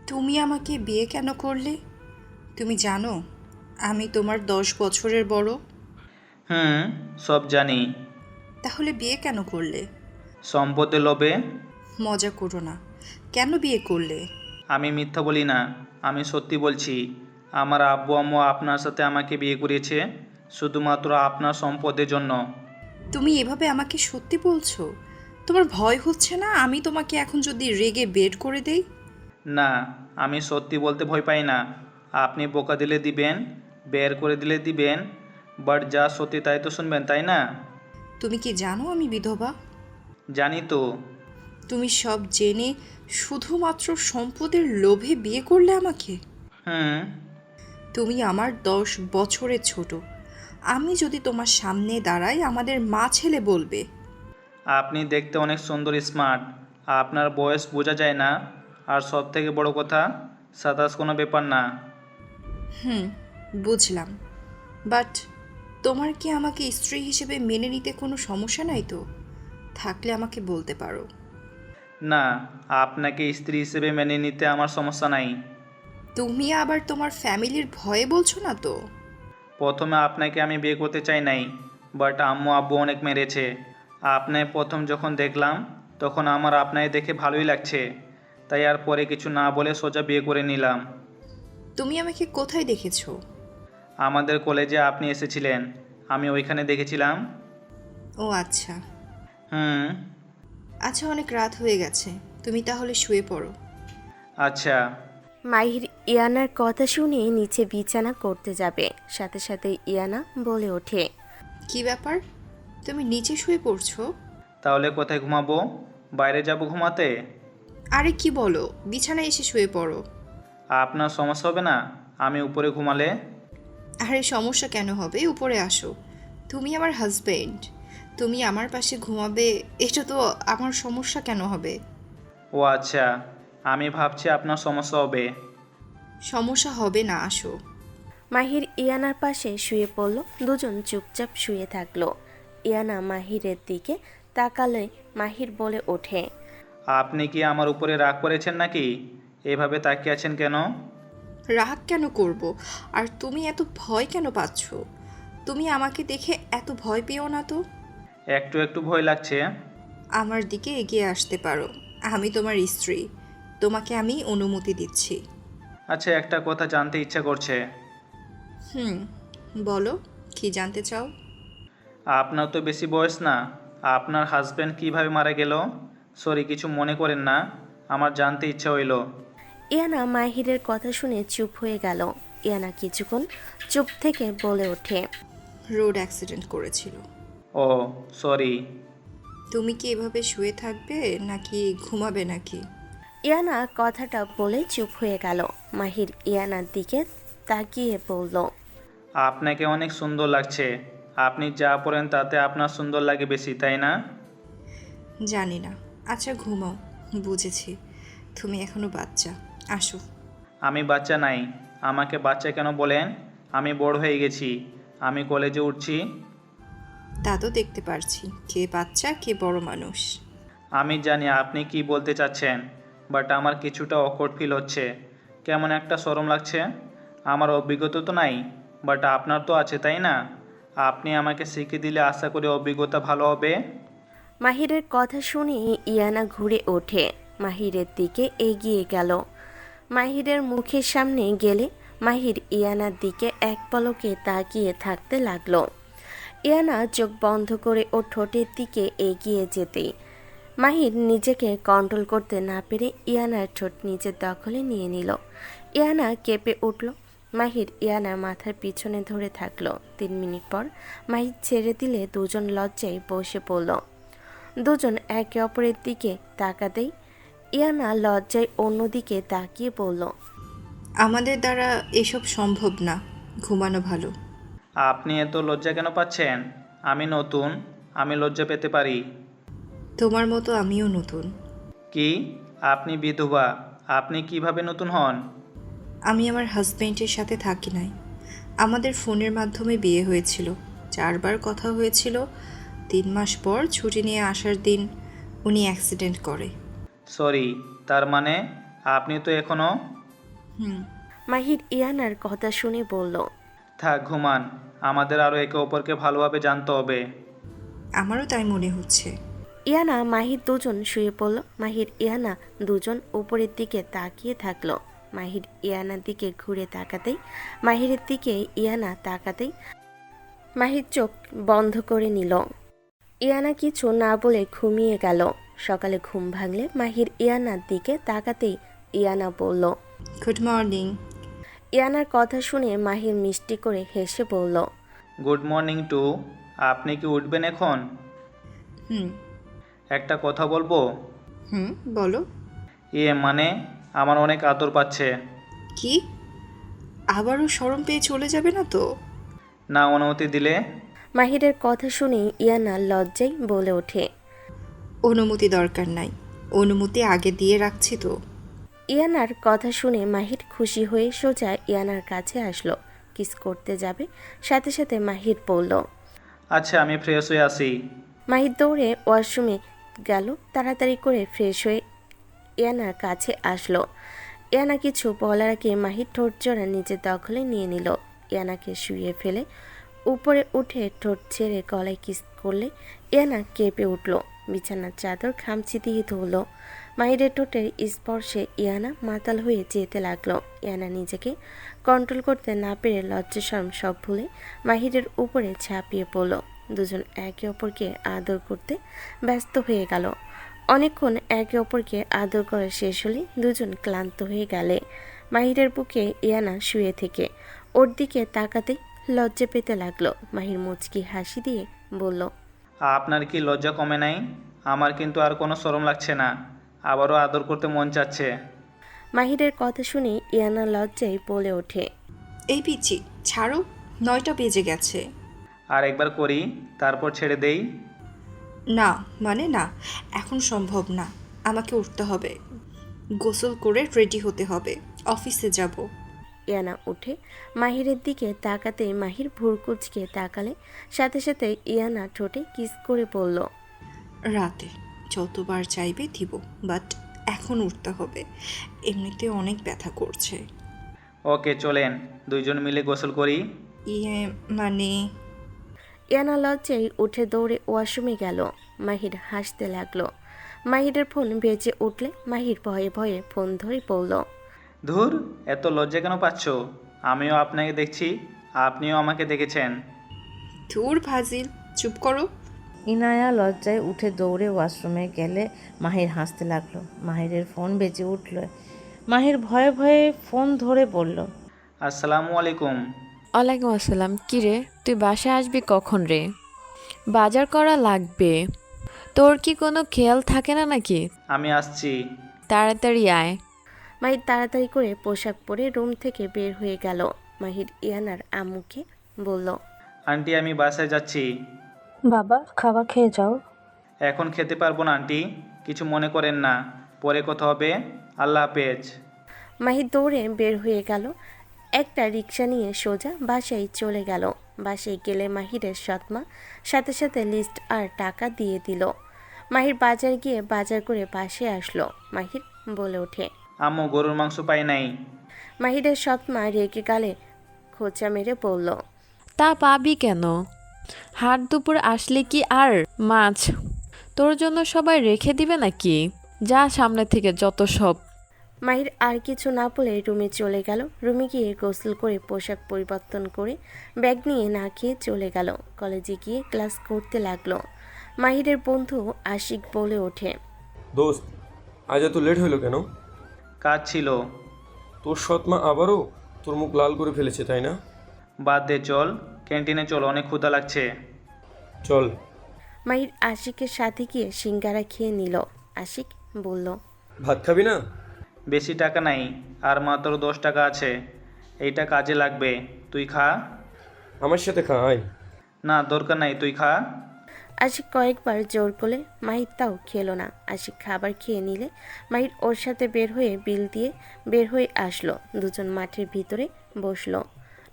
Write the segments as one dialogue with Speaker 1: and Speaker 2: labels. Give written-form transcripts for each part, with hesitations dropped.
Speaker 1: তুমি আমাকে বিয়ে কেন করলে? তুমি জানো আমি তোমার 10 বছরের বড়।
Speaker 2: হুম, সব জানি।
Speaker 1: তাহলে বিয়ে কেন করলে?
Speaker 2: সম্পদের লোভে।
Speaker 1: মজা করো না। কেন বিয়ে করলে?
Speaker 2: আমি মিথ্যা বলি না, আমি সত্যি বলছি। আমার আব্বু আম্মু আপনার সাথে আমাকে বিয়ে করিয়েছে শুধুমাত্র আপনার সম্পদের জন্য।
Speaker 1: তুমি এভাবে আমাকে সত্যি বলছো? তোমার ভয় হচ্ছে না আমি তোমাকে এখন যদি রেগে বের করে দেই?
Speaker 2: না, আমি সত্যি বলতে ভয় পাই না। আপনি বোকা দিলে দিবেন, বের করে দিলে দিবেন, বাট যা সত্যি তাই তো শুনবেন, তাই না?
Speaker 1: তুমি কি জানো আমি বিধবা?
Speaker 2: জানি তো।
Speaker 1: তুমি সব জেনে শুধুমাত্র সম্পদের লোভে বিয়ে করলে আমাকে?
Speaker 2: হুম।
Speaker 1: তুমি আমার 10 বছরের ছোট। আমি যদি তোমার সামনে দাঁড়াই আমাদের মা ছেলে বলবে।
Speaker 2: আপনি দেখতে অনেক সুন্দর, স্মার্ট। আপনার বয়স বোঝা যায় না। আর সব থেকে বড় কথা, সাতাশ কোনো ব্যাপার না।
Speaker 1: বুঝলাম, বাট তোমার কি আমাকে স্ত্রী হিসেবে মেনে নিতে কোনো সমস্যা নাই তো? থাকলে আমাকে বলতে পারো।
Speaker 2: না, আপনাকে স্ত্রী হিসেবে মেনে নিতে আমার সমস্যা নাই।
Speaker 1: তুমি আবার তোমার ফ্যামিলির ভয়ে বলছো না তো?
Speaker 2: প্রথমে আপনাকে আমি বিয়ে করতে চাই নাই, বাট আম্মু আব্বু অনেক মেরেছে। আপনায় প্রথম যখন দেখলাম তখন আমার আপনায় দেখে ভালোই লাগছে, তাই আর পরে কিছু না বলে সোজা বিয়ে করে নিলাম।
Speaker 1: তুমি আমাকে কোথায় দেখেছো?
Speaker 2: আমাদের কলেজে আপনি এসেছিলেন, আমি ওইখানে দেখেছিলাম।
Speaker 1: ও আচ্ছা।
Speaker 2: হুম।
Speaker 1: আচ্ছা, অনেক রাত হয়ে গেছে, তুমি তাহলে শুয়ে পড়ো।
Speaker 2: আচ্ছা।
Speaker 3: মাহির ইয়ানার কথা শুনে নিচে বিছানা করতে যাবে, সাথে সাথে ইয়ানা বলে ওঠে।
Speaker 1: কি ব্যাপার, তুমি নিচে শুয়ে পড়ছো?
Speaker 2: তাহলে কোথায় ঘুমাবো? বাইরে যাব ঘুমাতে?
Speaker 1: আরে কি বলো, বিছানায় এসে শুয়ে পড়ো।
Speaker 2: আপনার সমস্যা হবে না আমি উপরে ঘুমালে?
Speaker 1: আরে সমস্যা কেন হবে, উপরে আসো। তুমি আমার হাজবেন্ড, তুমি আমার পাশে ঘুমাবে, এটা তো আমার সমস্যা কেন হবে?
Speaker 2: ও আচ্ছা, আমি ভাবছি আপনার সমস্যা হবে।
Speaker 1: সমস্যা হবে না, আসো।
Speaker 3: মাহির ইয়ানার পাশে শুয়ে পড়ল, দুজন চুপচাপ শুয়ে থাকলো। ইয়ানা মাহিরের দিকে তাকালে মাহির বলে ওঠে।
Speaker 2: আপনি কি আমার উপরে রাগ করেছেন নাকি? এভাবে তাকিয়ে আছেন কেন?
Speaker 1: রাগ কেন করব? আর তুমি এত ভয় কেন পাচ্ছ? তুমি আমাকে দেখে এত ভয় পেও না তো।
Speaker 2: একটু একটু ভয় লাগছে।
Speaker 1: আমার দিকে এগিয়ে আসতে পারো, আমি তোমার স্ত্রী, তোমাকে আমি অনুমতি দিচ্ছি।
Speaker 2: আচ্ছা, একটা কথা জানতে ইচ্ছা করছে।
Speaker 1: হুম, বলো, কি জানতে চাও?
Speaker 2: আপনার তো বেশি বয়স না, আপনার হাজব্যান্ড কিভাবে মারা গেল? সরি, কিছু মনে করেন না, আমার জানতে ইচ্ছা হইল।
Speaker 3: ইয়ানা মাহিরের কথা শুনে চুপ হয়ে গেল। ইয়ানা কিছুক্ষণ চুপ থেকে বলে ওঠে।
Speaker 1: রোড অ্যাক্সিডেন্ট করেছিল।
Speaker 2: ও, সরি।
Speaker 1: তুমি কি এভাবে শুয়ে থাকবে নাকি ঘুমাবে নাকি?
Speaker 3: ইয়ানা কথাটা বলে চুপ হয়ে গেল। মাহির ইয়ানার দিকে তাকিয়ে বলল।
Speaker 2: আপনাকে অনেক সুন্দর লাগছে। আপনি যা পরেন তাতে আপনার সুন্দর লাগে বেশি, তাই না?
Speaker 1: জানি না। আচ্ছা ঘুমাও, বুঝেছি। তুমি এখনো বাচ্চা, আসো।
Speaker 2: আমি বাচ্চা নাই, আমাকে বাচ্চা কেন বলেন? আমি বড় হয়ে গেছি, আমি কলেজে উঠছি।
Speaker 1: তা তো দেখতে পারছি, কে বাচ্চা কে বড় মানুষ।
Speaker 2: আমি জানি আপনি কি বলতে চাচ্ছেন, বাট আমার কিছুটা অকওয়ার্ড ফিল হচ্ছে। কেমন একটা শরম লাগছে। আমার অভিজ্ঞতা তো নাই, বাট আপনার তো আছে, তাই না? আপনি আমাকে শিখিয়ে দিলে আশা করি অভিজ্ঞতা ভালো হবে।
Speaker 3: মাহিরের কথা শুনে ইয়ানা ঘুরে ওঠে, মাহিরের দিকে এগিয়ে গেল। মাহিরের মুখের সামনে গেলে মাহির ইয়ানার দিকে এক পলকে তাকিয়ে থাকতে লাগলো। ইয়ানা চোখ বন্ধ করে ও ঠোঁটের দিকে এগিয়ে যেতেই মাহির নিজেকে কন্ট্রোল করতে না পেরে ইয়ানার ঠোঁট নিজের দখলে নিয়ে নিল। ইয়ানা কেঁপে উঠল। মাহির ইয়ানার মাথার পিছনে ধরে থাকলো। 3 মিনিট পর মাহির ছেড়ে দিলে দুজন লজ্জায় বসে পড়ল। দুজন একে অপরের দিকে তাকাতেই ইয়ানা লজ্জায় অন্যদিকে তাকিয়ে বলল।
Speaker 1: আমাদের দ্বারা এসব সম্ভব না, ঘুমানো ভালো।
Speaker 2: আপনি এত লজ্জা কেন পাচ্ছেন? আমি নতুন, আমি লজ্জা পেতে পারি।
Speaker 1: তোমার মতো আমিও নতুন।
Speaker 2: কি? আপনি বিধবা, আপনি কিভাবে নতুন হন?
Speaker 1: আমি আমার হাজবেন্ডের সাথে থাকি নাই, আমাদের ফোনের মাধ্যমে বিয়ে হয়েছিল। 4বার কথা হয়েছিল। 3 মাস পর ছুটি নিয়ে আসার দিন উনি অ্যাক্সিডেন্ট করে।
Speaker 2: সরি, তার মানে আপনি তো এখনও...
Speaker 1: হুম।
Speaker 3: মাহির ইয়ানার কথা শুনে বলল।
Speaker 2: থাক, ঘুমান। আমাদের আরও একে অপরকে ভালোভাবে জানতে হবে।
Speaker 1: আমারও তাই মনে হচ্ছে।
Speaker 3: ইয়ানা মাহির দুজন শুয়ে পড়ল। মাহির ইয়ানা দুজন উপরের দিকে তাকিয়ে থাকলো। মাহির ইয়ানার দিকে ঘুরে তাকাতেই, মাহিরের দিকে ইয়ানা তাকাতেই মাহির চোখ বন্ধ করে নিল। ইয়ানা কিছু না বলে ঘুমিয়ে গেল। সকালে ঘুম ভাঙলে মাহির ইয়ানার দিকে তাকাতেই ইয়ানা বলল।
Speaker 1: Good morning.
Speaker 3: ইয়ানার কথা শুনে মাহির মিষ্টি করে হেসে বলল।
Speaker 2: Good morning to. আপনি কি উঠবেন এখন?
Speaker 1: হুম।
Speaker 2: একটা কথা বলবো?
Speaker 1: হুম, বলো।
Speaker 2: মানে আমার অনেক আদর পাচ্ছে।
Speaker 1: কি? আবারও শরম পেয়ে চলে যাবে না তো?
Speaker 2: না, অনুমতি দিলে।
Speaker 3: মাহিরের কথা শুনে ইয়ানা লজ্জায় বলে ওঠে।
Speaker 1: অনুমতি দরকার নাই, অনুমতি আগে দিয়ে রাখছি তো।
Speaker 3: ইয়ানার কথা শুনে মাহির খুশি হয়ে সোজা ইয়ানার কাছে আসলো। কিস করতে যাবে, সাথে সাথে মাহির বলল।
Speaker 2: আচ্ছা, আমি ফ্রেশ হয়ে আসি।
Speaker 3: মাহির দৌড়ে ওয়াশরুমে গেল। তাড়াতাড়ি করে ফ্রেশ হয়ে ইয়ানার কাছে আসলো। ইয়ানা কিছু বলার আগে মাহির ঠোঁট জোড়া নিজের দখলে নিয়ে নিল। ইয়ানাকে শুয়ে ফেলে উপরে উঠে ঠোঁট ছেড়ে গলায় কিস করলে ইয়ানা কেঁপে উঠল। বিছানার চাদর খামচি দিয়ে ধরল। মাহিরের ঠোঁটের স্পর্শে ইয়ানা মাতাল হয়ে যেতে লাগলো। ইয়ানা নিজেকে কন্ট্রোল করতে না পেরে লজ্জাশরম সব ভুলে মাহিরের উপরে ঝাঁপিয়ে পড়ল। দুজন একে অপরকে আদর করতে ব্যস্ত হয়ে গেল। অনেকক্ষণ একে অপরকে আদর করা শেষ হলে দুজন ক্লান্ত হয়ে গেলে মাহিরের বুকে ইয়ানা শুয়ে থেকে ওর দিকে তাকাতেই লজ্জা পেতে লাগলো। মাহির মুচকি হাসি দিয়ে বলল।
Speaker 2: আপনার কি লজ্জা কমে নাই? আমার কিন্তু আর কোনো শরম লাগছে না, আবারও আদর করতে মন চাচ্ছে।
Speaker 3: মাহিরের কথা শুনে ইয়ানা লজ্জায় বলে ওঠে।
Speaker 1: এই পিচ্ছি, ছাড়ো, 9টা বেজে গেছে।
Speaker 2: আর একবার করি, তারপর ছেড়ে দেই।
Speaker 1: না মানে না, এখন সম্ভব না। আমাকে উঠতে হবে, গোসল করে রেডি হতে হবে, অফিসে যাব।
Speaker 3: ইয়ানা উঠে মাহিরের দিকে তাকাতে মাহির ভুরকুচকে তাকালে সাথে সাথে ইয়ানা ঠোঁটে কিস করে বলল।
Speaker 1: রাতে যতবার চাইবে দিব, বাট এখন উঠতে হবে, এমনিতে অনেক ব্যথা করছে।
Speaker 2: ওকে, চলেন দুইজন মিলে গোসল করি।
Speaker 1: ইয়ে মানে...
Speaker 3: ইয়ানা লজ্জায় উঠে দৌড়ে ওয়াশরুমে গেল। মাহির হাসতে লাগলো। মাহিরের ফোন বেজে উঠলে মাহির ভয়ে ভয়ে ফোন ধরে পড়ল।
Speaker 2: ধুর, এত লজ্জা কেন পাচ্ছ? আমিও আপনাকে দেখছি, আপনিও আমাকে দেখেছেন।
Speaker 1: ধুর ফাজিল, চুপ করো।
Speaker 4: ইনায়া লজ্জায় উঠে দৌড়ে ওয়াশরুমে গেলে মাহির হাসতে লাগলো। মাহিরের ফোন বেজে উঠল। মাহির ভয়ে ভয়ে ফোন ধরে বলল।
Speaker 2: আসসালামু আলাইকুম।
Speaker 5: ওয়ালাইকুম আসসালাম। কী রে, তুই বাসায় আসবি কখন রে? বাজার করা লাগবে। তোর কি কোনো খেয়াল থাকে না নাকি?
Speaker 2: আমি আসছি।
Speaker 5: তাড়াতাড়ি আয়।
Speaker 3: মাহির তাড়াতাড়ি করে পোশাক পরে রুম থেকে বের হয়ে গেল। মাহির ইয়ানার আম্মুকে বলল।
Speaker 2: আন্টি, আমি বাসায় যাচ্ছি।
Speaker 6: বাবা, খাবার খেয়ে যাও।
Speaker 2: এখন খেতে পারবো না আন্টি, কিছু মনে করেন না, পরে কথা হবে। আল্লাহ হাফেজ।
Speaker 3: মাহির দৌড়ে বের হয়ে গেল। একটা রিক্সা নিয়ে সোজা বাসায় চলে গেল। বাসায় গেলে মাহিরের সৎমা সাথে সাথে লিস্ট আর টাকা দিয়ে দিল। মাহির বাজার গিয়ে বাজার করে বাসায় আসলো। মাহির বলে ওঠে।
Speaker 2: আম্মু, গরুর মাংস পাই নাই।
Speaker 3: মাহিরের সৎমা রেগে গালে খোঁচা মেরে বলল।
Speaker 5: তা পাবি কেন? হাট দুপুর আসলে কি আর মাছ তোর জন্য সবাই রেখে দিবে নাকি? যা সামনে থেকে যত সব।
Speaker 3: মাহির আর কিছু না বলে রুমে চলে গেল। রুমে গিয়ে গোসল করে পোশাক পরিবর্তন করে ব্যাগ নিয়ে না খেয়ে চলে গেল। কলেজে গিয়ে ক্লাস করতে লাগলো। মাহিরের বন্ধু আশিক বলে ওঠে।
Speaker 7: দোস্ত, আজ এত লেট হলো কেন?
Speaker 2: কাজ ছিল।
Speaker 7: তোর সৎমা আবারও তোর মুখ লাল করে ফেলেছে, তাই না?
Speaker 2: বাদ দে, চল ক্যান্টিনে চল, অনেক ক্ষুধা লাগছে।
Speaker 7: চল।
Speaker 3: মাহির আশিকের সাথে গিয়ে সিঙ্গারা খেয়ে নিল। আশিক বলল।
Speaker 7: ভাত খাবি না?
Speaker 2: বেশি টাকা নাই, আর মাত্র 10 টাকা আছে, এইটা কাজে লাগবে। তুই খা।
Speaker 7: আমার সাথে খা, আয়।
Speaker 2: না, দরকার নাই, তুই খা।
Speaker 3: আশিক কয়েকবার জোর করলে মাহির তাও খেলো না। আশিক খাবার খেয়ে নিলে মাহির ওর সাথে বের হয়ে বিল দিয়ে বের হয়ে আসলো। দুজন মাঠের ভিতরে বসলো।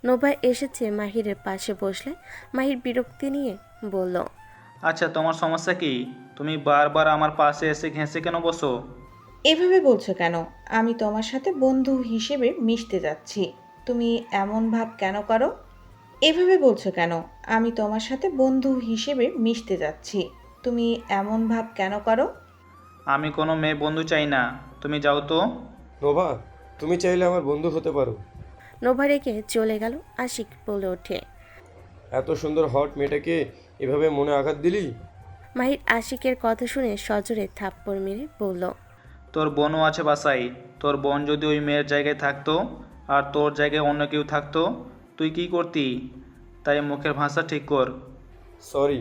Speaker 3: নোভা এসেছে মাহিরের পাশে বসলে মাহির বিরক্তি নিয়ে বলল।
Speaker 2: আচ্ছা, তোমার সমস্যা কি? তুমি বারবার আমার পাশে এসে ঘেঁষে কেন বসো?
Speaker 8: এভাবে বলছো কেন? আমি তোমার সাথে বন্ধু হিসেবে মিশতে যাচ্ছি, তুমি এমন ভাব কেন করো? এভাবে বলছো কেন? আমি তোমার সাথে বন্ধু হিসেবে মিশতে যাচ্ছি, তুমি এমন ভাব কেন করো?
Speaker 2: আমি কোনো মেয়ে বন্ধু চাই না, তুমি যাও তো।
Speaker 7: নোভা, তুমি চাইলে আমার বন্ধু হতে পারো।
Speaker 3: নোভা রেখে চলে গেল। আশিক বলে ওঠে।
Speaker 7: এত সুন্দর হট মেয়েটাকে এভাবে মনে আঘাত দিলি?
Speaker 3: মাহির আশিকের কথা শুনে সজোরে থাপ্পড় মেরে বলল,
Speaker 2: তোর বোনও আছে বাসায়, তোর বোন যদি ওই মেয়ের জায়গায় থাকতো আর তোর জায়গায় অন্য কেউ থাকতো, তুই কি করতি? তাই মুখের ভাষা ঠিক কর।
Speaker 7: সরি।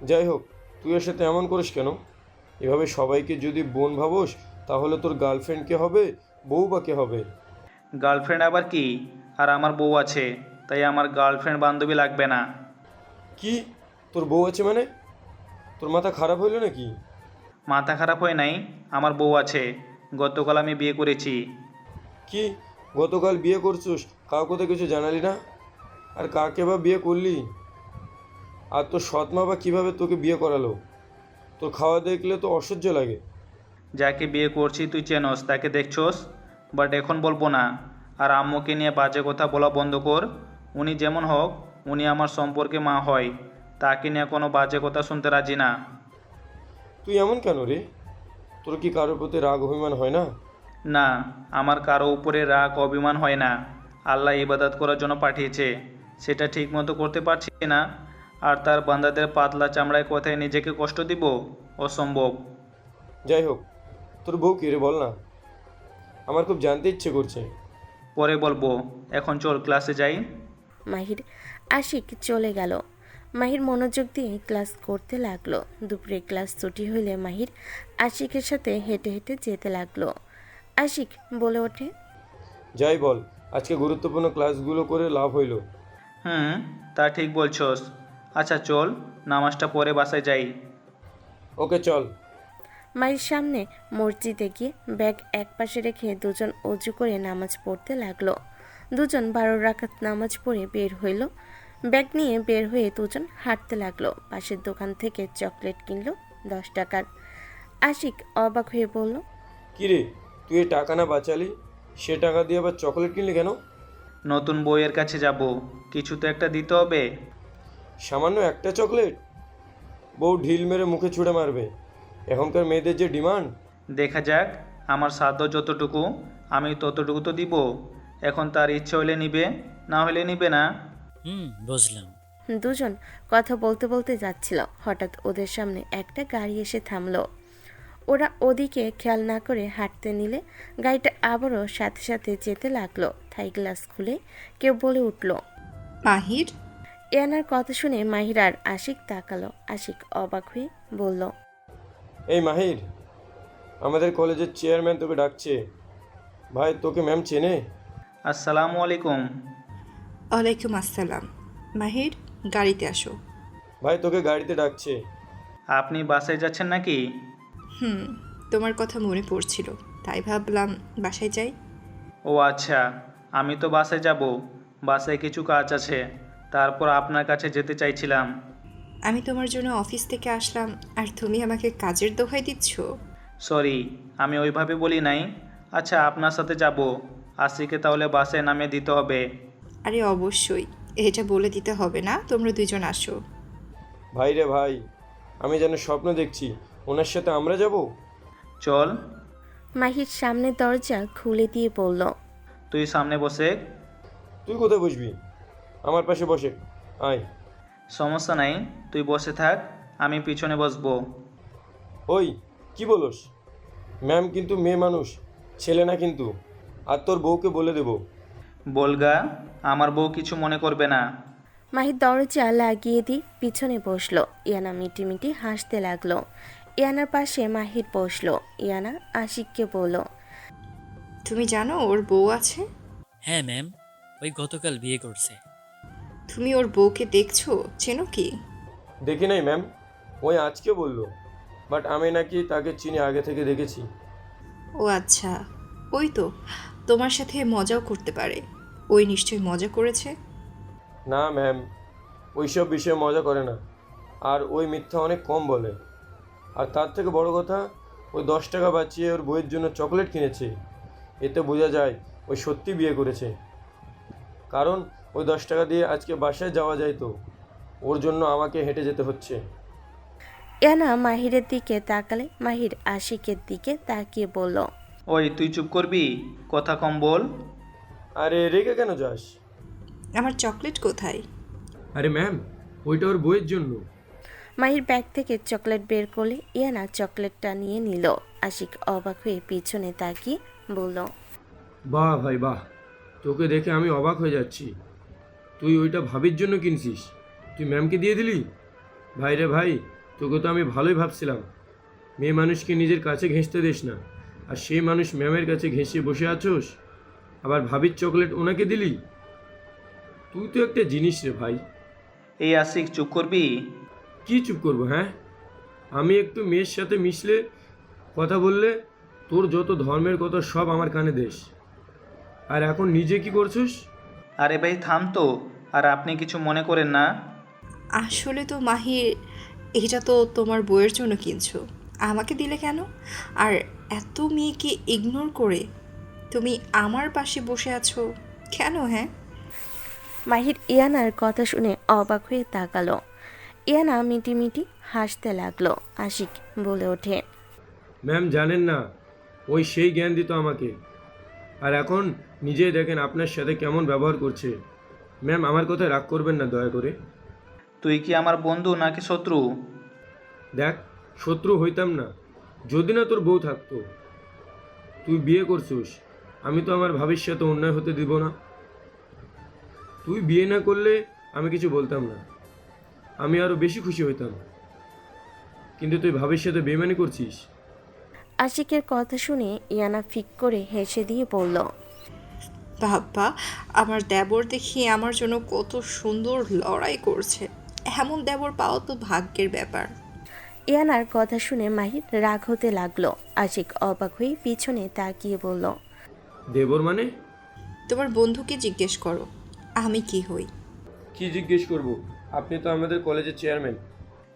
Speaker 7: যাই হোক, তুই ওর সাথে এমন করিস কেন? এভাবে সবাইকে যদি বোন ভাবোস তাহলে তোর গার্লফ্রেন্ড কে হবে, বউ বা কে হবে?
Speaker 2: গার্লফ্রেন্ড আবার কি? আর আমার বউ আছে, তাই আমার গার্লফ্রেন্ড বান্ধবী লাগবে না।
Speaker 7: কি? তোর বউ আছে মানে? তোর মাথা খারাপ হইলো নাকি?
Speaker 2: মাথা খারাপ হয় নাই, আমার বউ আছে। গতকাল আমি বিয়ে করেছি।
Speaker 7: কি? গতকাল বিয়ে করছিস, কাউকে তো কিছু জানালি না? আর কাকে বা বিয়ে করলি? আর তোর সৎ মা বা কীভাবে তোকে বিয়ে করালো? তোর খাওয়া দেখলে তো অসহ্য লাগে।
Speaker 2: যাকে বিয়ে করছি তুই চেনস, তাকে দেখছোস, বাট এখন বলবো না। আর আম্মুকে নিয়ে বাজে কথা বলা বন্ধ কর। উনি যেমন হোক, উনি আমার সম্পর্কে মা হয়, তাকে নিয়ে কোনো বাজে কথা শুনতে রাজি না।
Speaker 7: তুই এমন কেন রে? তোর কি কারোর প্রতি রাগ অভিমান হয় না?
Speaker 2: না, আমার কারো উপরে রাগ অভিমান হয় না। আল্লাহ ইবাদত করার জন্য পাঠিয়েছে, সেটা ঠিক মতো করতে পারছি না। আর তার বান্দাদের পাতলা চামড়ায় কথায় নিজেকে কষ্ট দিব, অসম্ভব।
Speaker 7: যাই হোক, তোর বউ কি রে, বল না, আমার খুব জানতে ইচ্ছে করছে।
Speaker 2: পরে বলবো, এখন চল ক্লাসে যাই।
Speaker 3: মাহির আশিক চলে গেল। মাহির মনোযোগ দিয়ে ক্লাস করতে লাগলো। দুপুরে ক্লাস ছুটি হইলে মাহির আশিকের সাথে হেঁটে হেঁটে যেতে লাগলো। আশিক বলে ওঠে,
Speaker 7: যাই বল, আজকে গুরুত্বপূর্ণ ক্লাসগুলো করে লাভ হইল।
Speaker 2: হুম, তা ঠিক বলছস। আচ্ছা চল, নামাজটা পরে বাসায় যাই।
Speaker 7: ওকে চল।
Speaker 3: মাহির সামনে মসজিদে গিয়ে ব্যাগ একপাশে রেখে দুজন অজু করে নামাজ পড়তে লাগলো। দুজন 12 রাকাত নামাজ পড়ে বের হইল। ব্যাগ নিয়ে বের হয়ে দুজন হাঁটতে লাগলো। পাশের দোকান থেকে চকলেট কিনলো 10 টাকার। আশিক অবাক হয়ে বলল,
Speaker 7: কি রে, তুই এই টাকা না বাঁচালি, সে টাকা দিয়ে আবার চকলেট কিনলি কেন?
Speaker 2: নতুন বইয়ের কাছে যাব, কিছু তো একটা দিতে হবে।
Speaker 7: সামান্য একটা চকলেট? বউ ঢিল মেরে মুখে ছুঁড়ে মারবে। এখনকার মেয়েদের যে ডিমান্ড!
Speaker 2: দেখা যাক, আমার সাধ্য যতটুকু আমি ততটুকু তো দিব। এখন তার ইচ্ছে হলে নিবে, না হলে নিবে না।
Speaker 9: বুঝলাম।
Speaker 3: দুজন কথা বলতে বলতে যাচ্ছিল। হঠাৎ ওদের সামনে একটা গাড়ি এসে থামলো। ওরা ওদিকে খেয়াল না করে হাঁটতে নিলে গাড়িটা আবারও সাথে সাথে যেতে লাগলো। থাই গ্লাস খুলে কেউ বলে উঠল,
Speaker 1: মাহির।
Speaker 3: ইয়ানার কথা শুনে মাহির আর আশিক তাকালো। আশিক অবাক হয়ে বলল,
Speaker 7: এই মাহির, আমাদের কলেজের চেয়ারম্যান তোকে ডাকছে। ভাই, তোকে ম্যাম চেনে?
Speaker 2: আসসালামু আলাইকুম।
Speaker 1: ওয়ালাইকুম আসসালাম। মাহির, গাড়িতে আসো।
Speaker 7: ভাই, তোকে গাড়িতে ডাকছে।
Speaker 2: আপনি বাসায় যাচ্ছেন নাকি?
Speaker 1: তোমার কথা মনে পড়ছিল, তাই ভাবলাম বাসায় যাই।
Speaker 2: ও আচ্ছা, আমি তো বাসায় যাব। বাসায় কিছু কাজ আছে, তারপর আপনার কাছে যেতে চাইছিলাম।
Speaker 1: আমি তোমার জন্য অফিস থেকে আসলাম আর তুমি আমাকে কাজের দোহাই দিচ্ছ?
Speaker 2: সরি, আমি ওইভাবে বলি নাই। আচ্ছা, আপনার সাথে যাব। আসিকে তাহলে বাসায় নামিয়ে দিতে হবে।
Speaker 1: আরে অবশ্যই, এটা বলে দিতে হবে না, তোমরা দুজন আসো।
Speaker 7: ভাই রে ভাই, আমি যেন স্বপ্ন দেখছি, ওনার সাথে আমরা যাব।
Speaker 2: চল।
Speaker 3: মাহির সামনে দরজা খুলে দিয়ে বলল,
Speaker 2: তুই সামনে বসে।
Speaker 7: তুই কোথায় বসবি? আমার পাশে বসে আয়।
Speaker 2: সমস্যা নাই, তুই বসে থাক, আমি পিছনে বসবো।
Speaker 7: ওই, কি বলস? ম্যাম কিন্তু মেয়ে মানুষ, ছেলে না কিন্তু। আর তোর বউকে বলে দেব।
Speaker 2: বলগা, আমার বউ কিছু মনে করবে না।
Speaker 3: মাহির দরজা লাগিয়ে দিয়ে পিছনে বসলো। ইয়ানা মিটিমিটি হাসতে লাগলো। ইয়ানার পাশে মাহির বসলো। ইয়ানা আশিককে বলল,
Speaker 1: তুমি জানো ওর বউ আছে?
Speaker 9: হ্যাঁ ম্যাম, ওই গতকাল বিয়ে করছে।
Speaker 1: তুমি ওর বউকে দেখছো, চেনো কি?
Speaker 7: দেখি নাই ম্যাম, ওই আজকে বললো। বাট আমি নাকি তাকে চিনি, আগে থেকে দেখেছি।
Speaker 1: ও আচ্ছা, ওই তো তোমার সাথে মজাও করতে পারে। ওই নিশ্চয়ই মজা করেছে।
Speaker 7: না ম্যাম, ওইসব বিষয়ে মজা করে না। আর ওই মিথ্যা অনেক কম বলে। আর তার থেকে বড় কথা, ওই 10 টাকা বাঁচিয়ে ওর বইয়ের জন্য চকলেট কিনেছে। এতে বোঝা যায় ওই সত্যি বিয়ে করেছে। কারণ ওই 10 টাকা দিয়ে আজকে বাসায় যাওয়া যায়, তো ওর জন্য আমাকে হেঁটে যেতে হচ্ছে।
Speaker 3: ইয়ানা মাহিরের দিকে তাকালে মাহির আশিকের দিকে তাকিয়ে বলল,
Speaker 2: ওই তুই চুপ করবি, কথা কম বল।
Speaker 7: আরে রেগে কেন যাস?
Speaker 1: আমার চকলেট কোথায়?
Speaker 7: আরে ম্যাম, ওইটা ওর বইয়ের জন্য।
Speaker 3: মাহির ব্যাগ থেকে চকলেট বের করলে ইয়ানা চকলেটটা নিয়ে নিল। আশিক অবাক হয়ে পিছনে তাকিয়ে বলল,
Speaker 7: বাহ ভাই বাহ, তোকে দেখে আমি অবাক হয়ে যাচ্ছি। তুই ওইটা ভাবির জন্য কিনছিস? তুই ম্যামকে দিয়ে দিলি? ভাই রে ভাই, তোকে তো আমি ভালোই ভাবছিলাম। মেয়ে মানুষকে নিজের কাছে ঘেঁষতে দিস না, আর সেই মানুষ ম্যামের কাছে ঘেঁষে বসে আছোস, আবার ভাবির চকলেট ওনাকে দিলি। তুই তো একটা জিনিস রে ভাই।
Speaker 2: এই আশিক, চুপ করবি?
Speaker 7: কি চুপ করবো? হ্যাঁ, আমি একটু মেয়ের সাথে মিশলে, কথা বললে তোর যত ধর্মের কথা সব আমার কানে দেশ। আর এখন নিজে কি করছিস?
Speaker 2: আরে ভাই থাম তো, আর আপনি কিছু মনে করেন না।
Speaker 1: আসলে তো মাহির, এটা তো তোমার বইয়ের জন্য কিনছো, আমাকে দিলে কেন? আর এত মেয়েকে ইগনোর করে তুমি আমার পাশে বসে আছো কেন? হ্যাঁ,
Speaker 3: মাহির ইয়ানার কথা শুনে অবাক হয়ে তাকালো। ইয়ানা মিটিমিটি হাসতে লাগলো। আশিক বলে ওঠে,
Speaker 7: ম্যাম জানেন না, ওই সেই জ্ঞান দিত আমাকে, আর এখন নিজেই দেখেন আপনার সাথে কেমন ব্যবহার করছে। ম্যাম আমার কথায় রাগ করবেন না দয়া করে।
Speaker 2: তুই কি আমার বন্ধু নাকি শত্রু?
Speaker 7: দেখ, শত্রু হইতাম না যদি না তোর বউ থাকতো। তুই বিয়ে করছিস, আমি তো আমার ভাবির সাথে অন্যায় হতে দিব না। তুই বিয়ে না করলে আমি কিছু বলতাম না, আমি আরও বেশি খুশি হইতাম। কিন্তু তুই ভাবির সাথে বেইমানি করছিস।
Speaker 3: আশিকের কথা শুনে ইয়ানা ফিক করে হেসে দিয়ে বলল,
Speaker 1: বাবা, আমার দেবর দেখি আমার জন্য কত সুন্দর লড়াই করছে। এমন দেবর পাওয়া তো ভাগ্যের ব্যাপার।
Speaker 3: ইয়ানার কথা শুনে মাহির রাগ হতে লাগলো। আশিক অবাক হয়ে পিছনে তাকিয়ে বলল,
Speaker 7: দেবর মানে?
Speaker 1: তোমার বন্ধুকে জিজ্ঞেস করো আমি কি হই।
Speaker 7: কি জিজ্ঞেস করব? আপনি তো আমাদের কলেজের চেয়ারম্যান।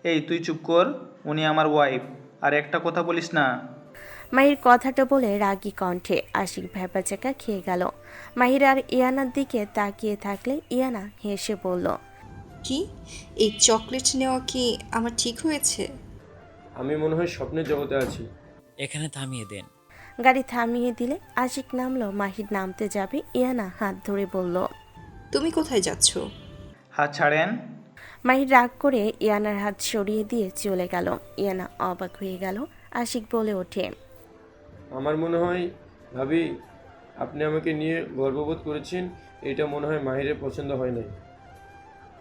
Speaker 2: এই তুই চুপ কর, উনি আমার ওয়াইফ। আর একটা কথা বলিস না।
Speaker 3: মাহির কথাটা বলে রাগী কণ্ঠে আশিক ভ্যাপাচাকা খেয়ে গেল। মাহির আর ইয়ানার দিকে তাকিয়ে থাকলে ইয়ানা হেসে বলল,
Speaker 1: কি, এই চকলেট নেওয়া কি আমার ঠিক হয়েছে?
Speaker 7: আমি মনে হয় স্বপ্নের জগতে আছি।
Speaker 9: এখানে থামিয়ে দেন।
Speaker 3: গাড়ি থামিয়ে দিলে আশিক নামলো। মাহির নামতে যাবে, ইয়ানা হাত ধরে বলল,
Speaker 1: তুমি কোথায় যাচ্ছ?
Speaker 2: হাত ছাড়েন।
Speaker 3: মাহির রাগ করে ইয়ানার হাত সরিয়ে দিয়ে চলে গেল। ইয়ানা অবাক হয়ে গেল। আশিক বলে ওঠে,
Speaker 7: আমার মনে হয় ভাবি, আপনি আমাকে নিয়ে গর্ববোধ করেছেন, এটা মনে হয় মাহিরের পছন্দ হয় নাই।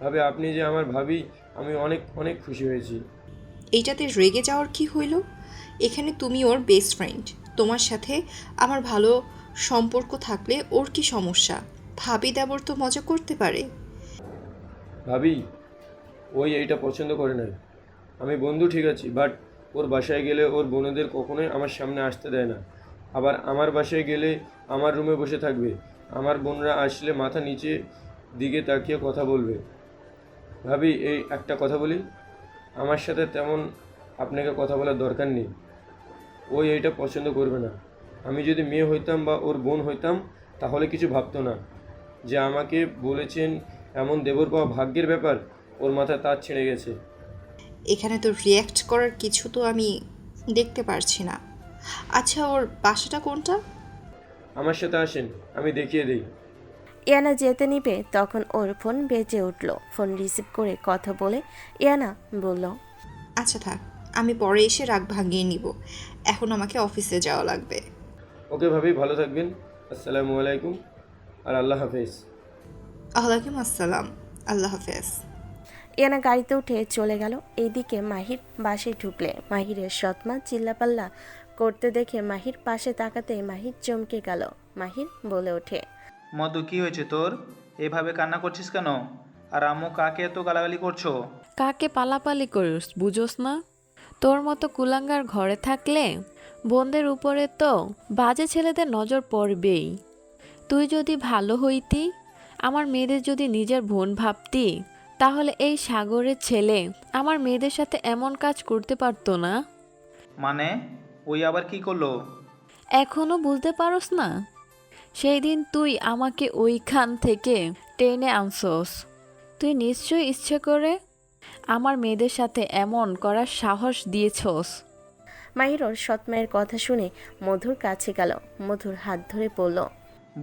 Speaker 7: ভাবি, আপনি যে আমার ভাবি, আমি অনেক অনেক খুশি হয়েছি।
Speaker 1: এইটাতে রেগে যাওয়ার কি হইল? এখানে তুমি ওর বেস্ট ফ্রেন্ড, তোমার সাথে আমার ভালো সম্পর্ক থাকলে ওর কি সমস্যা? ভাবি দেবর তো মজা করতে পারে।
Speaker 7: ভাবি, ওই এইটা পছন্দ করে নাই। আমি বন্ধু ঠিক আছি, বাট ওর বাসায় গেলে ওর বোনেদের কখনোই আমার সামনে আসতে দেয় না। আবার আমার বাসায় গেলে আমার রুমে বসে থাকবে, আমার বোনরা আসলে মাথা নিচে দিকে তাকিয়ে কথা বলবে। ভাবি, এই একটা কথা বলি, আমার সাথে তেমন আপনাকে কথা বলার দরকার নেই। ওই এইটা পছন্দ করবে না। আমি যদি মেয়ে হইতাম বা ওর বোন হইতাম তাহলে কিছু ভাবতো না। যে আমাকে বলেছেন এমন দেবর পাওয়া ভাগ্যের ব্যাপার, ওর মাথায় তার ছেড়ে গেছে।
Speaker 1: এখানে তো রিয়্যাক্ট করার কিছু তো আমি দেখতে পারছি না। আচ্ছা, ওর বাসাটা কোনটা?
Speaker 7: আমার সাথে আসেন, আমি দেখিয়ে দিই।
Speaker 3: ইয়ানা যেতে নিবে তখন ওর ফোন বেজে উঠল। ফোন রিসিভ করে কথা বলে ইয়ানা বলল,
Speaker 1: আচ্ছা থাক, আমি পরে এসে রাগ ভাঙিয়ে নিব। এখন আমাকে অফিসে যাওয়া লাগবে।
Speaker 7: ওকে ভাবি, ভালো থাকবেন। আসসালামু আলাইকুম, আর আল্লাহ হাফেজ।
Speaker 1: ওয়ালাইকুম আসসালাম, আল্লাহ হাফেজ।
Speaker 3: ইয়ানা গাড়িতে উঠে চলে গেল। এইদিকে মাহির বাসায় ঢুকলে মাহিরের সৎমা চিল্লাপাল্লা করতে দেখে মাহির পাশে তাকাতে মাহির চমকে গেল। মাহির বলে ওঠে,
Speaker 2: মধু, কি হয়েছে তোর? এভাবে কান্না করছিস কেন? আর আম্মু কাকে এত গালাগালি করছো?
Speaker 5: কাকে পালাপালি করিস বুঝোস না? তোর মতো কুলাঙ্গার ঘরে থাকলে বোনদের উপরে তো বাজে ছেলেদের নজর পড়বেই। তুই যদি ভালো হইতি, আমার মেয়েদের যদি নিজের বোন ভাবতি, তাহলে এই সাগরের ছেলে আমার মেয়েদের সাথে এমন কাজ করতে পারতো না।
Speaker 2: মানে ওই আবার কি করলো?
Speaker 5: এখনো বলতে পারোস না? সেই দিন তুই আমাকে ওইখান থেকে টেনে আনছস। তুই নিশ্চয়ই ইচ্ছে করে আমার মেয়েদের সাথে এমন করার সাহস দিয়েছস।
Speaker 3: মাহির ওর সৎমায়ের কথা শুনে মধুর কাছে গেল, মধুর হাত ধরে বলল।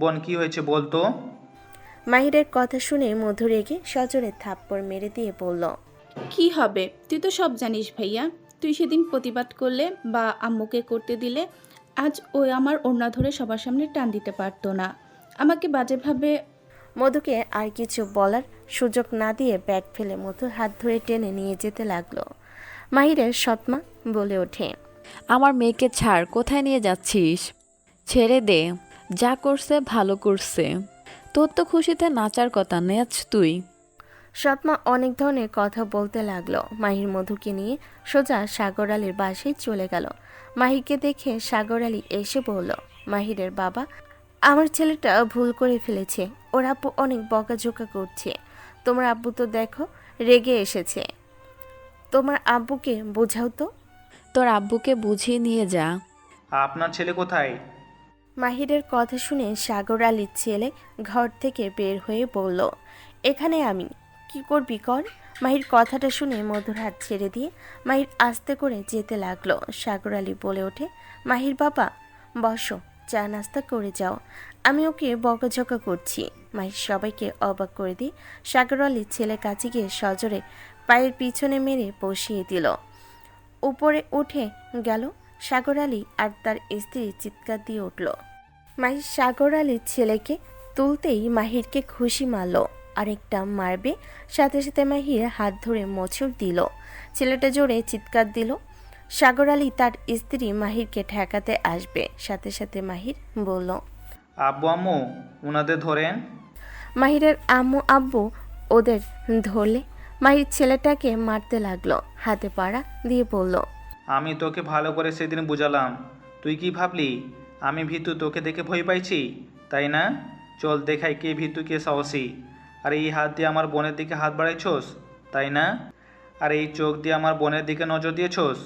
Speaker 2: বোন কি হয়েছে বলতো?
Speaker 3: মাহিরের কথা শুনে মধু রেগে সজোরে থাপ্পড় মেরে দিয়ে বলল।
Speaker 10: কি হবে, তুই তো সব জানিস ভাইয়া। তুই সেদিন প্রতিবাদ করলে বা আম্মুকে করতে দিলে আজ ওই আমার ওড়না ধরে সবার সামনে টান দিতে পারতো না, আমাকে বাজেভাবে।
Speaker 3: মধুকে আর কিছু বলার সুযোগ না দিয়ে ব্যাগ ফেলে মধুর হাত ধরে টেনে নিয়ে যেতে লাগলো। মাহিরের সৎমা বলে ওঠে।
Speaker 5: আমার মেয়েকে ছাড়, কোথায় নিয়ে যাচ্ছিস? ছেড়ে দে, যা করছে ভালো করছে। তোর তো খুশিতে নাচার কথা, নেচ তুই।
Speaker 3: সৎমা অনেক ধরনের কথা বলতে লাগলো। মাহির মধুকে নিয়ে সোজা সাগর আলীর বাসায় চলে গেল। মাহিরকে দেখে সাগর আলী এসে বলল। মাহিরের বাবা, আমার ছেলেটা ভুল করে ফেলেছে, ওর আব্বু অনেক বকাঝোকা করছে। তোমার আব্বু তো দেখো রেগে এসেছে, তোমার আব্বুকে বোঝাও তো।
Speaker 5: তোর আব্বুকে বুঝিয়ে নিয়ে যা।
Speaker 2: আপনার ছেলে কোথায়?
Speaker 3: মাহিরের কথা শুনে সাগর আলীর ছেলে ঘর থেকে বের হয়ে বলল, এখানে আমি। কি করবি কর। মাহির কথাটা শুনে মধুর হাত ছেড়ে দিয়ে মাহির আস্তে করে যেতে লাগলো। সাগর আলী বলে ওঠে, মাহির বাবা বসো, চা নাস্তা করে যাও, আমি ওকে বকাঝকা করছি। মাহির সবাইকে অবাক করে দিয়ে সাগর আলীর ছেলে কাছে গিয়ে সজোরে পায়ের পিছনে মেরে বসিয়ে দিল। উপরে উঠে গেল সাগর আলী আর তার স্ত্রী চিৎকার দিয়ে উঠল। মাহির সাগর আলীর ছেলেকে তুলতেই মাহিরকে খুশি মারল, আরেকটা মারবে, সাথে সাথে মাহির হাত ধরে মোচড় দিল। ছেলেটা জোরে চিৎকার দিল। সাগর আলী তার স্ত্রী মাহিরকে ঠেকাতে আসবে, সাথে সাথে মাহির বলল,
Speaker 2: আব্বু আম্মু ওনাদের ধরেন।
Speaker 3: মাহিরের আম্মু আব্বু ওদের ধরলে মাহির ছেলেটাকে মারতে লাগলো, হাতে পাড়া দিয়ে বলল,
Speaker 2: আমি তোকে ভালো করে সেদিন বুঝালাম, তুই কি ভাবলি আমি ভীতু? তোকে দেখে ভয় পাইছি তাই না? চল দেখাই কে ভীতু কে সাহসী। আর এই হাত দিয়ে আমার বোনের দিকে হাত বাড়াইছোস তাই না? আর এই চোখ দিয়ে আমার বোনের দিকে নজর দিয়েছোস।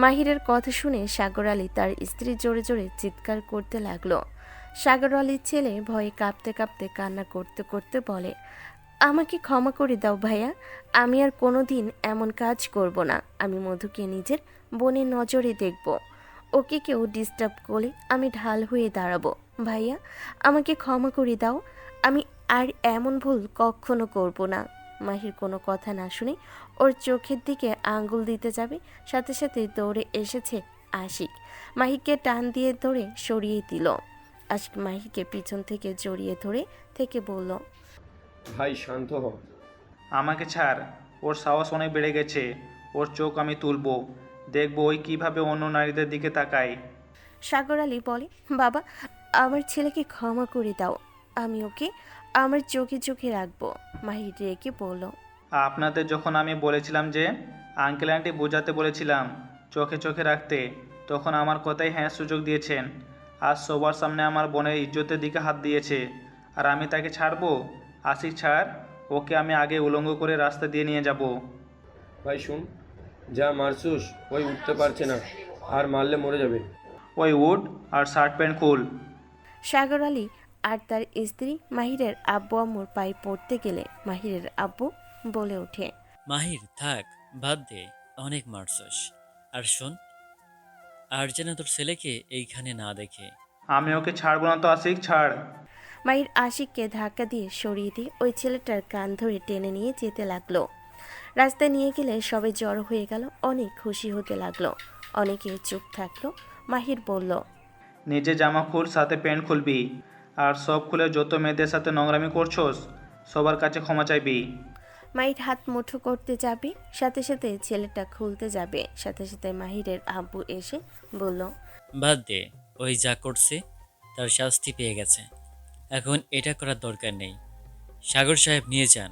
Speaker 3: মাহিরের কথা শুনে সাগর আলী তার স্ত্রী জোরে জোরে চিৎকার করতে লাগলো। সাগর আলীর ছেলে ভয়ে কাঁপতে কাঁপতে কান্না করতে করতে বলে, আমাকে ক্ষমা করে দাও ভাইয়া, আমি আর কোনোদিন এমন কাজ করব না। আমি মধুকে নিজের বোনের নজরে দেখব, ওকে কেউ ডিস্টার্ব করলে আমি ঢাল হয়ে দাঁড়াবো। ভাইয়া আমাকে ক্ষমা করে দাও, আমি আর এমন ভুল কখনো করব না। মাহির কোনো কথা না শুনে ওর চোখের দিকে আঙ্গুল দিতে যাবে, সাথে সাথে দৌড়ে এসেছে আশিক। মাহিকে টান দিয়ে ধরে সরিয়ে দিল। আশিক মাহিকে পিছন থেকে জড়িয়ে ধরে থেকে বলল,
Speaker 7: ভাই শান্ত হ।
Speaker 2: আমাকে ছাড়, ওর সাহস অনেক বেড়ে গেছে। ওর চোখ আমি তুলবো, দেখবো ওই কিভাবে অন্য নারীদের দিকে তাকায়।
Speaker 3: সাগর আলী বলে, বাবা আমার ছেলেকে ক্ষমা করে দাও, আমি ওকে আমার চোখে চোখে রাখবো। মাহির রেগে বলল,
Speaker 2: আপনাদের যখন আমি বলেছিলাম যে আঙ্কেল আন্টি বোঝাতে বলেছিলাম চোখে চোখে রাখতে, তখন আমার কথাই হ্যাঁ সুযোগ দিয়েছেন। আজ সবার সামনে আমার বোনের ইজ্জতের দিকে হাত দিয়েছে, আর আমি তাকে ছাড়বো? আশিক ছাড়, ওকে আমি আগে উলঙ্গ করে রাস্তা দিয়ে নিয়ে যাব।
Speaker 7: ভাই শুন, যা মারছুস ওই উঠতে পারছে না, আর মারলে মরে যাবে।
Speaker 2: ওই উড আর শার্ট প্যান্ট খুল।
Speaker 3: সাগর আলী আর তার স্ত্রী মাহিরের আব্বু আম্মুর পায়ে পড়তে গেলে মাহিরের আব্বু বলে ওঠে,
Speaker 9: মাহির থাক, বাদ দে, অনেক মারছস। আর শোন, আর যেন তোর ছেলেকে এইখানে না দেখে।
Speaker 2: আমি ওকে ছাড়বো না তো আশিক, ছাড়।
Speaker 3: মাহির আশিককে ধাক্কা দিয়ে সরিয়ে দিয়ে ওই ছেলেটার কান ধরে টেনে নিয়ে যেতে লাগলো। রাস্তায় নিয়ে গেলে সবাই জড়ো হয়ে গেল, অনেক খুশি হতে লাগলো। অনেকে চুপ থাকলো। মাহির বলল,
Speaker 2: নিজে জামা খুল, সাথে প্যান্ট খুলবি, আর সব খুলে যত মেয়েদের সাথে নোংরামি করছোস সবার কাছে ক্ষমা চাইবি।
Speaker 3: মাহির হাত মুঠো করতে যাবে, সাথে সাথে ছেলেটা খুলতে যাবে, সাথে সাথে মাহিরের আব্বু এসে বলল,
Speaker 9: বাদ দে, ওই যা করছে তার শাস্তি পেয়ে গেছে, এখন এটা করার দরকার নেই। সাগর সাহেব নিয়ে যান,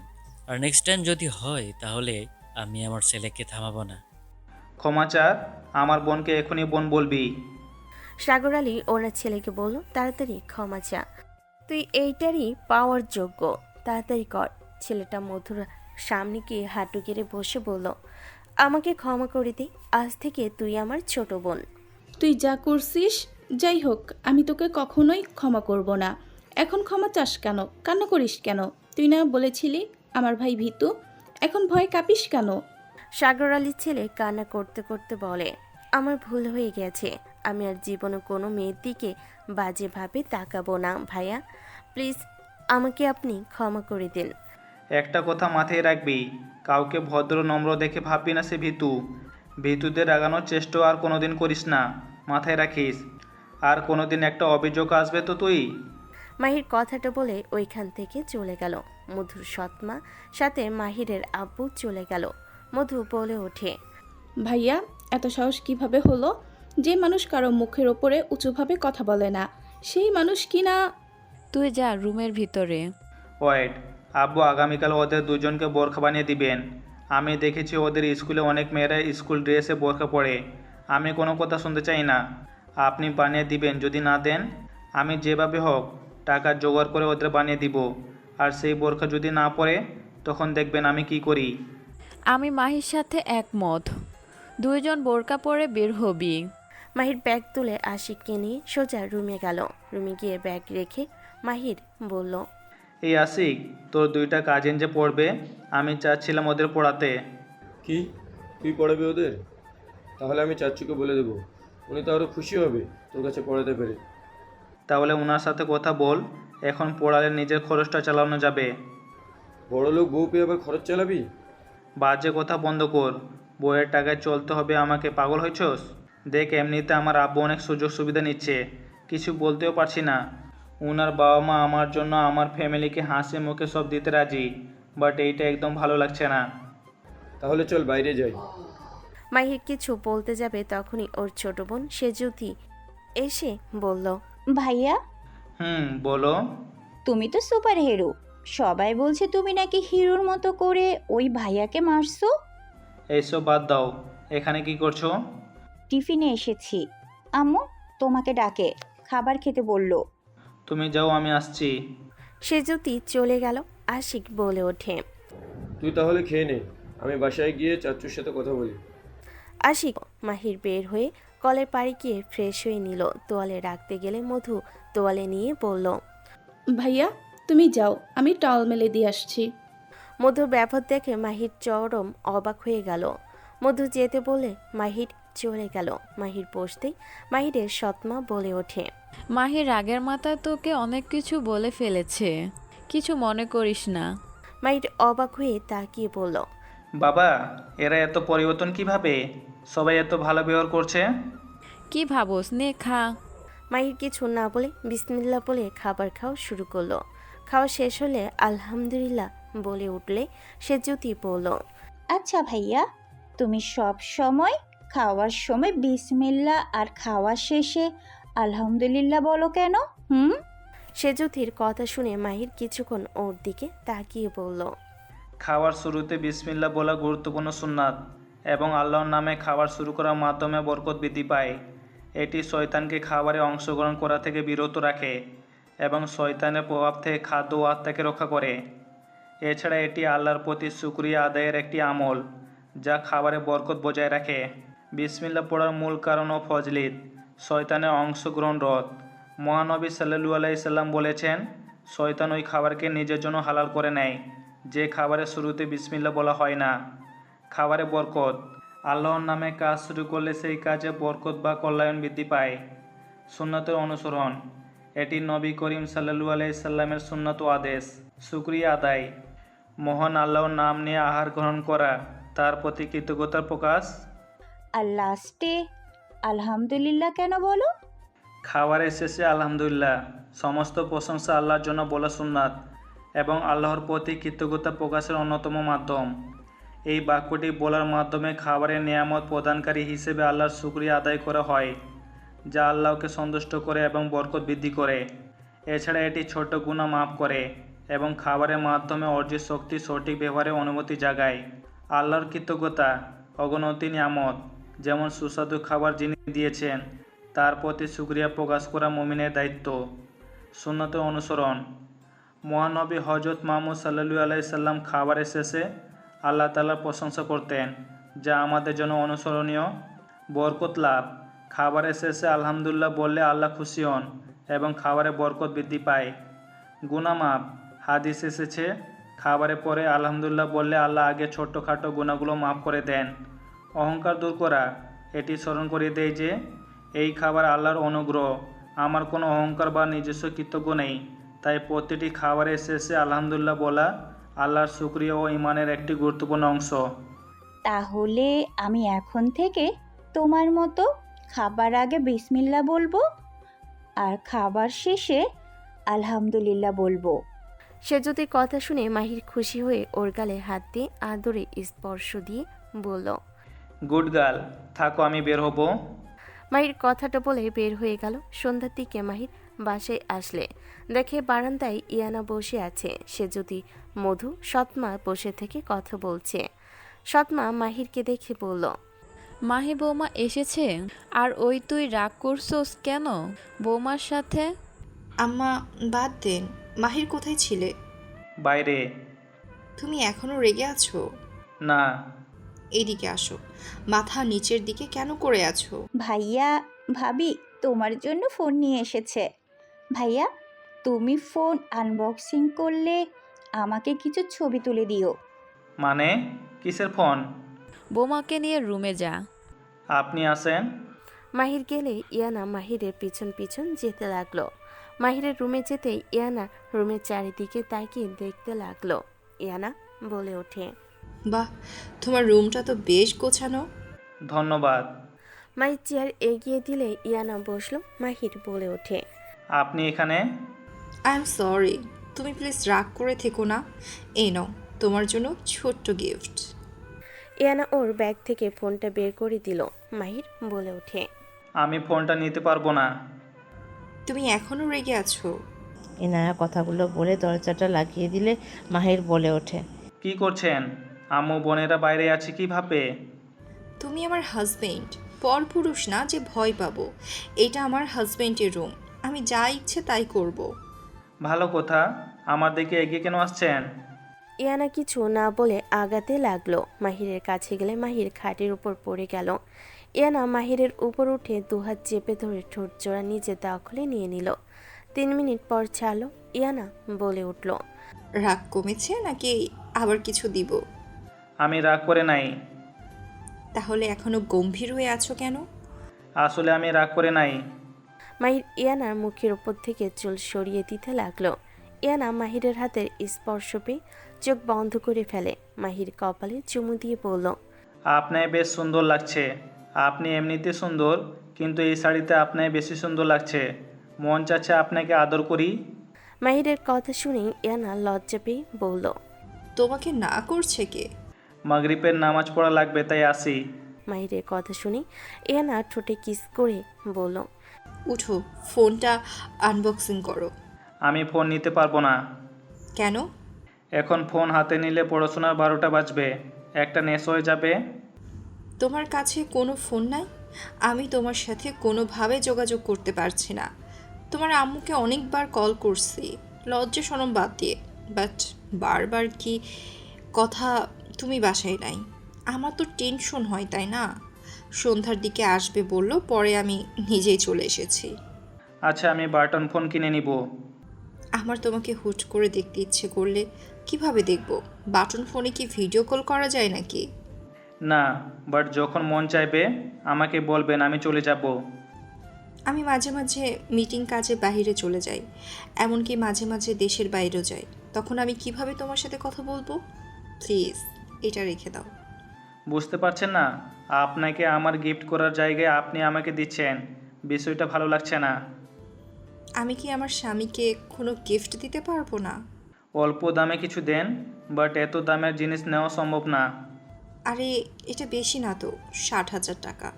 Speaker 9: আর নেক্সট টাইম যদি হয় তাহলে আমি আমার ছেলেকে থামাবো না।
Speaker 2: ক্ষমা চার, আমার বোনকে এখনই বোন বলবি।
Speaker 3: সাগর আলী ওনার ছেলেকে বলল, তাড়াতাড়ি ক্ষমা চা, তুই এইটারই পাওয়ার যোগ্য, তাড়াতাড়ি কর। ছেলেটা মধুর সামনে গিয়ে হাঁটু গেড়ে বসে বলল, আমাকে ক্ষমা করে দে, আজ থেকে তুই আমার ছোট বোন।
Speaker 10: তুই যা করছিস, যাই হোক আমি তোকে কখনোই ক্ষমা করব না। এখন ক্ষমা চাস কেন? কান্না করিস কেন? তুই না বলেছিলি আমার ভাই ভীতু, এখন ভয় কাঁপিস কেন?
Speaker 3: সাগর আলীর ছেলে কান্না করতে করতে বলে, আমার ভুল হয়ে গেছে, আমি আর জীবনে কোনো মেয়ের দিকে বাজেভাবে তাকাবো না ভাইয়া, প্লিজ আমাকে আপনি ক্ষমা করে দিন।
Speaker 2: একটা কথা মাথায় রাখবি, কাউকে ভদ্র নম্র দেখে ভাববি না সে ভীতু। ভীতুদের রাগানোর চেষ্টাও আর কোনোদিন করিস না, মাথায় রাখিস। আর কোনোদিন একটা অভিযোগ আসবে তো তুই।
Speaker 3: মাহির কথাটা বলে ওইখান থেকে চলে গেল। মধুর সৎমা সাথে মাহিরের আব্বু চলে গেল। মধু বলে ওঠে,
Speaker 10: ভাইয়া এত সাহস কিভাবে হলো? যে মানুষ কারো মুখের ওপরে উঁচুভাবে কথা বলে না, সেই মানুষ কি না?
Speaker 5: তুই যা রুমের ভিতরে।
Speaker 2: ওয়েট, আব্বু আগামীকাল ওদের দুজনকে বোরখা বানিয়ে দিবেন। আমি দেখেছি ওদের স্কুলে অনেক মেয়েরা স্কুল ড্রেসে বোরখা পরে। আমি কোনো কথা শুনতে চাই না। আপনি বানিয়ে দিবেন, যদি না দেন আমি যেভাবে হোক টাকা জোগাড় করে ওদের বানিয়ে দিব। আর সেই বোরখা যদি না পরে তখন দেখবেন আমি কি করি।
Speaker 5: আমি মাহির সাথে একমত, দুইজন বোরকা পরে বের হবি।
Speaker 3: মাহির ব্যাগ তুলে আশিককে নিয়ে সোজা রুমে গেল। রুমে গিয়ে ব্যাগ রেখে মাহির বলল,
Speaker 2: এই আশিক, তোর দুইটা কাজিন যে পড়বে, আমি চাচ্ছিলাম ওদের পড়াতে।
Speaker 7: কি, তুই পড়াবি ওদের? তাহলে আমি চাচ্চুকে বলে দেবো, উনি তো আরও খুশি হবে তোর কাছে পড়াতে পেরে।
Speaker 2: তাহলে ওনার সাথে কথা বল, এখন পড়ালে নিজের খরচটা চালানো যাবে।
Speaker 7: বড়লোক বউ পেয়ে আবার খরচ চালাবি?
Speaker 2: বাজে কথা বন্ধ কর। বইয়ের টাকায় চলতে হবে আমাকে, পাগল হয়েছস? দেখ, এমনিতে আমার আব্বু অনেক সুযোগ সুবিধা নিচ্ছে, কিছু বলতেও পারছি না। ওনার বাবা মা আমার জন্য আমার ফ্যামিলিকে হাসি মুখে সব দিতে রাজি, বাট এইটা একদম ভালো লাগছে না।
Speaker 7: তাহলে চল বাইরে যাই।
Speaker 3: মাহির কিছু বলতে যাবে তখনই ওর ছোট বোন সেজুতি এসে বলল,
Speaker 11: ভাইয়া,
Speaker 2: বলো।
Speaker 11: তুমি তো সুপার হিরো, সবাই বলছে তুমি নাকি হিরোর মতো করে ওই ভাইয়াকে মারছো।
Speaker 2: এইসব বাদ দাও, এখানে কি করছো?
Speaker 11: টিফিনে এসেছি, আম্মু তোমাকে ডাকে, খাবার খেতে বললো।
Speaker 2: তুমি যাও, আমি আসছি।
Speaker 3: সেজুতি চলে গেল। আশিক বলে ওঠে,
Speaker 7: তুই তাহলে খেয়ে নে, আমি বাসায় গিয়ে চাচ্চুর সাথে কথা বলি।
Speaker 3: আশিক। মাহির বের হয়ে কলের পাড়ে গিয়ে ফ্রেশ হয়ে নিল। তোয়ালে রাখতে গেলে মধু তোয়ালে নিয়ে বলল,
Speaker 10: ভাইয়া তুমি যাও, আমি টাওয়াল মেলে দিয়ে আসছি।
Speaker 3: মধুর ব্যবহার দেখে মাহির চরম অবাক হয়ে গেল। মধু যেতে বলে মাহির চলে গেল। মাহির বসতেই মাহিরের সৎমা বলে ওঠে,
Speaker 5: মাহির রাগের মাথায় তোকে অনেক কিছু বলে ফেলেছে, কিছু মনে করিস না।
Speaker 3: মাহির অবাক হয়ে তাকিয়ে বলল,
Speaker 2: বাবা, এরা এত পরিবর্তন কিভাবে? সবাই এত ভালো ব্যবহার করছে।
Speaker 5: কি ভাবস, নে খা।
Speaker 3: মাহির কিছু না বলে বিসমিল্লাহ বলে খাবার খাওয়া শুরু করলো। খাওয়া শেষ হলে আলহামদুলিল্লাহ বলে উঠলে সেজুতি বলল,
Speaker 11: আচ্ছা ভাইয়া, তুমি সব সময় খাওয়ার সময় বিসমিল্লাহ আর খাওয়া শেষে আলহামদুলিল্লাহ বলো কেন?
Speaker 3: সেজুতির কথা শুনে মাহির কিছুক্ষণ ওর দিকে তাকিয়ে বলল,
Speaker 2: খাওয়ার শুরুতে বিসমিল্লাহ বলা গুরুত্বপূর্ণ সুন্নাত, এবং আল্লাহর নামে খাবার শুরু করার মাধ্যমে বরকত বৃদ্ধি পায়। এটি শয়তানকে খাবারে অংশগ্রহণ করা থেকে বিরত রাখে এবং শয়তানের প্রভাব থেকে খাদ্য ও আত্মাকে রক্ষা করে। এছাড়া এটি আল্লাহর প্রতি শুকরিয়া আদায়ের একটি আমল, যা খাবারে বরকত বজায় রাখে। বিসমিল্লাহ পড়ার মূল কারণ ও ফজলিত, শয়তানের অংশগ্রহণ রোধ। মহানবী সাল্লাল্লাহু আলাইহি সাল্লাম বলেছেন, শয়তান ওই খাবারকে নিজের জন্য হালাল করে নেয় যে খাবারের শুরুতে বিসমিল্লাহ বলা হয় না। খাবারে বরকত, আল্লাহর নামে কাজ শুরু করলে সেই কাজে বরকত বা কল্যাণ বৃদ্ধি পায়। সুন্নাতের অনুসরণ, এটি নবী করিম সাল্লাল্লাহু আলাইহি সাল্লামের সুন্নাত ও আদেশ। শুকরিয়া আদায়, মহান আল্লাহর নাম নিয়ে আহার গ্রহণ করা, তার প্রতি কৃতজ্ঞতার প্রকাশ।
Speaker 11: আর লাস্টে আলহামদুলিল্লাহ কেন বলো?
Speaker 2: খাবারের শেষে আলহামদুলিল্লাহ, সমস্ত প্রশংসা আল্লাহর জন্য বলা সুন্নাত এবং আল্লাহর প্রতি কৃতজ্ঞতা প্রকাশের অন্যতম মাধ্যম। এই বাক্যটি বলার মাধ্যমে খাবারের নিয়ামত প্রদানকারী হিসেবে আল্লাহর শুকরিয়া আদায় করা হয়, যা আল্লাহকে সন্তুষ্ট করে এবং বরকত বৃদ্ধি করে। এছাড়া এটি ছোট গুনাহ মাফ করে এবং খাবারের মাধ্যমে অর্জিত শক্তি সঠিক ব্যবহারের অনুমতি জাগায়। আল্লাহর কৃতজ্ঞতা অগণতি নিয়ামত, যেমন সুস্বাদু খাবার যিনি দিয়েছেন তার প্রতি শুকরিয়া প্রকাশ করা মুমিনের দায়িত্ব। সুন্নতের অনুসরণ, মহানবী হজরত মুহাম্মদ সাল্লাল্লাহু আলাইহি সাল্লাম খাবারের শেষে আল্লাহ তাআলার প্রশংসা করতেন, যা আমাদের জন্য অনুসরণীয়। বরকত লাভ, খাবারের শেষে আলহামদুলিল্লাহ বললে আল্লাহ খুশি হন এবং খাবারে বরকত বৃদ্ধি পায়। গুনাহ মাপ। হাদিস এসেছে খাবারের পরে আলহামদুলিল্লাহ বললে আল্লাহ আগে ছোট্টখাটো গুনাহগুলো মাফ করে দেন। অহংকার দূর করা। এটি স্মরণ করিয়ে দেয় যে এই খাবার আল্লাহর অনুগ্রহ, আমার কোনো অহংকার বা নিজস্ব কৃতজ্ঞ নেই। তাই প্রতিটি খাবারের শেষে আলহামদুলিল্লাহ বলা আল্লাহর শুকরিয়া ও ইমানের একটি গুরুত্বপূর্ণ অংশ।
Speaker 11: তাহলে আমি এখন থেকে তোমার মতো খাবার আগে বিসমিল্লাহ বলবো আর খাবার শেষে আলহামদুলিল্লাহ বলবো।
Speaker 3: সে যদি কথা শুনে মাহির খুশি হয়ে ওর গালে হাত দিয়ে আদরে স্পর্শ দিয়ে বলল,
Speaker 2: গুড গার্ল, থাকো আমি বের হব।
Speaker 3: মাহির কথাটা বলে বের হয়ে গেল। সন্ধ্যার দিকে মাহির বাসায় আসলে দেখে বারান্দায় ইয়ানা বসে আছে। সে যদি মধু সৎমা বসে থেকে কথা বলছে। সৎমা মাহিরকে দেখে বলল,
Speaker 5: মাহি বৌমা এসেছে? আর ওই তুই রাগ করছোস কেন বৌমার সাথে?
Speaker 1: আম্মা বাদ দেন, মাহির কোথায় ছিলে?
Speaker 2: বাইরে।
Speaker 1: তুমি এখনো রেগে আছো?
Speaker 2: না।
Speaker 1: এইদিকে আসো। মাথা নিচের দিকে কেন করে আছো?
Speaker 11: ভাইয়া ভাবি তোমার জন্য ফোন নিয়ে এসেছে। ভাইয়া তুমি ফোন আনবক্সিং করলে আমাকে কিছু ছবি তুলে দিও।
Speaker 2: মানে কিসের ফোন?
Speaker 5: বৌমাকে নিয়ে রুমে যা।
Speaker 2: আপনি আসেন।
Speaker 3: মাহির গেলে ইয়ানা মাহিরের পিছন পিছন যেতে লাগলো। মাহিরের রুমে যেতেই ইয়ানা রুমের চারিদিকে তাকিয়ে দেখতে লাগলো। ইয়ানা বলে ওঠে,
Speaker 1: বাহ, তোমার রুমটা তো বেশ গোছানো।
Speaker 2: ধন্যবাদ।
Speaker 3: মাহির চেয়ার এগিয়ে দিলে ইয়ানা বসলো। মাহির বলে ওঠে,
Speaker 2: আপনি এখানে?
Speaker 1: আই এম সরি, তুমি প্লিজ রাগ করে থেকো না। এই নাও তোমার জন্য ছোট্ট গিফট।
Speaker 3: ইয়ানা ওর ব্যাগ থেকে ফোনটা বের করে দিল। মাহির বলে ওঠে,
Speaker 2: আমি ফোনটা নিতে পারবো না।
Speaker 1: তুমি এখনো রেগে আছো?
Speaker 4: ইনায়া কথাগুলো বলে দরজাটা লাগিয়ে দিলে মাহির বলে ওঠে,
Speaker 2: কি করছেন? আম্মু বোনেরা বাইরে আছে কি ভাবে?
Speaker 1: তুমি আমার হাজবেন্ড, পরপুরুষ না যে ভয় পাবো। এটা আমার হাজবেন্ডের রুম, আমি যা ইচ্ছে তাই করব।
Speaker 2: ভালো কথা। আমার দিকে এগিয়ে কেন আসছেন?
Speaker 3: ইয়ানা কিছু না বলে আগাতে লাগলো। মাহিরের কাছে গেলে মাহির খাটের উপর পড়ে গেল। ইয়ানা মাহিরের উপর উঠে দুহাত চেপে ধরে ঠোঁট জোড়া নিজে দখলে নিয়ে নিল। 3 মিনিট পর ছাড়লো। ইয়ানা বলে উঠল,
Speaker 1: রাগ কমেছে নাকি আবার কিছু দিব?
Speaker 2: আমি রাগ করে নাই।
Speaker 1: তাহলে এখনো গম্ভীর হয়ে আছো কেন?
Speaker 2: আসলে আমি রাগ করে নাই।
Speaker 3: মাহির ইয়ানার মুখের উপর থেকে চুল সরিয়ে দিতে লাগলো। ইয়ানা মাহিরের হাতের স্পর্শ পেয়ে চোখ বন্ধ করে ফেলে। মাহির কপালে চুমু দিয়ে বলল,
Speaker 2: আপনায় বেশ সুন্দর লাগছে। আপনি এমনিতে সুন্দর, কিন্তু এই শাড়িতে আপনায় বেশি সুন্দর লাগছে। মন চাচ্ছে আপনাকে আদর করি।
Speaker 3: মাহিরের কথা শুনে ইয়ানা লজ্জা পেয়ে বলল,
Speaker 1: তোমাকে না করছে কে?
Speaker 2: মাগরিবের নামাজ পড়া লাগবে তাই আসি।
Speaker 3: মাহিরের কথা শুনে ইয়ানা ঠোঁটে কিস করে বলল,
Speaker 1: উঠো, ফোনটা আনবক্সিং করো।
Speaker 2: আমি ফোন নিতে পারবো না।
Speaker 1: কেন?
Speaker 2: এখন ফোন হাতে নিলে পড়াশোনার 12টা বাজবে, একটা নেশ হয়ে যাবে।
Speaker 1: তোমার কাছে কোনো ফোন নাই? আমি তোমার সাথে কোনোভাবে যোগাযোগ করতে পারছি না। তোমার আম্মুকে অনেকবার কল করছি, লজ্জা শরম বাদ দিয়ে, বাট বারবার কি কথা তুমি বাসায় নাই। আমার তো টেনশন হয়, তাই না? সন্ধ্যার দিকে আসবে বললো, পরে আমি নিজেই চলে এসেছি।
Speaker 2: আচ্ছা, আমি বাটন ফোন কিনে নিব।
Speaker 1: আমার তোমাকে হুট করে দেখতে ইচ্ছে করলে কিভাবে দেখব? বাটন ফোনে কি ভিডিও কল করা যায় নাকি?
Speaker 2: না, বাট যখন মন চাইবে আমাকে বলবেন, আমি চলে যাব।
Speaker 1: আমি মাঝে মাঝে মিটিং কাজে বাইরে চলে যাই, এমনকি মাঝে মাঝে দেশের বাইরেও যাই। তখন আমি কিভাবে তোমার সাথে কথা বলবো? প্লিজ এটা রেখে দাও।
Speaker 2: বুঝতে পারছেন না? আপনাকে আমার গিফট করার জায়গায় আপনি আমাকে দিচ্ছেন, বিষয়টা ভালো লাগছে না।
Speaker 1: আমি কি আমার স্বামীকে কোনো গিফট দিতে পারবো না?
Speaker 2: অল্প দামে কিছু দেন, বাট এত দামের জিনিস নেওয়া সম্ভব না।
Speaker 1: আরে এটা বেশি না তো, 60,000 টাকা।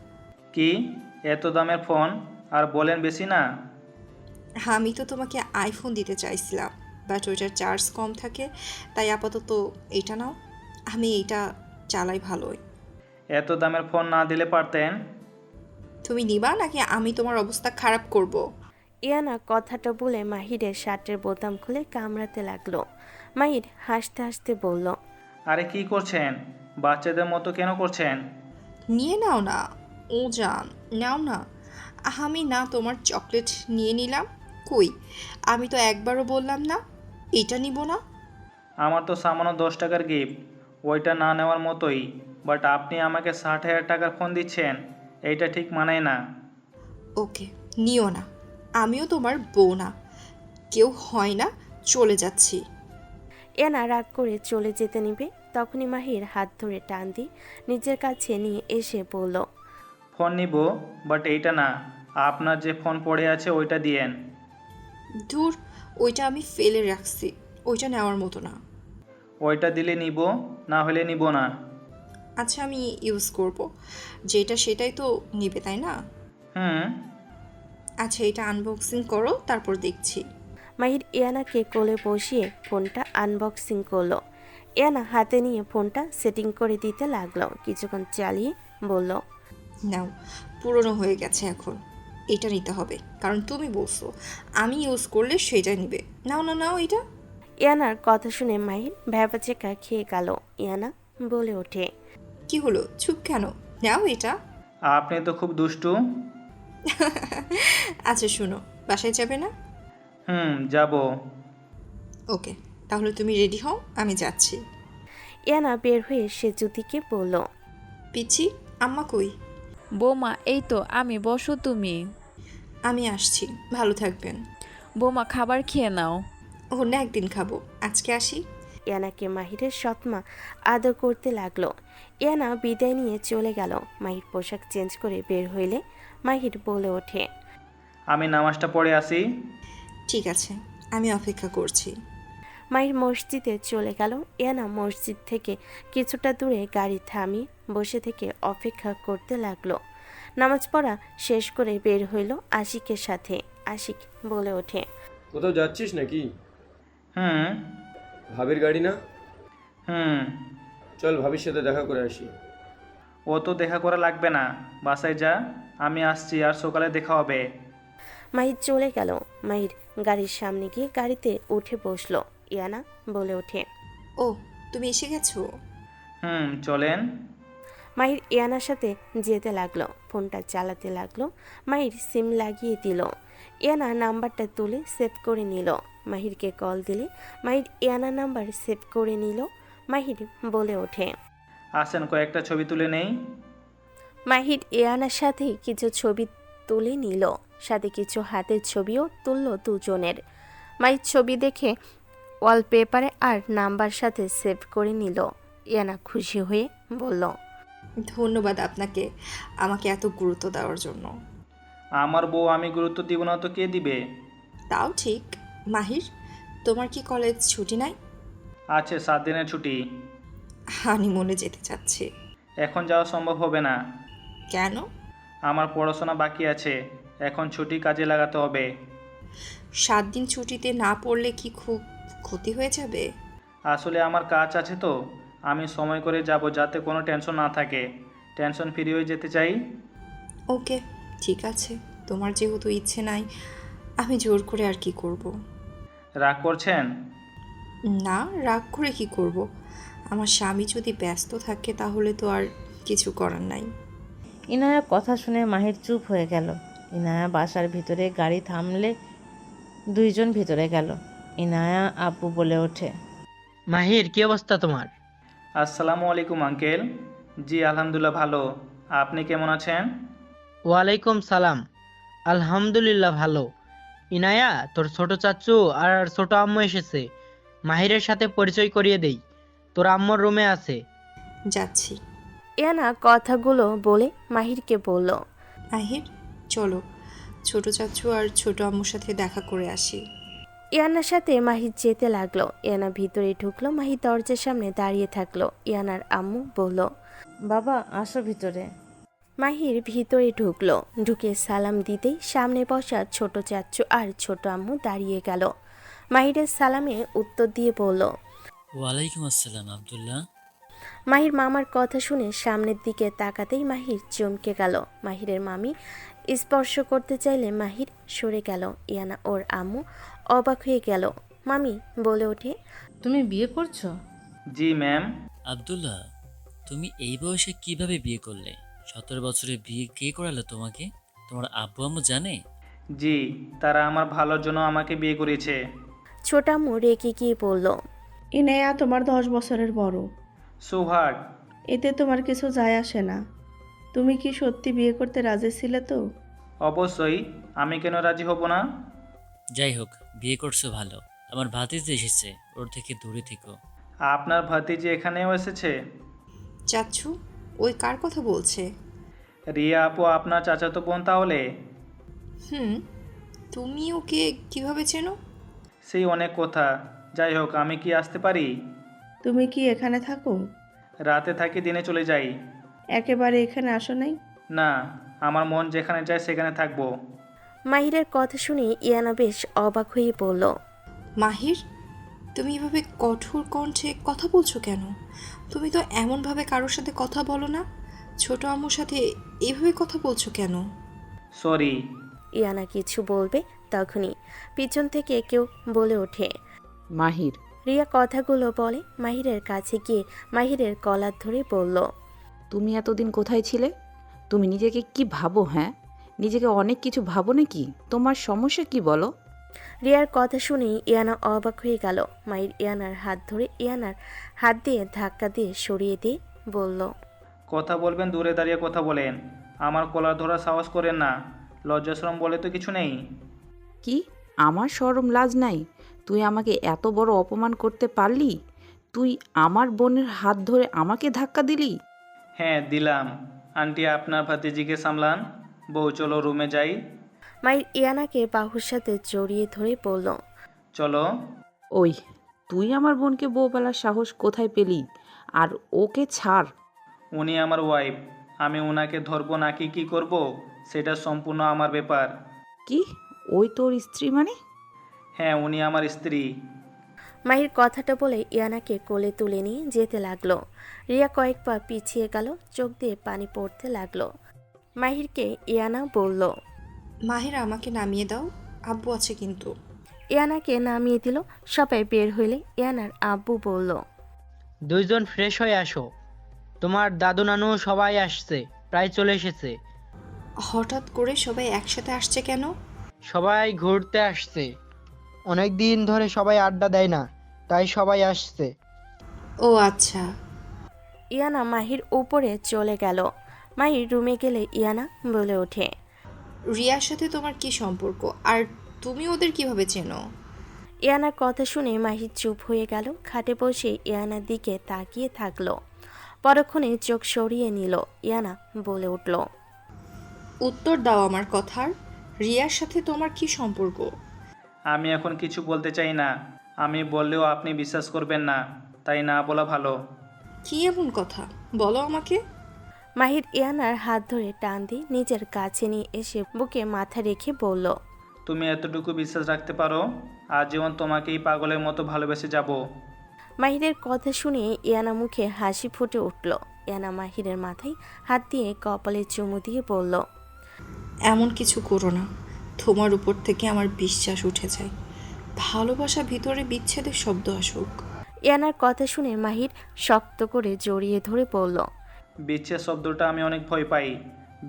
Speaker 2: কি এত দামের ফোন? আর বলেন বেশি না?
Speaker 1: আমি তো তোমাকে আইফোন দিতে চাইছিলাম, বাট ওইটার চার্জ কম থাকে, তাই আপাতত এটা নাও। আমি এইটা চালাই ভালোই।
Speaker 2: এত দামের ফোন না দিলে পারতেন।
Speaker 1: তুমি নিবা নাকি আমি তোমার অবস্থা খারাপ করব?
Speaker 3: ইয়ানা কথাটা বলে মাহিরের শার্টের বোতাম খুলে কামড়াতে লাগলো। মাহির হাসতে হাসতে বলল,
Speaker 2: আরে কি করছেন? বাচ্চাদের মতো কেন করছেন?
Speaker 1: নিয়ে নাও না। ও জান, নাও না। আমি না তোমার চকলেট নিয়ে নিলাম। কই, আমি তো একবারও বললাম না এটা নিব না।
Speaker 2: আমার তো সামান্য 10 টাকার গিফট, ওইটা না নেওয়ার মতোই। বাট আপনি আমাকে 60,000 টাকার ফোন দিচ্ছেন, এইটা ঠিক মানায় না।
Speaker 1: ওকে, নিও না। আমিও তোমার বউ না, কেউ হয় না, চলে যাচ্ছি।
Speaker 3: ইয়ানা রাগ করে চলে যেতে নিবে, তখনই মাহির হাত ধরে টান দিয়ে নিজের কাছে নিয়ে এসে বলল,
Speaker 2: ফোন নিব, বাট এইটা না। আপনার যে ফোন পড়ে আছে ওইটা দিয়েন।
Speaker 1: দূর, ওইটা আমি ফেলে রাখছি, ওইটা নেওয়ার মতো না।
Speaker 2: ওইটা দিলে নিব, না হলে নিব না।
Speaker 1: আচ্ছা, আমি ইউজ করব, যেটা সেটাই তো নিবে, তাই না?
Speaker 2: হুম।
Speaker 1: আচ্ছা, এটা আনবক্সিং করো, তারপর দেখছি।
Speaker 3: মাহির ইয়ানাকে কোলে বসিয়ে ফোনটা আনবক্সিং করলো। ইয়ানা হাতে নিয়ে ফোনটা সেটিং করে দিতে লাগলো। কিছুক্ষণ চালিয়ে বলল,
Speaker 1: নাও, পুরনো হয়ে গেছে এখন, এটা নিতে হবে, কারণ তুমি বলছো আমি ইউজ করলে সেটা নিবে। নাও না, নাও এটা।
Speaker 3: ইয়ানার কথা শুনে মাহির ভ্যাবাচেকা খেয়ে গেল। ইয়ানা বলে ওঠে,
Speaker 1: কি হলো, চুপ কেন? নাও এটা।
Speaker 2: আপনি তো খুব দুষ্টু।
Speaker 1: আচ্ছা শোনো, বাসায় যাবে না?
Speaker 2: যাব।
Speaker 1: ওকে, তাহলে তুমি রেডি হও, আমি যাচ্ছি।
Speaker 3: ইয়ানা বের হয়ে সে জ্যোতিকে বলল,
Speaker 1: পিচ্ছি, আম্মা কই?
Speaker 5: বৌমা এই তো আমি, বসো তুমি।
Speaker 1: আমি আসছি, ভালো থাকবেন।
Speaker 5: বৌমা খাবার খেয়ে নাও।
Speaker 1: অন্য একদিন খাবো, আজকে আসি।
Speaker 3: ইয়ানাকে মাহিরের সৎমা আদর করতে লাগলো। ইয়ানা বিদায় নিয়ে চলে গেল। মাহির পোশাক চেঞ্জ করে বের হইলে মাহির বলে ওঠে,
Speaker 2: আমি নামাজটা পড়ে আসি।
Speaker 1: ঠিক আছে, আমি অপেক্ষা করছি।
Speaker 3: মাহির মসজিদে চলে গেল। ইয়ানা মসজিদ থেকে কিছুটা দূরে গাড়ি থামিয়ে বসে থেকে অপেক্ষা করতে লাগলো। নামাজ পড়া শেষ করে বের হইল আশিকের সাথে। আশিক বলে ওঠে,
Speaker 7: কোথাও যাচ্ছিস নাকি?
Speaker 2: হুম।
Speaker 7: ভাবির গাড়ি না?
Speaker 2: হুম।
Speaker 7: চল ভাবির সাথে দেখা করে আসি।
Speaker 2: ও তো দেখা করা লাগবে না, বাসায় যা, আমি আসছি, আর সকালে দেখা হবে।
Speaker 3: মাহির চলে গেল। মাহির গাড়ির সামনে গিয়ে গাড়িতে উঠে বসলো। ইয়ানা বলে ওঠে,
Speaker 1: ও, তুমি এসে গেছো?
Speaker 2: চলেন।
Speaker 3: মাহির ইয়ানার সাথে যেতে লাগলো। ফোনটা চালাতে লাগলো। মাহির সিম লাগিয়ে দিল। ইয়ানা নাম্বারটা তুলে সেভ করে নিল। মাহিরকে কল দিলে মাহির ইয়ানা নাম্বার সেভ করে নিল। মাহির বলে ওঠে,
Speaker 2: আসেন কয়েকটা ছবি তুলে নেই।
Speaker 3: মাহির ইয়ানার সাথে কিছু ছবি তুলে নিল, সাথে কিছু হাতের ছবিও তুলল দুজনের। মাহির ছবি দেখে ওয়ালপেপারে আর নাম্বার সাথে সেভ করে নিল। ইয়ানা খুশি হয়ে বলল,
Speaker 1: ধন্যবাদ আপনাকে আমাকে এত গুরুত্ব দেওয়ার জন্য।
Speaker 2: আমার বউ আমি গুরুত্ব দিব না তো কে দিবে?
Speaker 1: তাও ঠিক। মাহির, তোমার কি কলেজ ছুটি নাই?
Speaker 2: আছে 7 দিনের ছুটি।
Speaker 1: হানিমুনে যেতে চাচ্ছি।
Speaker 2: এখন যাওয়া সম্ভব হবে না।
Speaker 1: কেন?
Speaker 2: আমার পড়াশোনা বাকি আছে, এখন ছুটি কাজে লাগাতে হবে।
Speaker 1: 7 দিন ছুটিতে না পড়লে কি খুব ক্ষতি হয়ে যাবে?
Speaker 2: আসলে আমার কাজ আছে তো, আমি সময় করে যাব যাতে কোনো টেনশন না থাকে। টেনশন ফ্রি হয়ে যেতে চাই।
Speaker 1: ওকে, ঠিক আছে, তোমার যেহেতু ইচ্ছে নাই, আমি জোর করে আর কি করব।
Speaker 2: রাগ করছেন?
Speaker 1: না, রাগ করে কি করব? আমার স্বামী যদি ব্যস্ত থাকে তাহলে তো আর কিছু করার নাই।
Speaker 4: ইনায়া কথা শুনে মাহির চুপ হয়ে গেল। ইনায়া বাসার ভিতরে গাড়ি থামলে দুইজন ভিতরে গেল। ইনায়া আব্বু বলে ওঠে,
Speaker 12: মাহির কি অবস্থা তোমার?
Speaker 2: আসসালামু আলাইকুম আঙ্কেল। জি আলহামদুলিল্লাহ ভালো, আপনি কেমন আছেন?
Speaker 12: ওয়ালাইকুম সালাম। আলহামদুলিল্লাহ ভালো। ইনায়া, তোর ছোট চাচু আর ছোট আম্মু এসেছে, মাহিরের সাথে পরিচয় করিয়ে দেই। তোর আম্মুর রুমে আছে।
Speaker 1: যাচ্ছি।
Speaker 3: ইয়ানা কথাগুলো বলে মাহিরকে বলল,
Speaker 1: মাহির, চলো ছোট চাচু আর ছোট আম্মুর সাথে দেখা করে আসি।
Speaker 3: ইয়ানার সাথে মাহির যেতে লাগলো। ইয়ানা ভিতরে ঢুকলো। মাহির দরজার সামনে দাঁড়িয়ে থাকলো। ইয়ানার আম্মু বলল,
Speaker 4: বাবা আসো ভিতরে।
Speaker 3: মাহির ভিতরে ঢুকলো। ঢুকে সালাম দিতেই সামনে বসা ছোট চাচু আর ছোট আম্মু দাঁড়িয়ে গেল। মাহিরের সালামে উত্তর দিয়ে বলল,
Speaker 9: ওয়ালাইকুম আসসালাম আব্দুল্লাহ।
Speaker 3: মাহির মামার কথা শুনে সামনের দিকে তাকাতেই মাহির চমকে গেল। মাহিরের মামি স্পর্শ করতে চাইলে মাহির সরে গেল। ইয়ানা ওর আম্মু অবাক হয়ে গেল। মামি বলে ওঠে,
Speaker 4: তুমি বিয়ে করছো?
Speaker 2: জি ম্যাম।
Speaker 9: আব্দুল্লাহ, তুমি এই বয়সে কিভাবে বিয়ে করলে? 17 বছরে বিয়ে কে করালো তোমাকে? তোমার আব্বু আম্মু জানে?
Speaker 2: জি, তারা আমার ভালোর জন্য আমাকে বিয়ে করেছে।
Speaker 3: ছোট আম্মু রেগে গিয়ে বলল,
Speaker 13: ইনায়া তোমার 10 বছরের বড়,
Speaker 2: সুহাট,
Speaker 13: এতে তোমার কিছু যায় আসে না। তুমি কি সত্যি বিয়ে করতে রাজি ছিলে তো?
Speaker 2: অবশ্যই, আমি কেন রাজি হব না?
Speaker 9: যাই হোক, বিয়ে করছো ভালো। আমার ভাতিজি এসেছে, ওর থেকে দূরে থেকো।
Speaker 2: আপনার ভাতিজি এখানেও এসেছে?
Speaker 1: চাচ্ছু, ওই কার কথা বলছে?
Speaker 2: রিয়া আপু আপনার চাচাতো বোন তাহলে?
Speaker 1: হুম, তুমি ওকে কিভাবে চেনো?
Speaker 2: সেই অনেক কথা। যাই হোক, আমি কি আসতে পারি?
Speaker 13: তুমি কি এখানে থাকো?
Speaker 2: রাতে থাকি, দিনে চলে যাই।
Speaker 13: একেবারে এখানে আসো নাই?
Speaker 2: না, আমার মন যেখানে যায় সেখানে থাকবো।
Speaker 3: মাহিরের কথা শুনে ইয়ানা বেশ অবাক হয়ে বলল,
Speaker 1: মাহির, তুমি এভাবে কঠোর কণ্ঠে কথা বলছো কেন? তুমি তো এমনভাবে কারোর সাথে কথা বলো না। ছোট আম্মুর সাথে এভাবে কথা বলছো কেন?
Speaker 2: সরি।
Speaker 3: ইয়ানা কিছু বলবে তখনই পিছন থেকে কেউ বলে ওঠে,
Speaker 14: মাহির।
Speaker 3: রিয়া কথাগুলো বলে মাহিরের কাছে গিয়ে মাহিরের কলার ধরে বলল,
Speaker 14: তুমি এতদিন কোথায় ছিলে? তুমি নিজেকে কি ভাবো? হ্যাঁ, নিজেকে অনেক কিছু ভাবো নাকি? তোমার সমস্যা কি বলো?
Speaker 3: রিয়ার কথা শুনেই ইয়ানা অবাক হয়ে গেল। মাহির ইয়ানার হাত ধরে ইয়ানার হাত দিয়ে ধাক্কা দিয়ে সরিয়ে দিয়ে বলল,
Speaker 2: কথা বলবেন দূরে দাঁড়িয়ে কথা বলেন। আমার কলার ধরা সাহস করেন না। লজ্জাশরম বলে তো কিছু নেই।
Speaker 14: কি? আমার শরম লাজ নাই? তুই আমাকে এত বড় অপমান করতে পারলি? তুই আমার বোনের হাত ধরে আমাকে ধাক্কা দিলি?
Speaker 2: হ্যাঁ দিলাম। আন্টি আপনার ভাতিজিকে সামলান। বউ চলো রুমে যাই।
Speaker 3: মাহির ইয়ানাকে বাহুর সাথে জড়িয়ে ধরে বলল,
Speaker 2: চলো।
Speaker 14: ওই, তুই আমার বোনকে বউ বলার সাহস কোথায় পেলি? আর ওকে ছাড়।
Speaker 2: উনি আমার ওয়াইফ। আমি ওনাকে ধরবো নাকি কি করব সেটা সম্পূর্ণ আমার ব্যাপার।
Speaker 14: কি? ওই তোর স্ত্রী মানে?
Speaker 2: হ্যাঁ, উনি আমার স্ত্রী।
Speaker 3: মাহির কথাটা বলে ইয়ানাকে কোলে তুলে নিয়ে যেতে লাগলো। রিয়া কয়েক পা পিছিয়ে গেল, চোখ দিয়ে পানি পড়তে লাগলো। মাহিরকে ইয়ানা বলল,
Speaker 1: মাহির, আমাকে নামিয়ে দাও, আব্বু আছে কিন্তু।
Speaker 3: ইয়ানাকে নামিয়ে দিল। সবাই বের হইলে ইয়ানার আব্বু বলল,
Speaker 12: দুইজন ফ্রেশ হয়ে আসো, তোমার দাদু নানু সবাই আসছে, প্রায় চলে এসেছে।
Speaker 1: হঠাৎ করে সবাই একসাথে আসছে কেন?
Speaker 12: সবাই ঘুরতে আসছে, অনেক দিন ধরে সবাই আড্ডা দেয় না, তাই সবাই আসছে।
Speaker 1: ও আচ্ছা।
Speaker 3: ইয়ানা মাহির উপরে চলে গেল। মাহির রুমে গেলে ইয়ানা বলে ওঠে,
Speaker 1: রিয়ার সাথে তোমার কি সম্পর্ক, আর তুমি ওদের কিভাবে চেনো?
Speaker 3: ইয়ানার কথা শুনে মাহির চুপ হয়ে গেল। খাটে বসে ইয়ানার দিকে তাকিয়ে থাকলো। পরক্ষণে চোখ সরিয়ে নিল। ইয়ানা বলে উঠল,
Speaker 1: উত্তর দাও আমার কথার। রিয়ার সাথে তোমার কি সম্পর্ক?
Speaker 2: আমি এখন কিছু বলতে চাই না। আমি বললেও আপনি বিশ্বাস করবেন না, তাই না বলা ভালো।
Speaker 1: কি এমন কথা, বলো আমাকে।
Speaker 3: মাহির ইয়ানার হাত ধরে টান দিয়ে নিজের কাছে নিয়ে এসে বুকে মাথা রেখে বলল,
Speaker 2: তুমি এতটুকু বিশ্বাস রাখতে পারো? আজীবন তোমাকেই পাগলের মতো ভালোবেসে যাব।
Speaker 3: মাহিরের কথা শুনে ইয়ানা মুখে হাসি ফুটে উঠল। ইয়ানা মাহিরের মাথায় হাত দিয়ে কপালে চুমু দিয়ে বলল,
Speaker 1: এমন কিছু করো না, তোমার উপর থেকে আমার বিশ্বাস উঠে যায়। ভালোবাসা ভিতরে বিচ্ছেদের শব্দ আসুক।
Speaker 3: ইয়ানার কথা শুনে মাহির শক্ত করে জড়িয়ে ধরে বলল,
Speaker 2: বিচ্ছেদ শব্দটা আমি অনেক ভয় পাই।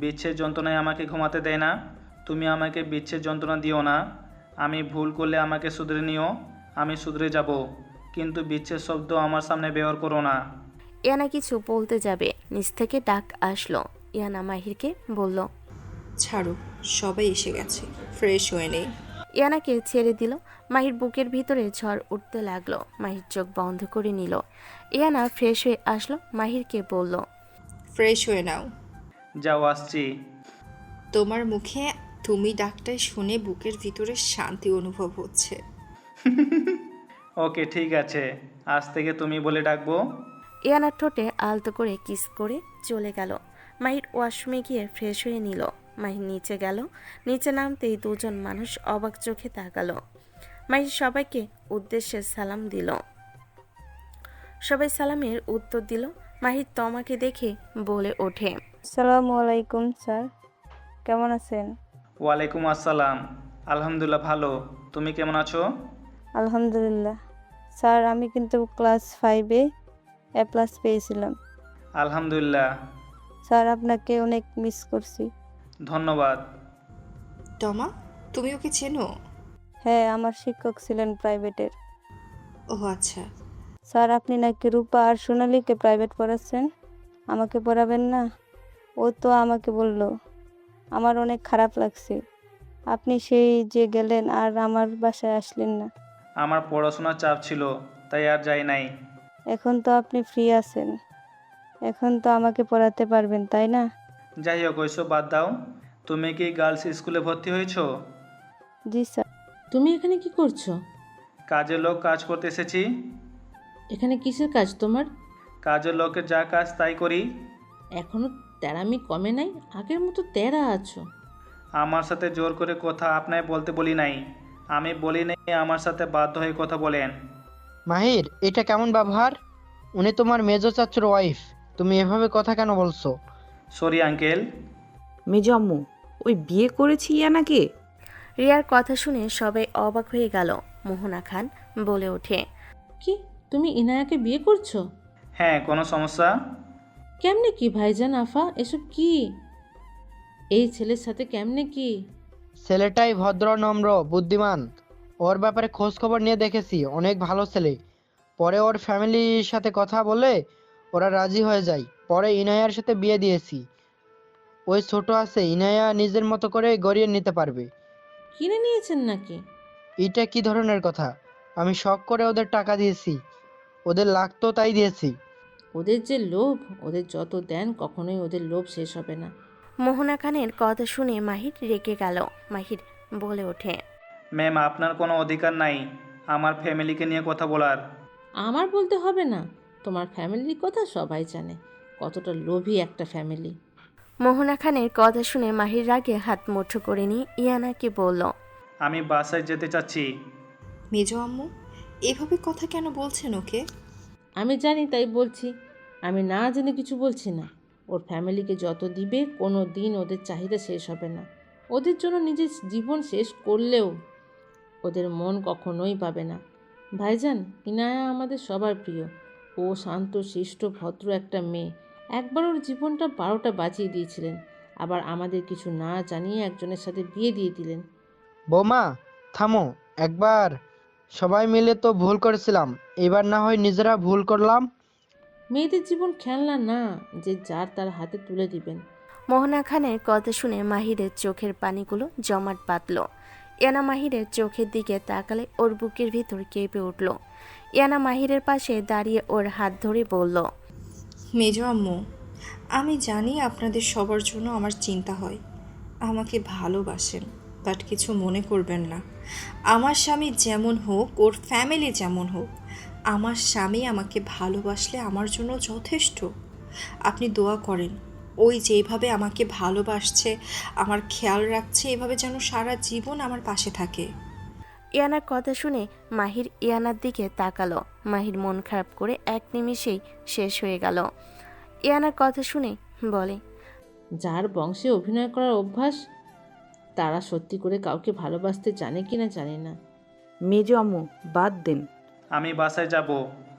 Speaker 2: বিচ্ছেদ যন্ত্রণায় আমাকে ঘুমাতে দেয় না। তুমি আমাকে বিচ্ছেদ যন্ত্রণা দিও না। আমি ভুল করলে আমাকে শুধরে নিও, আমি শুধরে যাব, কিন্তু বিচ্ছেদ শব্দ আমার সামনে ব্যবহার করো না।
Speaker 3: ইয়ানা কিছু বলতে যাবে, নিচ থেকে ডাক আসলো। ইয়ানা মাহিরকে বলল,
Speaker 1: ছাড়ো, সবাই এসে গেছে, ফ্রেশ হয়ে নেই।
Speaker 3: ইয়ানাকে ছেড়ে দিল। মাহির বুকের ভিতরে ঝড় উঠতে লাগলো। মাহির চোখ বন্ধ করে নিল। ইয়ানা ফ্রেশ হয়ে আসলো, মাহিরকে বলল,
Speaker 1: ফ্রেশ হয়ে নাও।
Speaker 2: যাও, আসছি।
Speaker 1: তোমার মুখে তুমি ডাকটাই শুনে বুকের ভিতরে শান্তি অনুভব হচ্ছে।
Speaker 2: ওকে, ঠিক আছে, আজ থেকে তুমি বলে ডাকবো।
Speaker 3: ইয়ানার ঠোঁটে আলতো করে কিস করে চলে গেল। মাহির ওয়াশরুমে গিয়ে ফ্রেশ হয়ে নিল। মাহির নিচে গেল। নিচে নামতেই দুজন মানুষ অবাক চোখে তাকালো। মাহির সবাইকে উদ্দেশ্যে সালাম দিল। সবাই সালামের উত্তর দিল। মাহির তমাকে দেখে বলে ওঠে,
Speaker 6: আসসালামু আলাইকুম স্যার, কেমন আছেন?
Speaker 2: ওয়ালাইকুম আসসালাম। আলহামদুলিল্লাহ ভালো। তুমি কেমন আছো?
Speaker 6: আলহামদুলিল্লাহ স্যার, আমি কিন্তু ক্লাস 5-এ A+ পেয়েছিলাম।
Speaker 2: আলহামদুলিল্লাহ।
Speaker 6: স্যার, আপনাকে অনেক মিস করছি।
Speaker 2: ধন্যবাদ।
Speaker 1: তমা, তুমি ওকে চেনো?
Speaker 6: হ্যাঁ, আমার শিক্ষক ছিলেন প্রাইভেটের।
Speaker 1: ও আচ্ছা।
Speaker 6: স্যার, আপনি নাকি রূপা আর সোনালীকে প্রাইভেট পড়াচ্ছেন, আমাকে পড়াবেন না? ও তো আমাকে বলল। আমার অনেক খারাপ লাগছে। আপনি সেই যে গেলেন আর আমার বাসায় আসলেন না।
Speaker 2: আমার পড়াশোনার চাপ ছিল, তাই আর যাই নাই।
Speaker 6: এখন তো আপনি ফ্রি আছেন, এখন তো আমাকে পড়াতে পারবেন, তাই না?
Speaker 2: যাই হোক, ওইসব বাদ দাও। তুমি কি গার্লস স্কুলে ভর্তি হয়েছো?
Speaker 6: জি স্যার।
Speaker 4: তুমি এখানে কি করছো?
Speaker 2: কাজের লোক, কাজ করতে এসেছি।
Speaker 4: এখানে কিসের কাজ তোমার?
Speaker 2: কাজের লোকের যা কাজ তাই করি।
Speaker 4: এখনো তেরামি কমে নাই? আগের মতো তেরা আছো।
Speaker 2: আমার সাথে জোর করে কথা আপনায় বলতে বলি নাই। আমি বলি নাই আমার সাথে বাধ্য হয়ে কথা বলেন।
Speaker 12: মাহির, এটা কেমন ব্যবহার? উনি তোমার মেজো চাচুর ওয়াইফ, তুমি এভাবে কথা কেন বলছো?
Speaker 2: Sorry uncle.
Speaker 14: মেজো আম্মু, ওই বিয়ে করেছি ইয়ানাকে।
Speaker 3: রিয়ার কথা শুনে সবাই অবাক হয়ে গেল। মোহনা খান বলে ওঠে,
Speaker 4: কি, তুমি ইনায়াকে বিয়ে করছো?
Speaker 2: হ্যাঁ, কোনো সমস্যা?
Speaker 4: কেমনে কি ভাইজান আফা, এসব কি? এই ছেলের সাথে কেমনে কি?
Speaker 12: ছেলেটাই ভদ্র, নম্র, বুদ্ধিমান। ওর ব্যাপারে খোঁজ খবর নিয়ে দেখেছি, অনেক ভালো ছেলে। পরে ওর ফ্যামিলির সাথে কথা বলে ওরা রাজি হয়ে যায়। পরে ইনায়ার সাথে বিয়ে দিয়েছি। ওই ছোট আছে, ইনায়া নিজের মতো করে গড়িয়ে নিতে পারবে।
Speaker 4: কিনে নিয়েছেন নাকি?
Speaker 12: এটা কি ধরনের কথা? আমি শখ করে ওদের টাকা দিয়েছি, ওদের লাগতো তাই দিয়েছি।
Speaker 4: ওদের যে লোভ, ওদের যত দেন কখনোই ওদের লোভ শেষ হবে না।
Speaker 3: মোহনা খানের কথা শুনে মাহির রেগে গেল। মাহির বলে ওঠে,
Speaker 2: ম্যাম, আপনার কোনো অধিকার নাই আমার ফ্যামিলিকে নিয়ে কথা বলার।
Speaker 4: আমার বলতে হবে না, তোমার ফ্যামিলির কথা সবাই জানে, কতটা লোভী একটা ফ্যামিলি।
Speaker 3: মোহনা খানের কথা শুনে মাহির রাগে হাত মুঠো করে নিয়ে ইয়ানাকে বলল,
Speaker 2: আমি বাসায় যেতে চাচ্ছি।
Speaker 1: মেজো আম্মু, এভাবে কথা কেন বলছেন ওকে?
Speaker 4: আমি জানি তাই বলছি, আমি না জেনে কিছু বলছি না। ওর ফ্যামিলিকে যত দিবে কোনো দিন ওদের চাহিদা শেষ হবে না। ওদের জন্য নিজের জীবন শেষ করলেও ওদের মন কখনোই পাবে না। ভাইজান, ইনায়া আমাদের সবার প্রিয়। ও শান্ত, শিষ্ট, ভদ্র একটা মেয়ে। একবার ওর জীবনটা 12টা বাঁচিয়ে দিয়েছিলেন, আবার আমাদের কিছু না জানিয়ে একজনের সাথে বিয়ে দিয়ে দিলেন।
Speaker 12: বৌমা, থামো একবার। সবাই মিলে তো ভুল করেছিলাম, এবার না হয় নিজেরা ভুল করলাম।
Speaker 4: মেয়েদের জীবন খেলনা না যে যার তার হাতে তুলে দিবেন।
Speaker 3: মোহনা খানের কথা শুনে মাহিরের চোখের পানিগুলো জমাট বাঁধল। ইয়ানা মাহিরের চোখের দিকে তাকালে ওর বুকের ভিতর কেঁপে উঠল। ইয়ানা মাহিরের পাশে দাঁড়িয়ে ওর হাত ধরে বলল,
Speaker 1: মেজো আম্মু, আমি জানি আপনাদের সবার জন্য আমার চিন্তা হয়, আমাকে ভালোবাসেন, বাট কিছু মনে করবেন না। আমার স্বামী যেমন হোক, ওর ফ্যামিলি যেমন হোক, আমার স্বামী আমাকে ভালোবাসলে আমার জন্য যথেষ্ট। আপনি দোয়া করেন, ওই যেভাবে আমাকে ভালোবাসছে, আমার খেয়াল রাখছে, এভাবে যেন সারা জীবন আমার পাশে থাকে।
Speaker 3: ইয়ানার কথা শুনে মাহির ইয়ানার দিকে তাকালো। মাহির মন খারাপ করে এক নিমিষেই শেষ হয়ে গেল। ইয়ানার কথা শুনে বলে,
Speaker 4: যার বংশে অভিনয় করার অভ্যাস, তারা সত্যি করে কাউকে ভালোবাসতে জানে কিনা জানি না।
Speaker 14: মেজো আম্মু, বাদ দেন।
Speaker 2: আমি বাসায় যাব,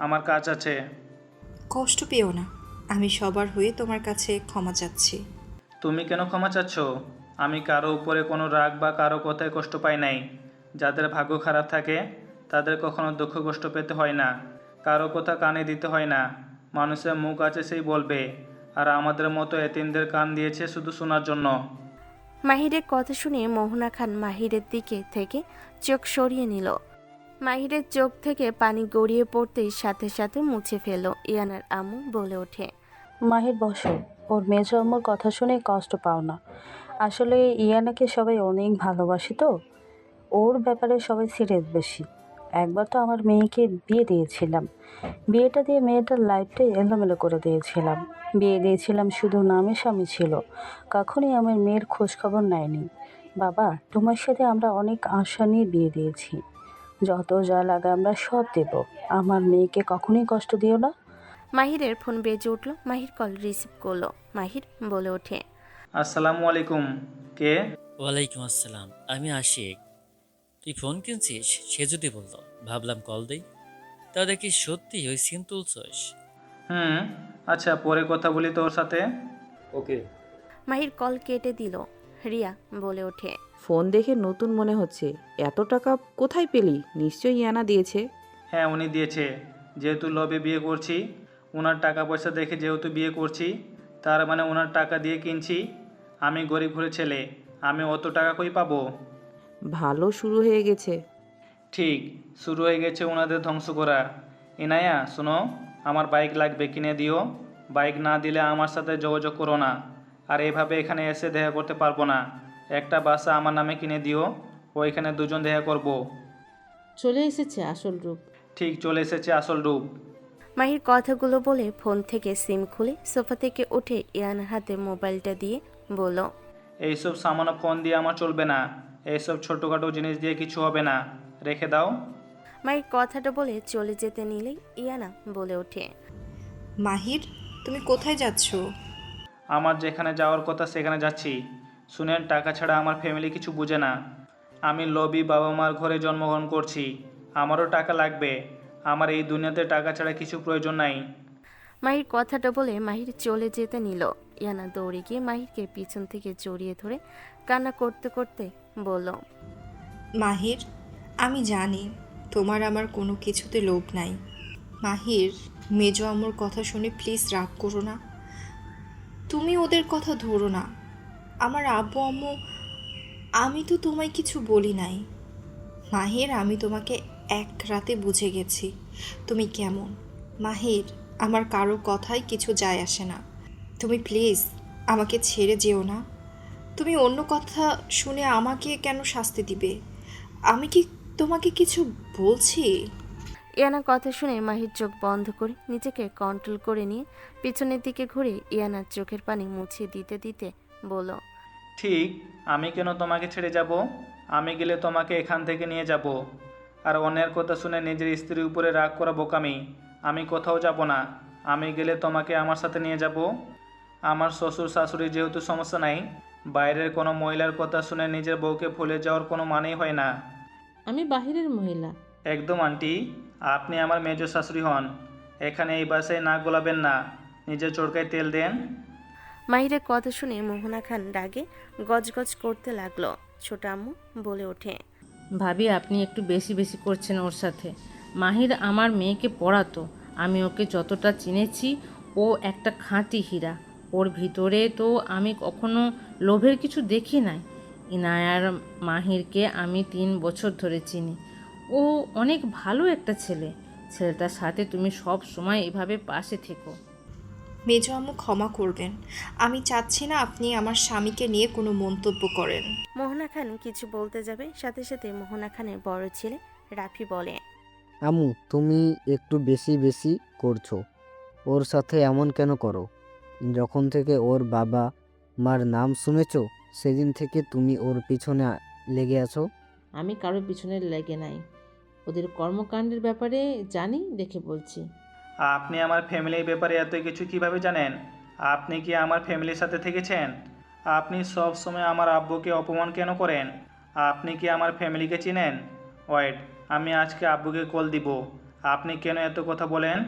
Speaker 2: আমার কাজ আছে।
Speaker 1: কষ্ট পেও না, আমি সবার হয়ে তোমার কাছে ক্ষমা চাচ্ছি।
Speaker 2: তুমি কেন ক্ষমা চাচ্ছ? আমি কারো উপরে কোনো রাগ বা কারো কথায় কষ্ট পাই নাই। যাদের ভাগ্য খারাপ থাকে তাদের কখনো দুঃখ কষ্ট পেতে হয় না, কারো কথা কানে দিতে হয় না। মানুষের মুখ আছে সেই বলবে, আর আমাদের মতো এতিমদের কান দিয়েছে শুধু শোনার জন্য।
Speaker 3: মাহিরের কথা শুনে মোহনা খান মাহিরের দিকে থেকে চোখ সরিয়ে নিল। মাহিরের চোখ থেকে পানি গড়িয়ে পড়তেই সাথে সাথে মুছে ফেলল। ইয়ানার আম্মু বলে ওঠে,
Speaker 6: মাহির বসো, ওর মেজো আম্মুর কথা শুনে কষ্ট পাও না। আসলে ইয়ানাকে সবাই অনেক ভালোবাসে তো, ওর ব্যাপারে সবাই সিরিয়াস বেশি। একবার তো আমার মেয়েকে বিয়ে দিয়েছিলাম, বিয়েটা দিয়ে মেয়েটার লাইফটাই এলোমেলো করে দিয়েছিলাম। বিয়ে দিয়েছিলাম শুধু নামে, স্বামী ছিল, কখনোই আমার মেয়ের খোঁজখবর নেয়নি। বাবা, তোমার সাথে আমরা অনেক আশা নিয়ে বিয়ে দিয়েছি, যত যা লাগে আমরা সব দেব। আমার মেয়েকে কখনোই কষ্ট দিও না।
Speaker 3: মাহিরের ফোন বেজে উঠল। মাহির কল রিসিভ করলো। মাহির বলে ওঠে,
Speaker 2: আসসালামু আলাইকুম। কে?
Speaker 9: ওয়ালাইকুম আসসালাম, আমি আশিক। তুই ফোন কিনছিস? সে যদি বলতো, ভাবলাম কল দেই। তা দেখি সত্যি ওই সিম তুলছস।
Speaker 2: আচ্ছা, পরে কথা বলি তোর সাথে।
Speaker 7: ওকে।
Speaker 3: মাহির কল কেটে দিল। রিয়া বলে ওঠে,
Speaker 14: ফোন দেখে নতুন মনে হচ্ছে। এত টাকা কোথায় পেলি? নিশ্চয়ই ইয়ানা দিয়েছে।
Speaker 2: হ্যাঁ, উনি দিয়েছে। যেহেতু লবে বিয়ে করছি, ওনার টাকা পয়সা দেখে যেহেতু বিয়ে করছি, তার মানে ওনার টাকা দিয়ে কিনছি। আমি গরিব ঘরের ছেলে, আমি অত টাকা কই পাবো?
Speaker 14: ভালো শুরু হয়ে গেছে।
Speaker 2: ঠিক, শুরু হয়ে গেছে ওনাদের ধ্বংস করা। ইনায়া শোনো, আমার বাইক লাগবে, কিনে দিও। বাইক না দিলে আমার সাথে যোগাযোগ করো না। আর এভাবে এখানে এসে দেখা করতে পারবো না। একটা বাসা আমার নামে কিনে দিও, ওইখানে দুজন দেখা করব।
Speaker 4: চলে এসেছে আসল রূপ।
Speaker 2: ঠিক, চলে এসেছে আসল রূপ।
Speaker 3: মাহির কথাগুলো বলে ফোন থেকে সিম খুলে সোফা থেকে উঠে ইয়ানার হাতে মোবাইলটা দিয়ে বলল,
Speaker 2: এইসব সামান্য ফোন দিয়ে আমার চলবে না। এইসব ছোটোখাটো জিনিস দিয়ে কিছু হবে না, রেখে দাও।
Speaker 3: মাহির কথাটা বলে চলে যেতে নিলেই ইয়ানা বলে ওঠে,
Speaker 1: মাহির, তুমি কোথায় যাচ্ছ?
Speaker 2: আমার যেখানে যাওয়ার কথা সেখানে যাচ্ছি। শুনেন, টাকা ছাড়া আমার ফ্যামিলি কিছু বুঝে না। আমি লোভী বাবা মার ঘরে জন্মগ্রহণ করছি। আমারও টাকা লাগবে। আমার এই দুনিয়াতে টাকা ছাড়া কিছু প্রয়োজন নাই।
Speaker 3: মাহির কথাটা বলে মাহির চলে যেতে নিল। ইয়ানা দৌড়ে গিয়ে মাহিরকে পিছন থেকে জড়িয়ে ধরে কান্না করতে করতে বলল,
Speaker 1: মাহির, আমি জানি তোমার আমার কোনো কিছুতে লোভ নাই। মাহির, মেজো আম্মুর কথা শুনে প্লিজ রাগ করো না। তুমি ওদের কথা ধরো না। আমার আব্বু আম্মু, আমি তো তোমায় কিছু বলি নাই। মাহির, আমি তোমাকে এক রাতে বুঝে গেছি তুমি কেমন। মাহির, আমার কারো কথায় কিছু যায় আসে না। তুমি প্লিজ আমাকে ছেড়ে যেও না। তুমি অন্য কথা শুনে আমাকে কেন শাস্তি দিবে? আমি কি তোমাকে কিছু বলছি?
Speaker 3: ইয়ানার কথা শুনে মাহির চোখ বন্ধ করে নিজেকে কন্ট্রোল করে নিয়ে পিছনের দিকে ঘুরে ইয়ানার চোখের পানি মুছিয়ে দিতে দিতে বলল,
Speaker 2: ঠিক, আমি কেন তোমাকে ছেড়ে যাব? আমি গেলে তোমাকে এখান থেকে নিয়ে যাব। আর অন্যের কথা শুনে নিজের স্ত্রীর উপরে রাগ করা বোকামি। আমি কোথাও যাব না। আমি গেলে তোমাকে আমার সাথে নিয়ে যাব। আমার শ্বশুর শাশুড়ি যেহেতু সমস্যা নাই, বাইরের কোনো মহিলার কথা শুনে নিজের বউকে ভুলে যাওয়ার কোনো মানেই হয় না।
Speaker 4: আমি বাহিরের মহিলা।
Speaker 2: একদম আন্টি, আপনি আমার মেজো শাশুড়ি হন। এখানে এই বাসায় নাক গলাবেন না, নিজের চরকায় তেল দেন।
Speaker 3: মাহিরের কথা শুনে মোহনা খান রাগে গজগজ করতে লাগলো। ছোট আম্মু বলে ওঠে,
Speaker 4: ভাবি, আপনি একটু বেশি বেশি করছেন ওর সাথে। মাহির আমার মেয়েকে পড়াতো। আমি ওকে যতটা চিনেছি, ও একটা খাঁটি হীরা। ওর ভিতরে তো আমি কখনো লোভের কিছু দেখি নাই। ইনায়ার মাহিরকে আমি 3 বছর ধরে চিনি। ও অনেক ভালো একটা ছেলে। ছেলেটার সাথে তুমি সব সময় এভাবে পাশে থেকো।
Speaker 1: মেজো আম্মু, ক্ষমা করবেন। আমি চাচ্ছি না আপনি আমার স্বামীকে নিয়ে কোনো মন্তব্য করেন।
Speaker 3: মোহনা খান কিছু বলতে যাবে, সাথে সাথে মোহনা খানের বড় ছেলে রাফি বলে,
Speaker 15: আম্মু, তুমি একটু বেশি বেশি করছো। ওর সাথে এমন কেন করো? যখন থেকে ওর বাবা মার নাম শুনেছো, সেদিন থেকে তুমি ওর পিছনে লেগে আছো।
Speaker 4: আমি কারোর পিছনে লেগে নাই। ওদের কর্মকাণ্ডের ব্যাপারে জানি দেখে বলছি।
Speaker 2: আপনি আমার ফ্যামিলির ব্যাপারে এত কিছু কিভাবে জানেন? আপনি কি আমার ফ্যামিলির সাথে থেকেছেন? আপনি সব সময় আমার আব্বুকে অপমান কেন করেন? আপনি কি আমার ফ্যামিলিকে চিনেন? ওয়েট, আমি আজকে আব্বুকে কল দিব। আপনি কেন এত কথা বলেন?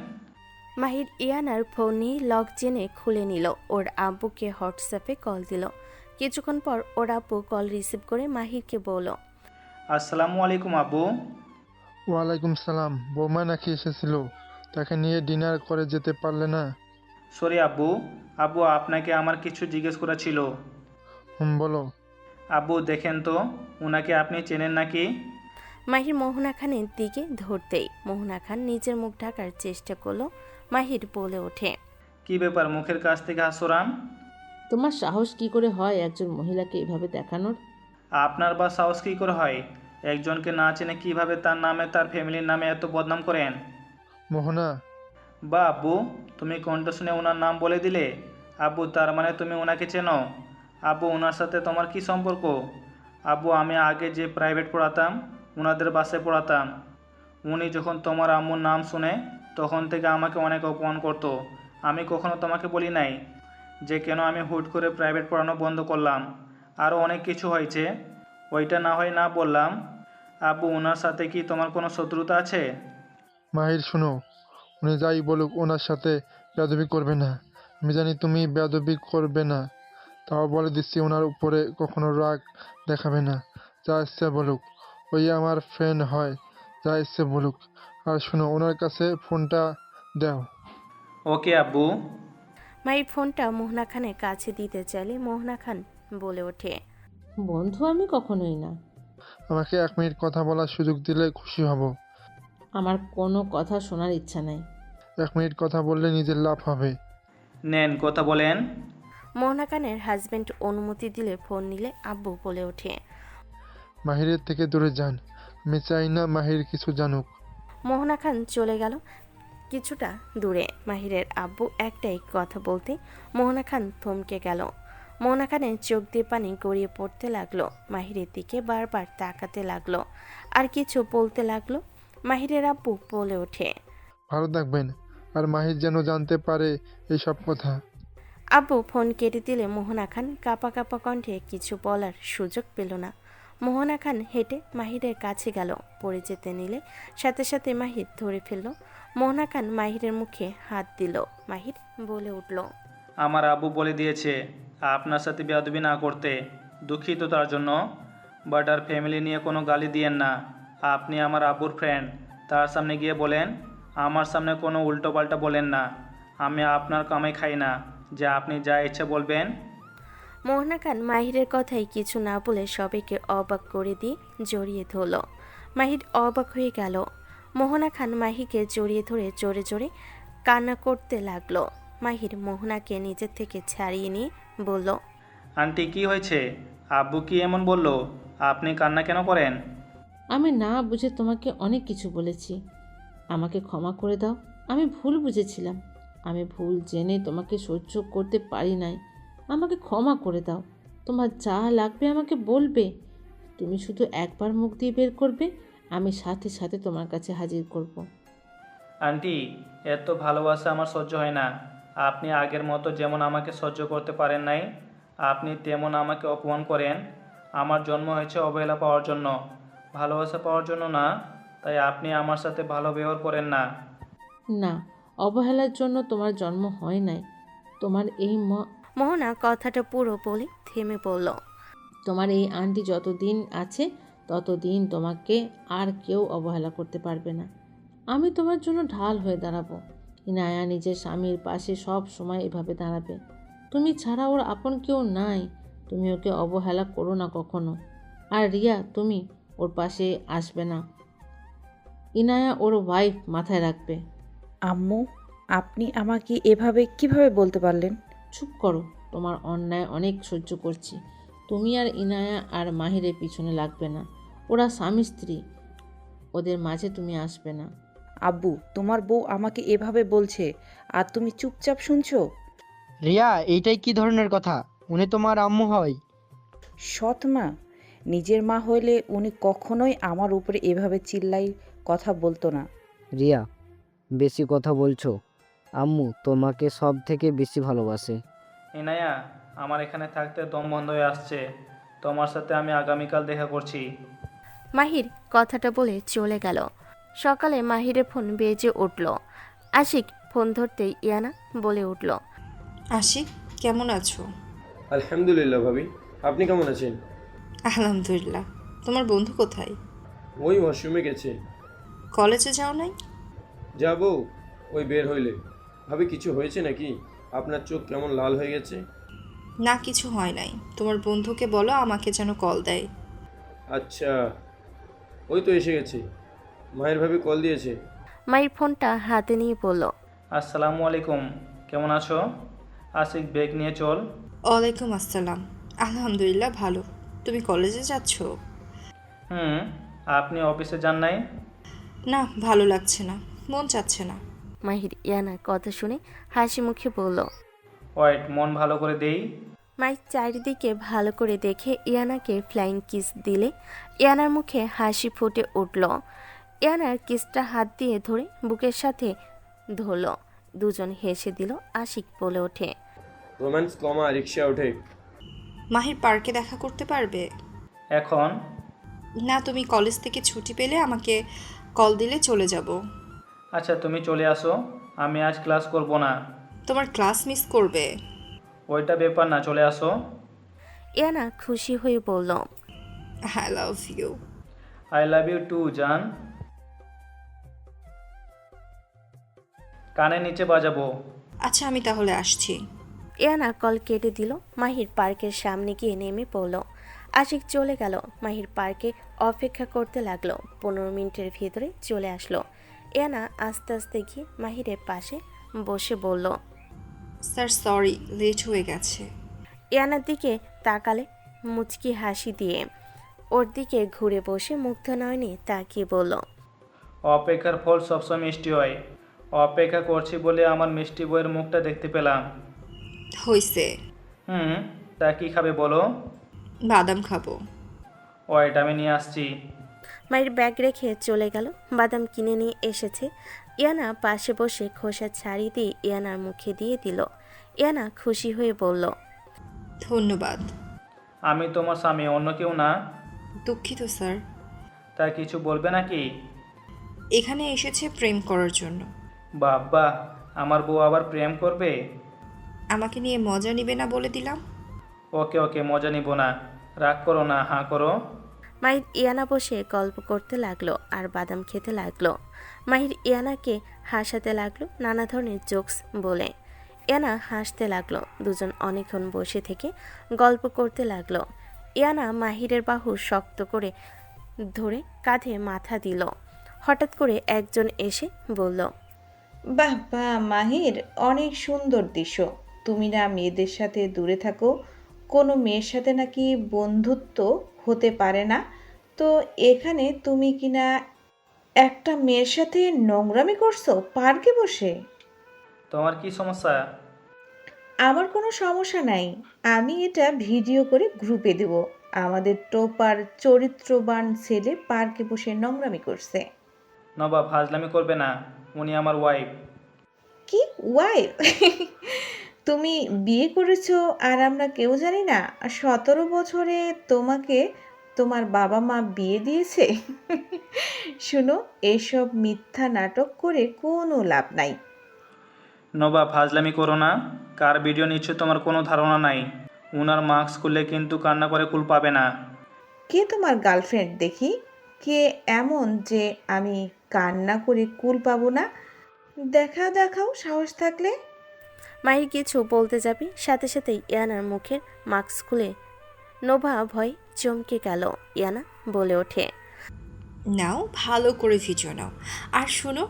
Speaker 3: মাহির ইয়ানার ফোন নিয়ে লক জেনে খুলে নিল। ওর আব্বুকে হোয়াটসঅ্যাপে কল দিল। কিছুক্ষণ পর ওর আব্বু কল রিসিভ করে মাহিরকে বলল,
Speaker 2: আসসালামু আলাইকুম আব্বু।
Speaker 16: ওয়ালাইকুম সালাম। বৌমা নাকি এসেছিল? তাকে নিয়ে ডিনার করে যেতে পারলে না?
Speaker 2: সরি আব্বু। আব্বু, আপনাকে আমার কিছু জিজ্ঞেস করা ছিল।
Speaker 16: বলো।
Speaker 2: আব্বু দেখেন তো, ওনাকে আপনি চেনেন নাকি?
Speaker 3: মাহির মোহনা খানের দিকে ধরতেই মোহনা খান নিজের মুখ ঢাকার চেষ্টা করলো। মাহির বলে ওঠে,
Speaker 2: কি ব্যাপার, মুখের কাছ থেকে হাসরাম?
Speaker 4: তোমার সাহস কি করে হয় একজন মহিলাকে এভাবে দেখানোর?
Speaker 2: আপনার বা সাহস কী করে হয়? একজনকে না চেনে কিভাবে তার নামে তার ফ্যামিলির নামে এত বদনাম করেন?
Speaker 16: মোহনা।
Speaker 2: বা আব্বু, তুমি কণ্ঠ শুনে ওনার নাম বলে দিলে। আব্বু, তার মানে তুমি ওনাকে চেনো? আব্বু, ওনার সাথে তোমার কি সম্পর্ক? আব্বু, আমি আগে যে প্রাইভেট পড়াতাম, ওনাদের বাসে পড়াতাম। উনি যখন তোমার আম্মুর নাম শুনে তখন থেকে আমাকে অনেক অপমান করতো। আমি কখনো তোমাকে বলি নাই যে কেন আমি হুট করে প্রাইভেট পড়ানো বন্ধ করলাম। আরও অনেক কিছু হয়েছে, ওইটা না হয় না বললাম। আব্বু, ওনার সাথে কি তোমার কোনো শত্রুতা আছে?
Speaker 16: মাহির, শোনো, উনি যাই বলুক ওনার সাথে বেয়াদবি করবে না। আমি জানি তুমি বেয়াদবি করবে না, তাও বলে দিচ্ছি ওনার উপরে কখনো রাগ দেখাবে না। যা ইচ্ছে বলুক, ওই আমার ফ্রেন্ড হয়, যা ইচ্ছে বলুক। আর শোনো, ওনার কাছে ফোনটা দাও।
Speaker 2: ওকে আব্বু।
Speaker 3: মাহির ফোনটা মোহনা খানের কাছে দিতে চাইলে মোহনা খান বলে ওঠে,
Speaker 4: বন্ধু আমি কখনোই না।
Speaker 16: আমাকে 1 মিনিট কথা বলার সুযোগ দিলে খুশি হব।
Speaker 4: আমার কোনো কথা শোনার ইচ্ছা নাই।
Speaker 16: 1 মিনিট কথা বললে নিজের লাভ হবে।
Speaker 2: নেন, কথা বলেন।
Speaker 3: মোহনা খানের হাজবেন্ড অনুমতি দিলে ফোন নিলে আব্বু বলে ওঠে।
Speaker 16: মাহিরের থেকে দূরে যান, আমি চাই না মাহির কিছু জানুক।
Speaker 3: মোহনা খান চলে গেল কিছুটা দূরে। মাহিরের আব্বু একটাই কথা বলতে মোহনা খান থমকে গেল। মোহনা খানের চোখ দিয়ে পানি গড়িয়ে পড়তে লাগলো। মাহিরের দিকে বারবার তাকাতে লাগলো আর কিছু বলতে লাগলো। মাহিরের আব্বু বলে ওঠে,
Speaker 16: ভালো থাকবেন, আর মাহির যেন জানতে পারে এইসব কথা।
Speaker 3: আব্বু ফোন কেটে দিলে মোহনা খান কাঁপা কাঁপা কণ্ঠে কিছু বলার সুযোগ পেল না। মোহনা খান হেঁটে মাহিরের কাছে গেল। পড়ে যেতে নিলে সাথে সাথে মাহির ধরে ফেলল। মোহনা খান মাহিরের মুখে হাত দিল। মাহির বলে উঠল,
Speaker 2: আমার আব্বু বলে দিয়েছে আপনার সাথে বেয়াদবি না করতে। দুঃখিত তার জন্য, বাট আর ফ্যামিলি নিয়ে কোনো গালি দিয়েন না। আপনি আমার আব্বুর ফ্রেন্ড, তার সামনে গিয়ে বলেন। আমার সামনে কোনো উল্টোপাল্টা বলেন না। আমি আপনার কামাই খাই না যে আপনি যা ইচ্ছে বলবেন।
Speaker 3: মোহনা খান মাহিরের কথাই কিছু না বলে সবাইকে অবাক করে দিয়ে জড়িয়ে ধরল। মাহির অবাক হয়ে গেল। মোহনা খান মাহিকে জড়িয়ে ধরে জোরে জোরে কান্না করতে লাগলো। মাহির মোহনাকে নিজের থেকে ছাড়িয়ে নিয়ে বলল,
Speaker 2: আন্টি কি হয়েছে? আব্বু কি এমন বলল? আপনি কান্না কেন করেন?
Speaker 4: আমি না বুঝে তোমাকে অনেক কিছু বলেছি, আমাকে ক্ষমা করে দাও। আমি ভুল বুঝেছিলাম, আমি ভুল জেনে তোমাকে সহ্য করতে পারি নাই। আমাকে ক্ষমা করে দাও। তোমার যা লাগবে আমাকে বলবে, তুমি শুধু একবার মুখ দিয়ে বের করবে, আমি সাথে সাথে তোমার কাছে হাজির করব।
Speaker 2: আন্টি, এত ভালোবাসা আমার সহ্য হয় না। আপনি আগের মতো যেমন আমাকে সহ্য করতে পারেন নাই, আপনি তেমন আমাকে অপমান করেন। আমার জন্ম হয়েছে অবহেলা পাওয়ার জন্য, ভালোবাসা পাওয়ার জন্য না। তাই আপনি আমার সাথে ভালো ব্যবহার করেন না।
Speaker 4: না, অবহেলার জন্য তোমার জন্ম হয় নাই। তোমার এই
Speaker 3: মোহনা কথাটা পুরো বলে থেমে পড়ল।
Speaker 4: তোমার এই আন্টি যতদিন আছে ততদিন তোমাকে আর কেউ অবহেলা করতে পারবে না। আমি তোমার জন্য ঢাল হয়ে দাঁড়াবো। ইনায়া নিজের স্বামীর পাশে সব সময় এভাবে দাঁড়াবে। তুমি ছাড়া ওর আপন কেউ নাই। তুমি ওকে অবহেলা করো না কখনো। আর রিয়া, তুমি ওর পাশে আসবে না। ইনায়া ওর ওয়াইফ, মাথায় রাখবে।
Speaker 14: আম্মু, আপনি আমাকে এভাবে কিভাবে বলতে পারলেন?
Speaker 4: চুপ করো, তোমার অন্যায় অনেক সহ্য করছি। তুমি আর ইনায়া আর মাহিরের পিছনে লাগবে না। ওরা স্বামী স্ত্রী, ওদের মাঝে তুমি আসবে না।
Speaker 14: আব্বু, তোমার বউ আমাকে এভাবে বলছে আর তুমি চুপচাপ শুনছো?
Speaker 12: রিয়া, এইটাই কি ধরনের কথা? উনি তোমার আম্মু হয়।
Speaker 14: সৎ মা, নিজের মা হইলে উনি কখনোই আমার উপরে এভাবে চিল্লাই কথা বলতো না।
Speaker 15: রিয়া, বেশি কথা বলছো। আম্মু তোমাকে সব থেকে বেশি ভালোবাসে।
Speaker 2: ইনায়া, আমার এখানে থাকতে দম বন্ধ হয়ে আসছে। তোমার সাথে আমি আগামীকাল দেখা করছি।
Speaker 3: মাহির কথাটা বলে চলে গেল। সকালে মাহিরের ফোন বেজে উঠল। আশিক ফোন ধরতেই ইয়ানা বলে উঠল,
Speaker 1: আশিক, কেমন আছো?
Speaker 7: আলহামদুলিল্লাহ ভাবি, আপনি কেমন আছেন?
Speaker 1: আলহামদুলিল্লাহ। তোমার বন্ধু কোথায়?
Speaker 7: ওই ওয়াশরুমে গেছে।
Speaker 1: কলেজে যাও নাই?
Speaker 7: যাব ওই বের হইলে। ভাবি, কিছু হয়েছে নাকি? আপনার চোখ কেমন লাল হয়ে গেছে?
Speaker 1: না, কিছু হয় নাই। তোমার বন্ধুকে বলো আমাকে যেন কল দেয়।
Speaker 7: আচ্ছা, ওই তো এসে গেছে। মায়ের ভাবি কল দিয়েছে।
Speaker 3: মাহির ফোনটা হাতে নিয়ে বলল,
Speaker 2: আসসালামু আলাইকুম, কেমন আছো? আশিক, ব্যাগ নিয়ে চল।
Speaker 1: ওয়ালাইকুম আসসালাম। আলহামদুলিল্লাহ ভালো। তুমি কলেজে যাচ্ছ?
Speaker 2: আপনি অফিসে যান নাই?
Speaker 1: না, ভালো লাগছে না, মন চাচ্ছে না।
Speaker 3: মাহির ইয়ানার কথা শুনে হাসি মুখে বলল,
Speaker 2: ওয়েট, মন ভালো করে দেই।
Speaker 3: মাহির চারিদিকে ভালো করে দেখে ইয়ানাকে ফ্লাইং কিস দিলে ইয়ানার মুখে হাসি ফুটে উঠল। ইয়ানার কিসটা হাত দিয়ে ধরে বুকের সাথে ধরল। দুজন হেসে দিল। আশিক বলে ওঠে,
Speaker 7: রোম্যান্স কমা রিক্সা ওঠে।
Speaker 1: মাহির পার্কে দেখা করতে পারবে?
Speaker 2: এখন
Speaker 1: না, তুমি কলেজ থেকে ছুটি পেলে আমাকে কল দিলে চলে যাব।
Speaker 2: আচ্ছা, তুমি চলে আসো, আমি আজ ক্লাস করব না।
Speaker 1: তোমার ক্লাস মিস করবে?
Speaker 2: ওইটা ব্যাপার না, চলে আসো।
Speaker 3: ইয়ানা খুশি হয়ে বলল,
Speaker 1: I love you.
Speaker 2: I love you too জান। কানে নিচে বাজাবো।
Speaker 1: আচ্ছা আমি তাহলে আসছি।
Speaker 3: ইয়ানা কল কেটে দিল। মাহির পার্কের সামনে গিয়ে নেমে পড়ল। আশিক চলে গেল। মাহির পার্কে অপেক্ষা করতে লাগলো। 15 মিনিটের ভিতরে চলে আসলো। ইয়ানা আস্তে আস্তে গিয়ে মাহিরের পাশে বসে বলল,
Speaker 1: স্যার সরি, লেট হয়ে গেছে।
Speaker 3: ইয়ানার দিকে তাকালে মুচকি হাসি দিয়ে ওর দিকে ঘুরে বসে মুগ্ধ নয়নে তাকিয়ে বলল,
Speaker 2: অপেক্ষার ফল সবসময় মিষ্টি হয়। অপেক্ষা করছি বলে আমার মিষ্টি বইয়ের মুখটা দেখতে পেলাম।
Speaker 1: হইছে।
Speaker 2: তা কি খাবে বলো?
Speaker 1: বাদাম খাবো।
Speaker 2: ওয়েট, আমি নিয়ে আসছি।
Speaker 3: মায়ের ব্যাগ রেখে চলে গেল। বাদাম কিনে নিয়ে এসেছে। ইয়ানা পাশে বসে খোসা ছাড়িয়ে দিয়ে ইয়ানার মুখে দিয়ে দিল। ইয়ানা খুশি হয়ে বলল,
Speaker 1: ধন্যবাদ।
Speaker 2: আমি তোমার স্বামী, অন্য কেউ না।
Speaker 1: দুঃখিত স্যার।
Speaker 2: তা কিছু বলবে নাকি?
Speaker 1: এখানে এসেছে প্রেম করার জন্য।
Speaker 2: বাবা, আমার বউ আবার প্রেম করবে?
Speaker 1: আমাকে নিয়ে মজা নিবে না বলে দিলাম।
Speaker 2: ওকে ওকে, মজা নিব না। রাগ করো না, হাঁ করো।
Speaker 3: মাহির ইয়ানা বসে গল্প করতে লাগলো আর বাদাম খেতে লাগলো। মাহির ইয়ানাকে হাসাতে লাগলো নানা ধরনের জোকস বলে। ইয়ানা হাসতে লাগলো। দুজন অনেকক্ষণ বসে থেকে গল্প করতে লাগলো। ইয়ানা মাহিরের বাহু শক্ত করে ধরে কাঁধে মাথা দিল। হঠাৎ করে একজন এসে বলল,
Speaker 8: বাহ বাহ মাহির, অনেক সুন্দর দৃশ্য। তুমি না মেয়েদের সাথে দূরে থাকো, কোনো মেয়ের সাথে নাকি বন্ধুত্ব হতে পারে না, তো এখানে তুমি কিনা একটা মেয়ের সাথে নোংরামি করছো পার্কে বসে?
Speaker 2: তোমার কি সমস্যা?
Speaker 8: আমার কোনো সমস্যা নাই, আমি এটা ভিডিও করে গ্রুপে দেব। আমাদের টোপার চরিত্রবান ছেলে পার্কে বসে নোংরামি করছে।
Speaker 2: নবাব, ফাজলামি করবে না। উনি আমার ওয়াইফ।
Speaker 8: কি ওয়াইফ? তুমি বিয়ে করেছো আর আমরা কেউ জানি না? 17 বছরে তোমাকে তোমার বাবা মা বিয়ে দিয়েছে? শুনো, এসব মিথ্যা নাটক করে কোনো লাভ নাই।
Speaker 2: নবাব, ফাজলামি করো না। কার ভিডিও নিচ্ছ তোমার কোনো ধারণা নাই। উনার মাস্ক খুললে কিন্তু কান্না করে কুল পাবে না।
Speaker 8: কে তোমার গার্লফ্রেন্ড দেখি? কে এমন যে আমি কান্না করে কুল পাবো না? দেখাও সাহস থাকলে।
Speaker 3: মাহির কিছু বলতে যাবে, সাথে সাথে ইয়ানার মুখের মাস্ক খুলে নোভা ভয় চমকে গেল। ইয়ানা বলে ওঠে,
Speaker 1: নাও, ভালো করে ভিডিও নাও। আর শোনো,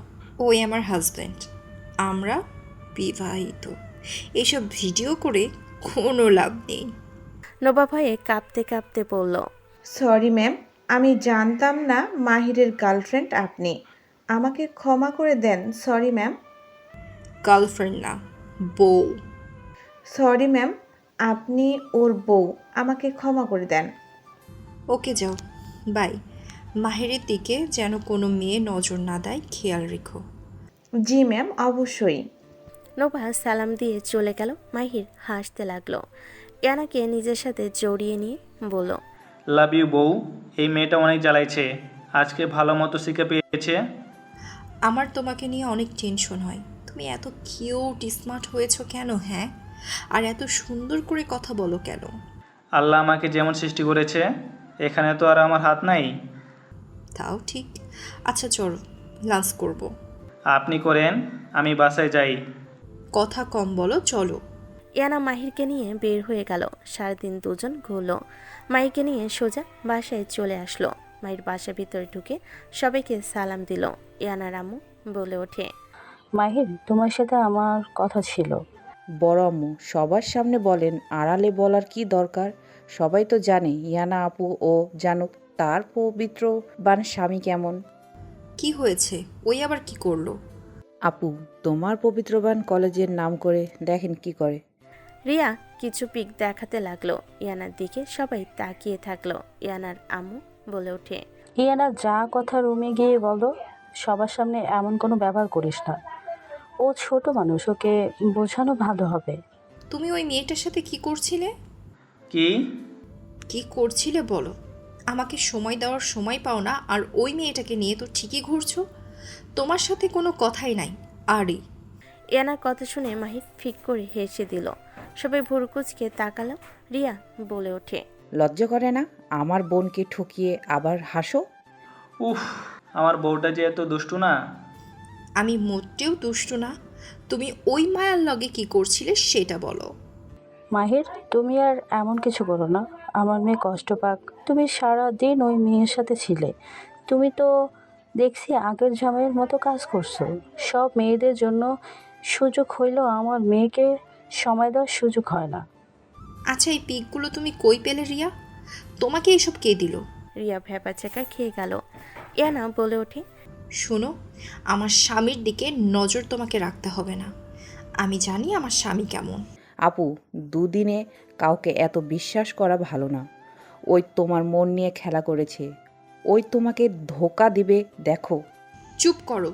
Speaker 1: ওই আমার হাজব্যান্ড, আমরা বিবাহিত। এসব ভিডিও করে কোনো লাভ নেই।
Speaker 3: নোভা ভয়ে কাঁপতে কাঁপতে বলল,
Speaker 8: সরি ম্যাম, আমি জানতাম না মাহিরের গার্লফ্রেন্ড আপনি। আমাকে ক্ষমা করে দেন। Sorry ma'am.
Speaker 1: গার্লফ্রেন্ড না, বউ।
Speaker 8: সরি ম্যাম, আপনি ওর বউ। আমাকে ক্ষমা করে দেন।
Speaker 1: ওকে যাও, বাই। মাহিরের দিকে যেন কোনো মেয়ে নজর না দেয়, খেয়াল রেখো।
Speaker 8: জি ম্যাম, অবশ্যই।
Speaker 3: নোভা সালাম দিয়ে চলে গেল। মাহির হাসতে লাগলো। ইয়ানাকে নিজের সাথে জড়িয়ে নিয়ে বলল,
Speaker 2: লাভ ইউ বউ। এই মেয়েটা অনেক জ্বালাইছে, আজকে ভালো মতো শিখে পেয়েছে।
Speaker 1: আমার তোমাকে নিয়ে অনেক টেনশন হয়। তুমি এত কিউট স্মার্ট হয়েছো কেন? হ্যাঁ, আর এত সুন্দর করে কথা বলো কেন?
Speaker 2: আল্লাহ আমাকে যেমন সৃষ্টি করেছে, এখানে তো আর আমার হাত নাই।
Speaker 1: তাও ঠিক। আচ্ছা চলো, লাঞ্চ করব।
Speaker 2: আপনি করেন, আমি বাসায় যাই।
Speaker 1: কথা কম বলো, চলো।
Speaker 3: ইয়ানা মাহিরকে নিয়ে বের হয়ে গেল। সারাদিন দুজন ঘুরলো। মাহিরকে নিয়ে সোজা বাসায় চলে আসলো। মাহির বাসার ভিতরে ঢুকে সবাইকে সালাম দিল। ইয়ানার আম্মু বলে ওঠে,
Speaker 6: মাহির, তোমার সাথে আমার কথা ছিল।
Speaker 14: বড় আম্মু, সবার সামনে বলেন, আড়ালে বলার কি দরকার? সবাই তো জানে ইয়ানা আপু ও জানুক তার পবিত্রবান স্বামী কেমন।
Speaker 1: কি হয়েছে? ওই আবার কি করলো?
Speaker 14: আপু, তোমার পবিত্রবান কলেজের নাম করে দেখেন কি করে।
Speaker 3: রিয়া কিছু পিক দেখাতে লাগলো। ইয়ানার দিকে সবাই তাকিয়ে থাকলো। ইয়ানার আম্মু বলে ওঠে,
Speaker 6: ইয়ানা, যা কথা রুমে গিয়ে বলো। সবার সামনে এমন কোনো ব্যবহার করিস না। ও ছোট মানুষ, ওকে বোঝানো ভালো হবে।
Speaker 1: তুমি ওই মেয়েটার সাথে কি করছিলে?
Speaker 2: কি
Speaker 1: করছিলে বলো? আমাকে সময় দেওয়ার সময় পাও না, আর ওই মেয়েটাকে নিয়ে তো ঠিকই ঘুরছো। তোমার সাথে কোনো কথাই নাই। আরে
Speaker 3: ইয়ানার কথা শুনে মাহির ফিক করে হেসে দিল। সবাই ভুরুকুচকে তাকালো। রিয়া বলে ওঠে,
Speaker 14: লজ্জা করে না আমার বোনকে ঠকিয়ে আবার হাসো?
Speaker 2: উফ, আমার বউটা যে এত দুষ্টু না।
Speaker 1: আমি মোটেও দুষ্টু না। তুমি ওই মায়ার লগে কি করছিলে সেটা বলো।
Speaker 6: মাহির, তুমি আর এমন কিছু করো না, আমার মেয়ে কষ্ট পাক। তুমি সারা দিন ওই মেয়ের সাথে ছিলে। তুমি তো দেখছি আগের জামাইয়ের মতো কাজ করছো। সব মেয়েদের জন্য সুযোগ হইলেও আমার মেয়েকে সময় দেওয়ার সুযোগ হয় না।
Speaker 1: আচ্ছা, এই পিকগুলো তুমি কই পেলে রিয়া? তোমাকে এইসব কে দিল?
Speaker 3: রিয়া ভ্যাপাচাকা খেয়ে গেল। ইয়ানা বলে ওঠে,
Speaker 1: শোনো, আমার স্বামীর দিকে নজর তোমাকে রাখতে হবে না। আমি জানি আমার স্বামী কেমন।
Speaker 14: আপু, দুদিনে কাউকে এত বিশ্বাস করা ভালো না। ওই তোমার মন নিয়ে খেলা করেছে, ওই তোমাকে ধোকা দিবে দেখো।
Speaker 1: চুপ করো।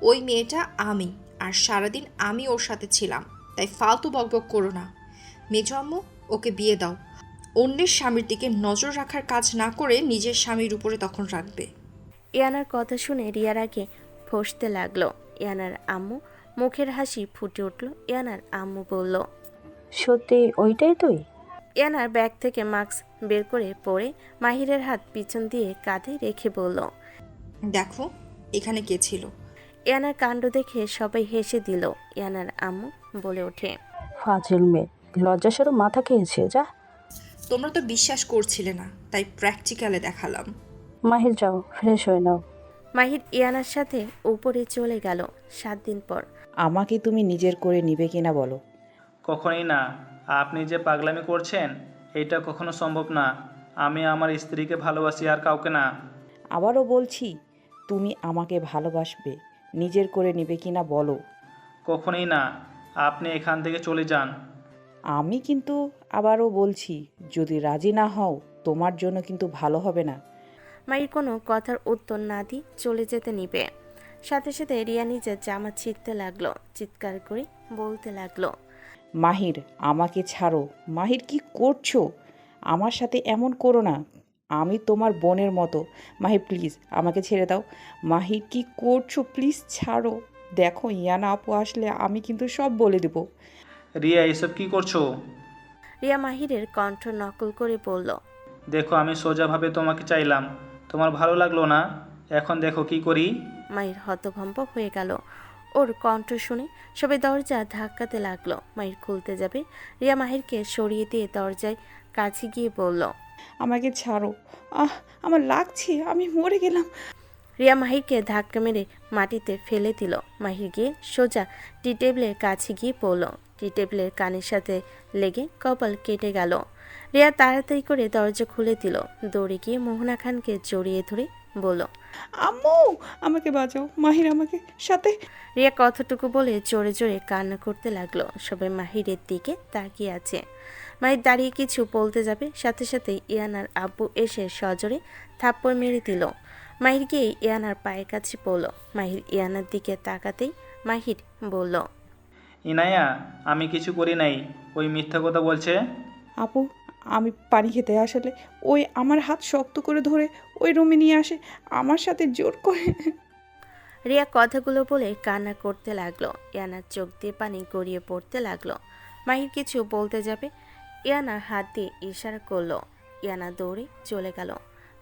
Speaker 1: ওই মেয়েটা আমি, আর সারাদিন আমি ওর সাথে ছিলাম, তাই ফালতু বকবক করো না। মেজো আম্মু, ওকে বিয়ে দাও। অন্যের স্বামীর দিকে নজর রাখার কাজ না করে নিজের স্বামীর উপরে তখন রাখবে।
Speaker 3: ইয়ানার কথা শুনে রিয়ার আগে ফসতে লাগলো। ইয়ানার আম্মু মুখের হাসি ফুটে উঠল। ইয়ানার আম্মু বলল,
Speaker 6: সত্যি ওইটাই তুই?
Speaker 3: ইয়ানার ব্যাগ থেকে মাস্ক বের করে পরে মাহিরের হাত পিছন দিয়ে কাঁধে রেখে বলল,
Speaker 1: দেখো এখানে কে ছিল।
Speaker 3: ইয়ানার কাণ্ড দেখে সবাই হেসে দিল। ইয়ানার আম্মু বলে ওঠে,
Speaker 6: ফাজিল মেয়ে, লজ্জা সরম মাথা খেয়েছে যা।
Speaker 1: তোমরা তো বিশ্বাস করছিলে না, তাই প্র্যাকটিক্যালে দেখালাম।
Speaker 6: মাহির, যাও ফ্রেশ হয়ে নাও।
Speaker 3: মাহির ইয়ানার সাথে উপরে চলে গেল। 7 দিন পর।
Speaker 14: আমাকে তুমি নিজের করে নিবে কিনা বলো?
Speaker 2: কখনোই না। আপনি যে পাগলামি করছেন এটা কখনো সম্ভব না। আমি আমার স্ত্রীকে ভালোবাসি, আর কাউকে না।
Speaker 14: আবারও বলছি, তুমি আমাকে ভালোবাসবে, নিজের করে নিবে কিনা বলো?
Speaker 2: কখনোই না। আপনি এখান থেকে চলে যান।
Speaker 14: আমি কিন্তু আবারও বলছি, যদি রাজি না হও তোমার জন্য কিন্তু ভালো হবে না।
Speaker 3: মাহির কোনো কথার উত্তর না দিয়ে চলে যেতে নিবে। সাথে সাথে রিয়া নিজের জামা ছিঁড়তে লাগলো, চিৎকার করে বলতে লাগলো,
Speaker 14: মাহির, আমাকে ছাড়ো। মাহির, কি করছো? আমার সাথে এমন করো না, আমি তোমার বোনের মতো। মাহির প্লিজ আমাকে ছেড়ে দাও। মাহির, কি করছো? প্লিজ ছাড়ো। দেখো ইয়ানা আপু আসলে আমি কিন্তু সব বলে দেব।
Speaker 2: রিয়া, এসব কি করছো?
Speaker 3: রিয়া মাহিরের কণ্ঠ নকল করে বলল,
Speaker 2: দেখো, আমি সোজাভাবে তোমাকে চাইলাম, তোমার ভালো লাগলো না। এখন দেখো কি করি।
Speaker 3: মাহির হতভম্ব হয়ে গেল। ওর কণ্ঠ শুনে সবাই দরজা ধাক্কাতে লাগলো। মাহির খুলতে যাবে, রিয়া মাহিরকে সরিয়ে দিয়ে দরজায় কাছে গিয়ে বলল,
Speaker 14: আমাকে ছাড়ো। আমার লাগছে, আমি মরে গেলাম।
Speaker 3: রিয়া মাহিরকে ধাক্কা মেরে মাটিতে ফেলে দিল। মাহির গিয়ে সোজা টি টেবিলের কাছে গিয়ে পড়ল। টি টেবিলের কানের সাথে লেগে কপাল কেটে গেল। রিয়া তাড়াতাড়ি করে দরজা খুলে দিল। দৌড়ে গিয়ে মোহনা খানকে জড়িয়ে ধরে বলল,
Speaker 14: আম্মু, আমাকে বাঁচাও। মাহির আমাকে সাথে।
Speaker 3: রিয়া কথাটুকু বলে জোরে জোরে কান্না করতে লাগলো। সবাই মাহিরের দিকে তাকিয়ে আছে। মাহির দাঁড়িয়ে কিছু বলতে যাবে, সাথে সাথে ইয়ানার আব্বু এসে সজোরে থাপ্পড় মেরে দিল। মাহির গিয়ে ইয়ানার পায়ের কাছে পড়ল। মাহির ইয়ানার দিকে তাকাতেই মাহির বলল,
Speaker 2: ইনায়া, আমি কিছু করি নাই। ওই মিথ্যা কথা বলছে।
Speaker 14: আপু, আমি পানি খেতে আসলে ওই আমার হাত শক্ত করে ধরে ওই রুমে নিয়ে আসে, আমার সাথে জোর করে।
Speaker 3: রিয়া কথাগুলো বলে কান্না করতে লাগলো। ইয়ানার চোখ দিয়ে পানি গড়িয়ে পড়তে লাগলো। মাহির কিছু বলতে যাবে, ইয়ানার হাত দিয়ে ইশারা করলো। ইয়ানা দৌড়ে চলে গেল।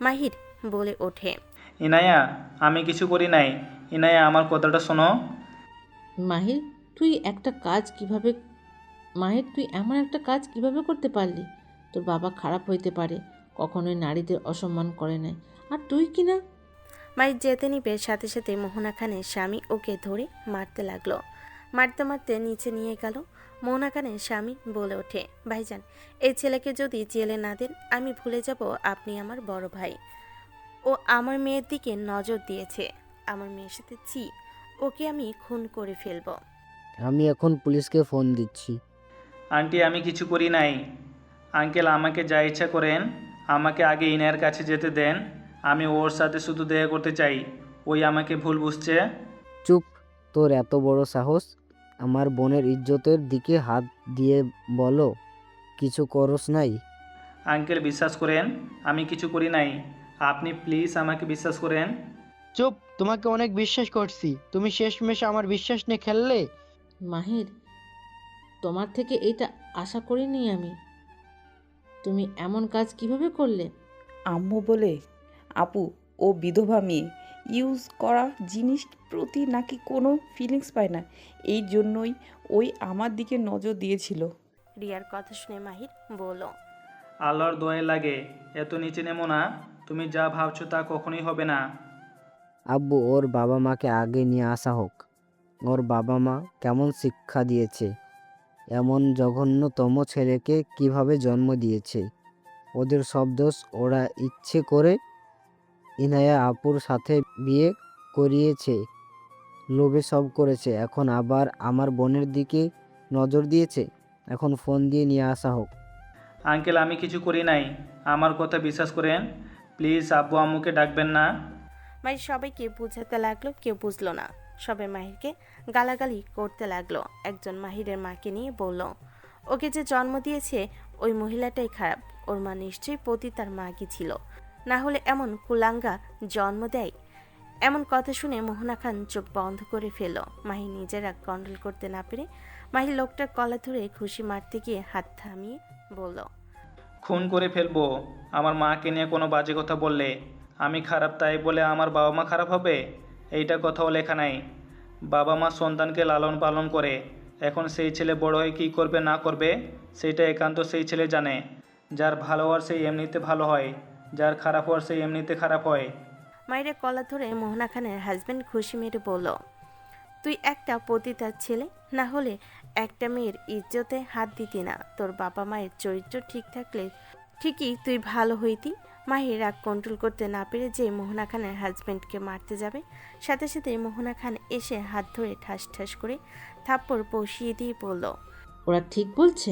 Speaker 3: মাহির বলে ওঠে,
Speaker 2: ইনায়া, আমি কিছু করি নাই। ইনায়া, আমার কথাটা শোনো।
Speaker 4: মাহির, তুই এমন একটা কাজ কিভাবে করতে পারলি? তোর বাবা খারাপ হইতে পারে, কখনোই নারীদের অসম্মান করে নাই, আর তুই কি না?
Speaker 3: মাহির যেতে নিবে, সাথে সাথে মোহনা খানের স্বামী ওকে ধরে মারতে লাগলো। মারতে মারতে নিচে নিয়ে গেল। মোহনা খানের স্বামী বলে ওঠে, ভাইজান, এই ছেলেকে যদি জেলে না দেন আমি ভুলে যাব আপনি আমার বড় ভাই। ও আমার মেয়ের দিকে নজর দিয়েছে, আমার মেয়ের সাথে ওকে আমি খুন করে ফেলবো।
Speaker 15: আমি এখন পুলিশকে ফোন দিচ্ছি।
Speaker 2: আন্টি, আমি কিছু করি নাই। আঙ্কেল, আমাকে যা ইচ্ছা করেন, আমাকে আগে ইনায়ের কাছে যেতে দেন। আমি ওর সাথে শুধু দেখা করতে চাই। ওই আমাকে ভুল বুঝছে।
Speaker 15: চুপ, তোর এত বড় সাহস আমার বোনের ইজ্জতের দিকে হাত দিয়ে বলো কিছু করস নাই?
Speaker 2: আঙ্কেল, বিশ্বাস করেন, আমি কিছু করি নাই। আপনি প্লিজ আমাকে বিশ্বাস করেন।
Speaker 12: চুপ, তোমাকে অনেক বিশ্বাস করছি, তুমি শেষমেশ আমার বিশ্বাস নিয়ে খেললে।
Speaker 4: মাহির, তোমার থেকে এটা আশা করিনি আমি। তুমি এমন কাজ কিভাবে করলে?
Speaker 14: আম্মু বলে আপু ও বিধবা মেয়ে, ইউজ করা জিনিস প্রতি নাকি কোনো ফিলিংস পায় না, এই জন্যই ওই আমার দিকে নজর দিয়েছিল।
Speaker 3: রিয়ার কথা শুনে মাহির বলল,
Speaker 2: আল্লাহর দোয়াই লাগে, এত নিচে নেমো না। তুমি যা ভাবছো তা কখনোই হবে না।
Speaker 15: আব্বু, ওর বাবা মাকে আগে নিয়ে আসা হোক। ওর বাবা মা কেমন শিক্ষা দিয়েছে, এমন জঘন্যতম ছেলেকে কিভাবে জন্ম দিয়েছে। ওদের সব দোষ, ওরা ইচ্ছে করে ইনায়া আপুর সাথে বিয়ে করিয়েছে, লোভে সব করেছে। এখন আবার আমার বোনের দিকে নজর দিয়েছে। এখন ফোন দিয়ে নিয়ে আসা হোক।
Speaker 2: আঙ্কেল, আমি কিছু করি নাই, আমার কথা বিশ্বাস করেন। প্লিজ আব্বু আম্মুকে ডাকবেন না।
Speaker 3: মাহির সবাইকে বুঝাতে লাগলো, কেউ বুঝলো না। সবাই মাহিরকে গালাগালি করতে লাগলো। একজন মাহিরের মাকে নিয়ে বলল, ওকে যে জন্ম দিয়েছে ওই মহিলাটাই খারাপ। ওর মা নিশ্চয়ই পতিতার মাগি ছিল, না হলে এমন কুলাঙ্গা জন্ম দেয়। এমন কথা শুনে মোহনা খান চোখ বন্ধ করে ফেলল। মাহি নিজেরা কন্ট্রোল করতে না পেরে মাহি লোকটার কলা ধরে খুশি মারতে গিয়ে হাত থামিয়ে বলল,
Speaker 2: খুন করে ফেলবো। আমার মাকে নিয়ে কোনো বাজে কথা বললে আমি খারাপ, তাই বলে আমার বাবা মা খারাপ হবে? এইটা কথাও লেখা নাই। বাবা মা সন্তানকে লালন পালন করে। এখন সেই ছেলে বড় হয়ে কী করবে না করবে সেটা একান্ত সেই ছেলে জানে। যার ভালো হওয়ার সেই এমনিতে ভালো হয়, যার খারাপ হওয়ার সেই এমনিতে খারাপ হয়।
Speaker 3: মায়ের কলা ধরে মোহনা খানের হাজব্যান্ড খুশি মেরে বলল, তুই একটা পতিতার ছেলে, না হলে একটা মেয়ের ইজ্জতে হাত দিতি না। তোর বাবা মায়ের চরিত্র ঠিক থাকলে ঠিকই তুই ভালো হইতি। মাহির রাগ কন্ট্রোল করতে না পেরে যে মোহনা খানের হাজব্যান্ডকে মারতে যাবে, সাথে সাথে মোহনা খান এসে হাত ধরে ঠাস ঠাস করে থাপ্পড় বসিয়ে দিয়ে বলল,
Speaker 4: ওরা ঠিক বলছে।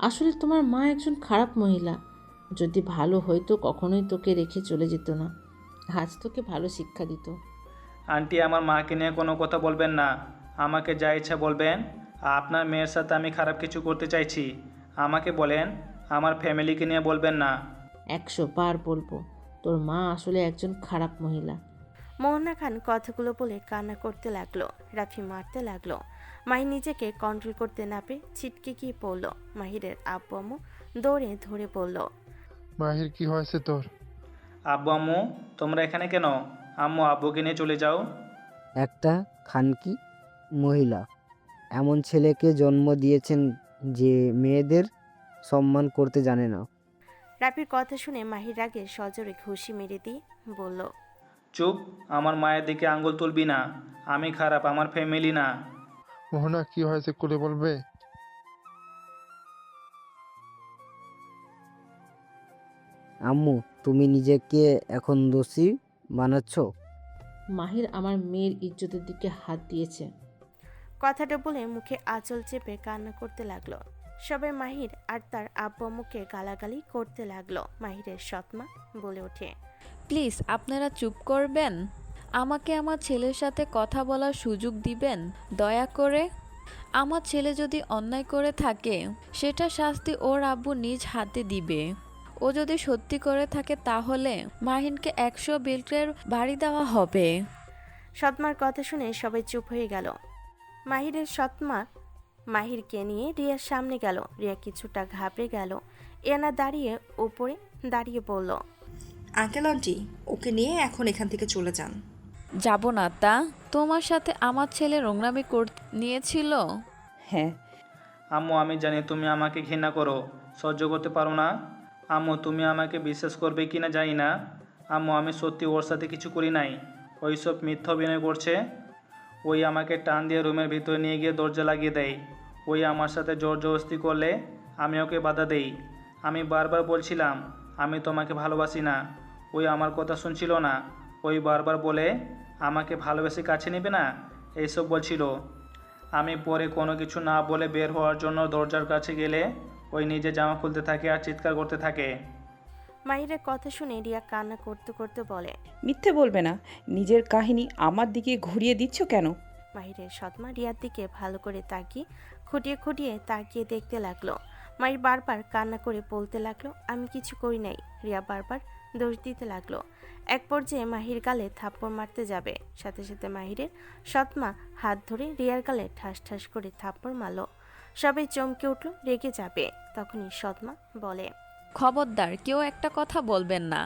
Speaker 4: আসলে তোমার মা একজন খারাপ মহিলা। যদি ভালো হইতো কখনোই তোকে রেখে চলে যেত না, আজ তোকে ভালো শিক্ষা দিত।
Speaker 2: আন্টি, আমার মাকে নিয়ে কোনো কথা বলবেন না। আমাকে যা ইচ্ছা বলবেন। আপনার মেয়ের সাথে আমি খারাপ কিছু করতে চাইছি আমাকে বলেন, আমার ফ্যামিলিকে নিয়ে বলবেন না।
Speaker 4: 100 বার বলবো, তোর মা আসলে একজন খারাপ মহিলা।
Speaker 3: মোহনা খান কথাগুলো বলে কান্না করতে লাগলো, রাফি মারতে লাগলো। মাহি নিজেকে কন্ট্রোল করতে না পেরে ছিটকে গিয়ে পড়ল। মাহিরের আব্বু আম্মু দৌড়ে ধরে পড়ল,
Speaker 16: মাহির কি হয়েছে তোর?
Speaker 2: আব্বু আম্মু, তোমরা এখানে কেন? আম্মু আব্বুকে নিয়ে চলে যাও।
Speaker 15: একটা খানকি মহিলা এমন ছেলেকে জন্ম দিয়েছেন যে মেয়েদের সম্মান করতে জানে না।
Speaker 3: রাফির কথা শুনে মাহির রাগে সজোরে ঘুষি মেরে দিয়ে বলল,
Speaker 2: চুপ, আমার মায়ের দিকে আঙ্গুল তুলবি না। আমি খারাপ, আমার ফ্যামিলি না।
Speaker 16: মোহনা কি হয়েছে খুলে বলবে?
Speaker 15: আম্মু, তুমি নিজেকে এখন দোষী বানাচ্ছ।
Speaker 4: মাহির আমার মেয়ের ইজ্জতের দিকে হাত দিয়েছে।
Speaker 3: কথাটা বলে মুখে আঁচল চেপে কান্না করতে লাগলো। সবাই মাহির আর তার আব্বু আম্মুকে গালাগালি করতে লাগলো। মাহিরের সৎমা বলে ওঠে,
Speaker 5: প্লিজ আপনারা চুপ করবেন? আমাকে আমার ছেলের সাথে কথা বলার সুযোগ দিবেন দয়া করে। আমার ছেলে যদি অন্যায় করে থাকে সেটা শাস্তি ওর আব্বু নিজ হাতে দিবে। ও যদি সত্যি করে থাকে তাহলে মাহিনকে 100 বিল্টের বাড়ি দেওয়া হবে।
Speaker 3: সৎমার কথা শুনে সবাই চুপ হয়ে গেল। মাহিরের সৎমা মাহিরকে নিয়ে রিয়ার সামনে গেল। রিয়া কিছুটা ঘাবড়ে গেল। ইয়ানা দাঁড়িয়ে উপরে দাঁড়িয়ে বলল,
Speaker 1: আঙ্কেল আন্টি, ওকে নিয়ে এখন এখান থেকে চলে যান।
Speaker 5: যাব না তা? তোমার সাথে আমার ছেলে নোংরামি নিয়েছিল।
Speaker 14: হ্যাঁ।
Speaker 2: আম্মু, আমি জানি তুমি আমাকে ঘৃণা করো, সহ্য করতে পারো না। আম্মু, তুমি আমাকে বিশ্বাস করবে কি না জানি না। আম্মু, আমি সত্যি ওর সাথে কিছু করি নাই। ওই সব মিথ্যা অভিনয় করছে। ওই আমাকে টান দিয়ে রুমের ভিতরে নিয়ে গিয়ে দরজা লাগিয়ে দেয়। ওই আমার সাথে জোর জবরদস্তি করলে আমি ওকে বাধা দেই। আমি বারবার বলছিলাম আমি তোমাকে ভালোবাসি না, ওই আমার কথা শুনছিল না। ওই বারবার বলে আমাকে ভালোবেসে কাছে নেবে না, এইসব বলছিল। আমি পরে কোনো কিছু না বলে বের হওয়ার জন্য দরজার কাছে গেলে ওই নিজে জামা খুলতে থাকে আর চিৎকার করতে থাকে।
Speaker 3: মাহিরের কথা শুনে রিয়া কান্না করতে করতে বলে,
Speaker 14: মিথ্যে বলবে না, নিজের কাহিনী আমার দিকে ঘুরিয়ে দিচ্ছ কেন?
Speaker 3: মাহিরের সৎমা রিয়ার দিকে ভালো করে তাকিয়ে খুঁটিয়ে খুঁটিয়ে তাকিয়ে দেখতে লাগলো। মাহির বারবার কান্না করে বলতে লাগলো, আমি কিছু করি নাই। রিয়া বারবার দোষ দিতে লাগলো। এক পর্যায়ে মাহির গালে থাপ্পড় মারতে যাবে, সাথে সাথে মাহিরের সৎমা হাত ধরে রিয়ার গালে ঠাস ঠাস করে থাপ্পড় মারল। সবাই চমকে উঠল, রেগে যাবে। তখনই সৎমা বলে,
Speaker 5: খবরদার কেউ একটা কথা বলবেন না।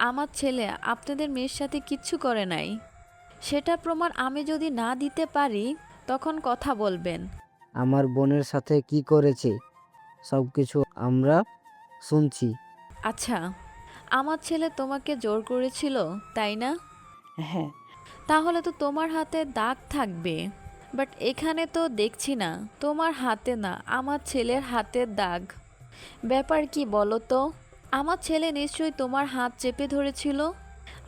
Speaker 5: আমার ছেলে আপনাদের মেয়ের সাথে কিচ্ছু করে নাই, সেটা প্রমাণ আমি যদি না দিতে পারি তখন কথা বলবেন।
Speaker 15: আমার বোনের সাথে কি করেছে সব কিছু আমরা শুনছি।
Speaker 5: আচ্ছা, আমার ছেলে তোমাকে জোর করেছিল তাই না?
Speaker 14: হ্যাঁ।
Speaker 5: তাহলে তো তোমার হাতে দাগ থাকবে, বাট এখানে তো দেখছি না তোমার হাতে না, আমার ছেলের হাতের দাগ। ব্যাপার কি বলো তো? আমার ছেলে নিশ্চয়ই তোমার হাত চেপে ধরেছিল।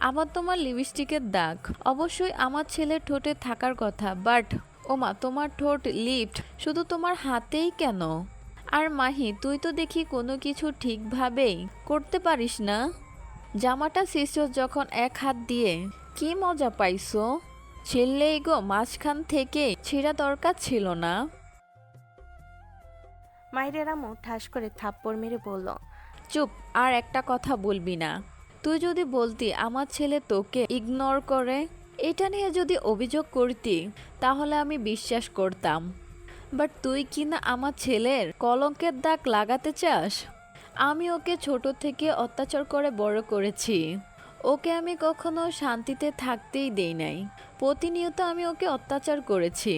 Speaker 5: আবার তোমার লিপস্টিকের দাগ অবশ্যই আমার ছেলের ঠোঁটে থাকার কথা, বাট ওমা তোমার ঠোঁট লিপ্ট শুধু তোমার হাতেই কেন? আর মাহি, তুই তো দেখি কোনো কিছু ঠিকভাবেই করতে পারিস না। জামাটা ছিঁড়ছো যখন এক হাত দিয়ে, কি মজা পাইছো? ছিঁড়লেই গো মাঝখান থেকে ছিঁড়া দরকার ছিল না।
Speaker 3: মাহিরের আম্মু ঠাস করে থাপ্পড় মেরে বলল,
Speaker 5: চুপ, আর একটা কথা বলবি না। তুই যদি বলতি আমার ছেলে তোকে ইগনোর করে, এটা নিয়ে যদি অভিযোগ করতি তাহলে আমি বিশ্বাস করতাম, বাট তুই কি না আমার ছেলের কলঙ্কের দাগ লাগাতে চাস? আমি ওকে ছোট থেকে অত্যাচার করে বড় করেছি, ওকে আমি কখনো শান্তিতে থাকতেই দেই নাই। প্রতিনিয়ত আমি ওকে অত্যাচার করেছি।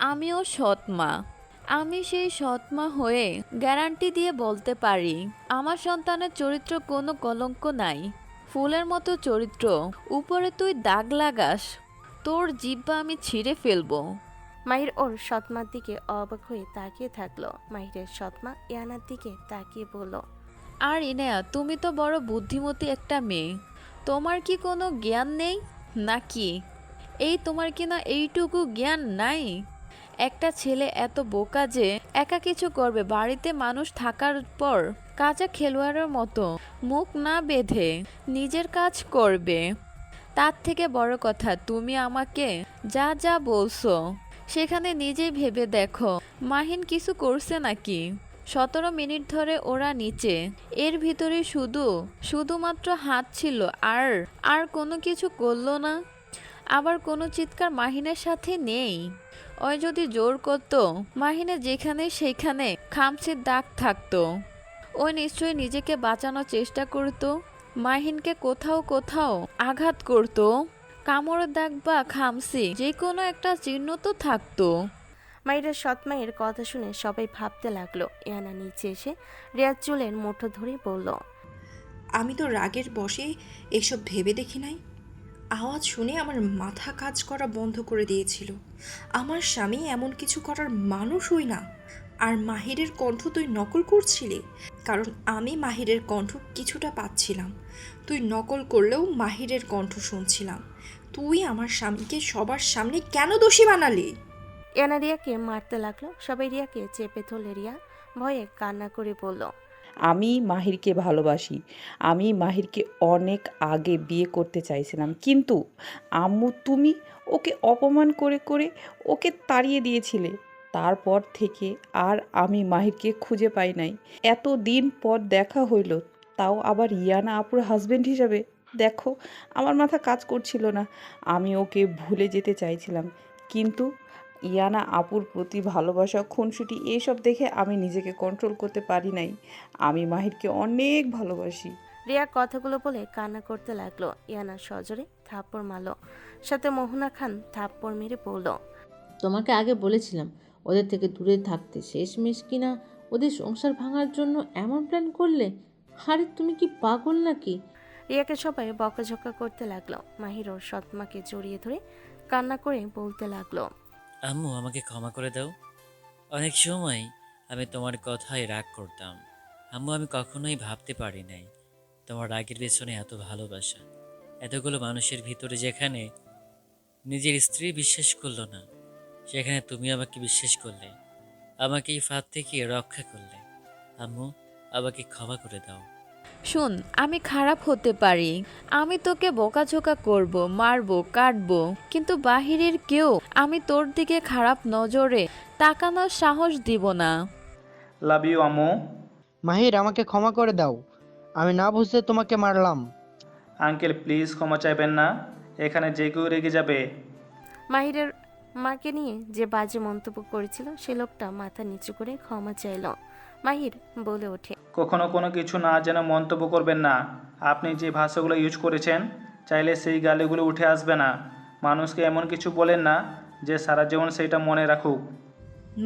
Speaker 5: আমিও সৎ মা, আমি সেই সৎ মা হয়ে গ্যারান্টি দিয়ে বলতে পারি আমার সন্তানের চরিত্র কোনো কলঙ্ক নাই, ফুলের মতো চরিত্র। উপরে তুই দাগ লাগাস, তোর জিহ্বা আমি ছিঁড়ে ফেলবো।
Speaker 3: মাহির ওর সৎমার দিকে অবাক হয়ে তাকিয়ে থাকলো। মাহিরের সৎমা ইয়ানার দিকে তাকিয়ে বলল,
Speaker 5: আর ইনায়া, তুমি তো বড় বুদ্ধিমতী একটা মেয়ে, তোমার কি কোনো জ্ঞান নেই নাকি? তোমার কি না এইটুকু জ্ঞান নাই? একটা ছেলে এত বোকা যে একা কিছু করবে, বাড়িতে মানুষ থাকার পর কাঁচা খেলোয়াড়ের মতো মুখ না বেঁধে নিজের কাজ করবে। তার থেকে বড় কথা, তুমি আমাকে যা যা বলছো সেখানে নিজেই ভেবে দেখো মাহিন কিছু করছে নাকি? 17 মিনিট ধরে ওরা নিচে, এর ভিতরে শুধুমাত্র হাত ছিল, আর কোনো কিছু করলো না। আবার কোনো চিৎকার মাহিনের সাথে নেই। ওই যদি জোর করতো, মাহিনের যেখানে সেখানে খামচির দাগ থাকতো। ওই নিশ্চয়ই নিজেকে বাঁচানোর চেষ্টা করতো, মাহিনকে কোথাও কোথাও আঘাত করতো। কামড়ের দাগ বা খামচি যে কোনো একটা চিহ্ন তো থাকতো।
Speaker 3: মাহিরের সৎমায়ের কথা শুনে সবাই ভাবতে লাগলো। ইয়ানা নিচে এসে রিয়ার চুলের মুঠো ধরে বলল,
Speaker 1: আমি তো রাগের বশে এসব ভেবে দেখি নাই। আওয়াজ শুনে আমার মাথা কাজ করা বন্ধ করে দিয়েছিল। আমার স্বামী এমন কিছু করার মানুষই না। আর মাহিরের কণ্ঠ তুই নকল করছিলি, কারণ আমি মাহিরের কণ্ঠ কিছুটা পাচ্ছিলাম। তুই নকল করলেও মাহিরের কণ্ঠ শুনছিলাম। তুই আমার স্বামীকে সবার সামনে কেন দোষী বানালি?
Speaker 3: ইয়ানা রিয়াকে মারতে লাগলো। সবাই রিয়াকে চেপে ধরলে রিয়া ভয়ে কান্না করে বলল,
Speaker 14: আমি মাহিরকে ভালোবাসি। আমি মাহিরকে অনেক আগে বিয়ে করতে চাইছিলাম, কিন্তু আম্মু তুমি ওকে অপমান করে করে ওকে তাড়িয়ে দিয়েছিলে। তারপর থেকে আর আমি মাহিরকে খুঁজে পাই নাই। এত দিন পর দেখা হইল, তাও আবার ইয়ানা আপুর হাজবেন্ড হিসাবে। দেখো, আমার মাথা কাজ করছিল না। আমি ওকে ভুলে যেতে চাইছিলাম, কিন্তু ইয়ানা আপুর প্রতি ভালোবাসা, খুনসুটি এইসব দেখে আমি নিজেকে কন্ট্রোল করতে পারি নাই। আমি মাহিরকে অনেক ভালোবাসি।
Speaker 3: রিয়া কথাগুলো বলে কান্না করতে লাগলো। ইয়ানা সজোরে থাপ্পড় মারল, সাথে মোহনা খান থাপ্পড় মেরে বলল,
Speaker 4: তোমাকে আগে বলেছিলাম ওদের থেকে দূরে থাকতে, শেষমেশ কিনা ওদের সংসার ভাঙার জন্য এমন প্ল্যান করলে। আরে তুমি কি পাগল নাকি?
Speaker 3: রিয়াকে সবাই বকাঝকা করতে লাগলো। মাহির ওর সৎমাকে জড়িয়ে ধরে কান্না করে বলতে লাগলো,
Speaker 9: আম্মু আমাকে ক্ষমা করে দাও। অনেক সময় আমি তোমার কথায় রাগ করতাম। আম্মু, আমি কখনোই ভাবতে পারি নাই তোমার রাগের পেছনে এত ভালোবাসা। এতগুলো মানুষের ভিতরে যেখানে নিজের স্ত্রী বিশ্বাস করলো না, সেখানে তুমি আমাকে বিশ্বাস করলে, আমাকে এই ফাঁদ থেকে রক্ষা করলে। আম্মু, আমাকে ক্ষমা করে দাও।
Speaker 5: শুন, আমি খারাপ হতে পারি, আমি তোকে বকাঝোকা করব, মারবো, কাটবো, কিন্তু বাহিরের কেউ আমি তোর দিকে খারাপ নজরে তাকানোর সাহস দিব না।
Speaker 2: লাভ ইউ আম্মু।
Speaker 12: মাহির, আমাকে ক্ষমা করে দাও, আমি না বুঝতে তোমাকে মারলাম।
Speaker 2: আঙ্কেল প্লিজ ক্ষমা চাইবেন না, এখানে যে কেউ রেগে যাবে।
Speaker 3: মাকে নিয়ে যে বাজে মন্তব্য করেছিল সে লোকটা মাথা নিচু করে ক্ষমা চাইল। মাহির বলে ওঠে,
Speaker 2: কখনো কোনো কিছু না জেনে মন্তব্য করবেন না। আপনি যে ভাষাগুলো ইউজ করেছেন চাইলে সেই গালিগুলো উঠে আসবে না। মানুষকে এমন কিছু বলেন না যে সারা জীবন সেইটা মনে রাখুক।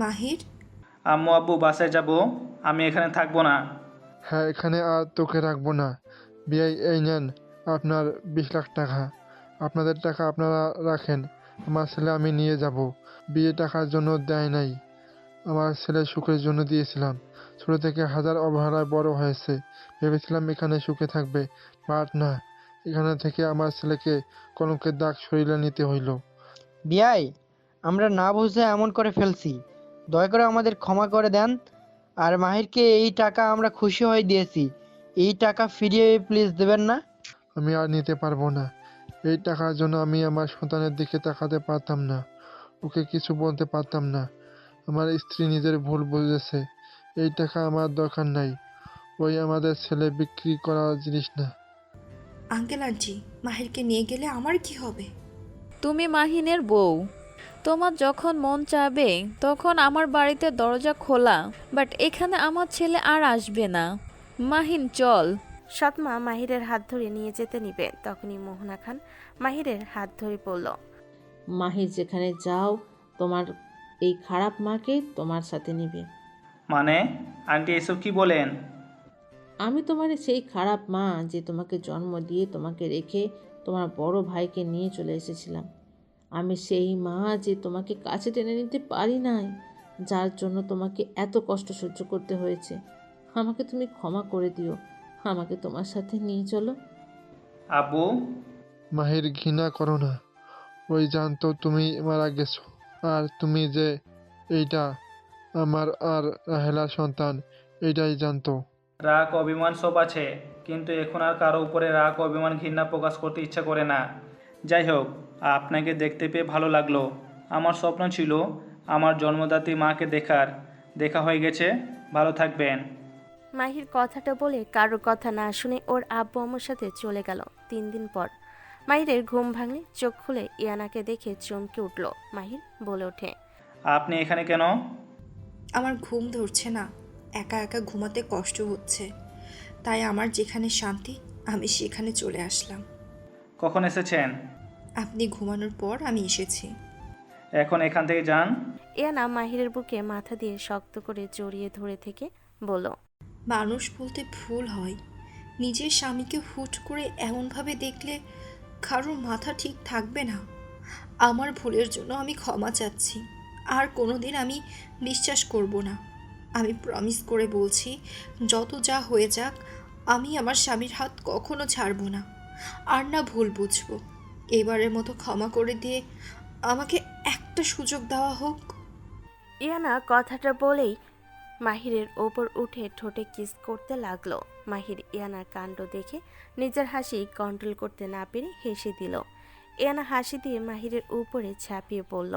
Speaker 1: মাহির,
Speaker 2: আম্মু আব্বু বাসায় যাব, আমি এখানে থাকবো না।
Speaker 16: হ্যাঁ, এখানে আর তোকে রাখবো না। বিআই, এই নেন আপনার 20 লাখ টাকা। আপনাদের টাকা আপনারা রাখেন, আমার ছেলে আমি নিয়ে যাব। বিয়ে টাকার জন্য দেয় নাই, আমার ছেলের সুখের জন্য দিয়েছিলাম। ছোট থেকে হাজার অবহেলায় বড় হয়েছে, ভেবেছিলাম এখানে সুখে থাকবে, বাট না, এখানে থেকে আমার ছেলেকে কলঙ্কের দাগ শরীরে নিতে হইল।
Speaker 12: বিয়াই, আমরা না বুঝে এমন করে ফেলছি, দয়া করে আমাদের ক্ষমা করে দেন। আর মাহিরকে এই টাকা আমরা খুশি হয়ে দিয়েছি, এই টাকা ফিরিয়ে প্লিজ দেবেন না।
Speaker 16: আমি আর নিতে পারবো না। এই টাকার জন্য আমি আমার সন্তানের দিকে তাকাতে পারতাম না, ওকে কিছু বলতে পারতাম না। আমার স্ত্রী নিজের ভুল বুঝেছে। এই টাকা আমার দরকার নাই, ওই আমাদের ছেলে বিক্রি করা জিনিস না।
Speaker 1: আঙ্কেল আন্টি, মাহিরকে নিয়ে গেলে আমার কি হবে?
Speaker 5: তুমি মাহিনের বউ, তোমার যখন মন চাবে তখন আমার বাড়িতে দরজা খোলা, বাট এখানে আমার ছেলে আর আসবে না। মাহিন চল।
Speaker 3: সৎমা মাহিরের হাত ধরে নিয়ে যেতে নিবে, তখনই মোহনা খান মাহিরের হাত ধরে বলল,
Speaker 4: মাহির যেখানে যাও তোমার এই খারাপ মাকে তোমার সাথে নিবে।
Speaker 2: মানে আন্টি এসব কি বলেন?
Speaker 4: আমি তোমার সেই খারাপ মা যে তোমাকে জন্ম দিয়ে তোমাকে রেখে তোমার বড় ভাইকে নিয়ে চলে এসেছিলাম। আমি সেই মা যে তোমাকে কাছে টেনে নিতে পারি নাই, যার জন্য তোমাকে এত কষ্ট সহ্য করতে হয়েছে। আমাকে তুমি ক্ষমা করে দিও, আমাকে তোমার সাথে নিয়ে চলো।
Speaker 2: আব্বু,
Speaker 16: মাহির, ঘৃণা করো না। ওই জানতো তুমি মারা গেছো, আর তুমি যে এইটা আমার আর রাহেলার সন্তান, এইটাই জানতো।
Speaker 2: রাগ অভিমান সব আছে, কিন্তু এখন আর কারো উপরে রাগ অভিমান ঘৃণা প্রকাশ করতে ইচ্ছা করে না। যাই হোক, আপনাকে দেখতে পেয়ে ভালো লাগলো। আমার স্বপ্ন ছিল আমার জন্মদাত্রী মাকে দেখা হয়ে গেছে। ভালো থাকবেন।
Speaker 3: মাহির কথাটা বলে কারোর কথা না শুনে ওর আব্বু আম্মুর সাথে চলে গেল। 3 দিন পর মাহিরের ঘুম ভাঙলে চোখ খুলে ইয়ানাকে দেখে চমকে উঠল। মাহির বলে ওঠে,
Speaker 2: আপনি এখানে কেন?
Speaker 1: আমার ঘুম ধরছে না, একা একা ঘুমাতে কষ্ট হচ্ছে, তাই আমার যেখানে শান্তি আমি সেখানে চলে আসলাম।
Speaker 2: কখন এসেছেন?
Speaker 1: আপনি ঘুমানোর পর আমি এসেছি।
Speaker 2: এখন এখান থেকে যান।
Speaker 3: ইয়ানা মাহিরের বুকে মাথা দিয়ে শক্ত করে জড়িয়ে ধরে থেকে বলল,
Speaker 1: মানুষ বলতে ভুল হয়, নিজের স্বামীকে হুট করে এমনভাবে দেখলে কারোর মাথা ঠিক থাকবে না। আমার ভুলের জন্য আমি ক্ষমা চাচ্ছি, আর কোনোদিন আমি বিশ্বাস করব না। আমি প্রমিস করে বলছি, যত যা হয়ে যাক আমি আমার স্বামীর হাত কখনো ছাড়ব না, আর না ভুল বুঝবো। এবারের মতো ক্ষমা করে দিয়ে আমাকে একটা সুযোগ দেওয়া হোক।
Speaker 3: ইয়ানা কথাটা বলেই মাহিরের ওপর উঠে ঠোঁটে কিস করতে লাগলো। মাহির ইয়ানার কাণ্ড দেখে নিজের হাসি কন্ট্রোল করতে না পেরে হেসে দিল। ইয়ানা হাসি দিয়ে মাহিরের উপরে ঝাঁপিয়ে পড়ল।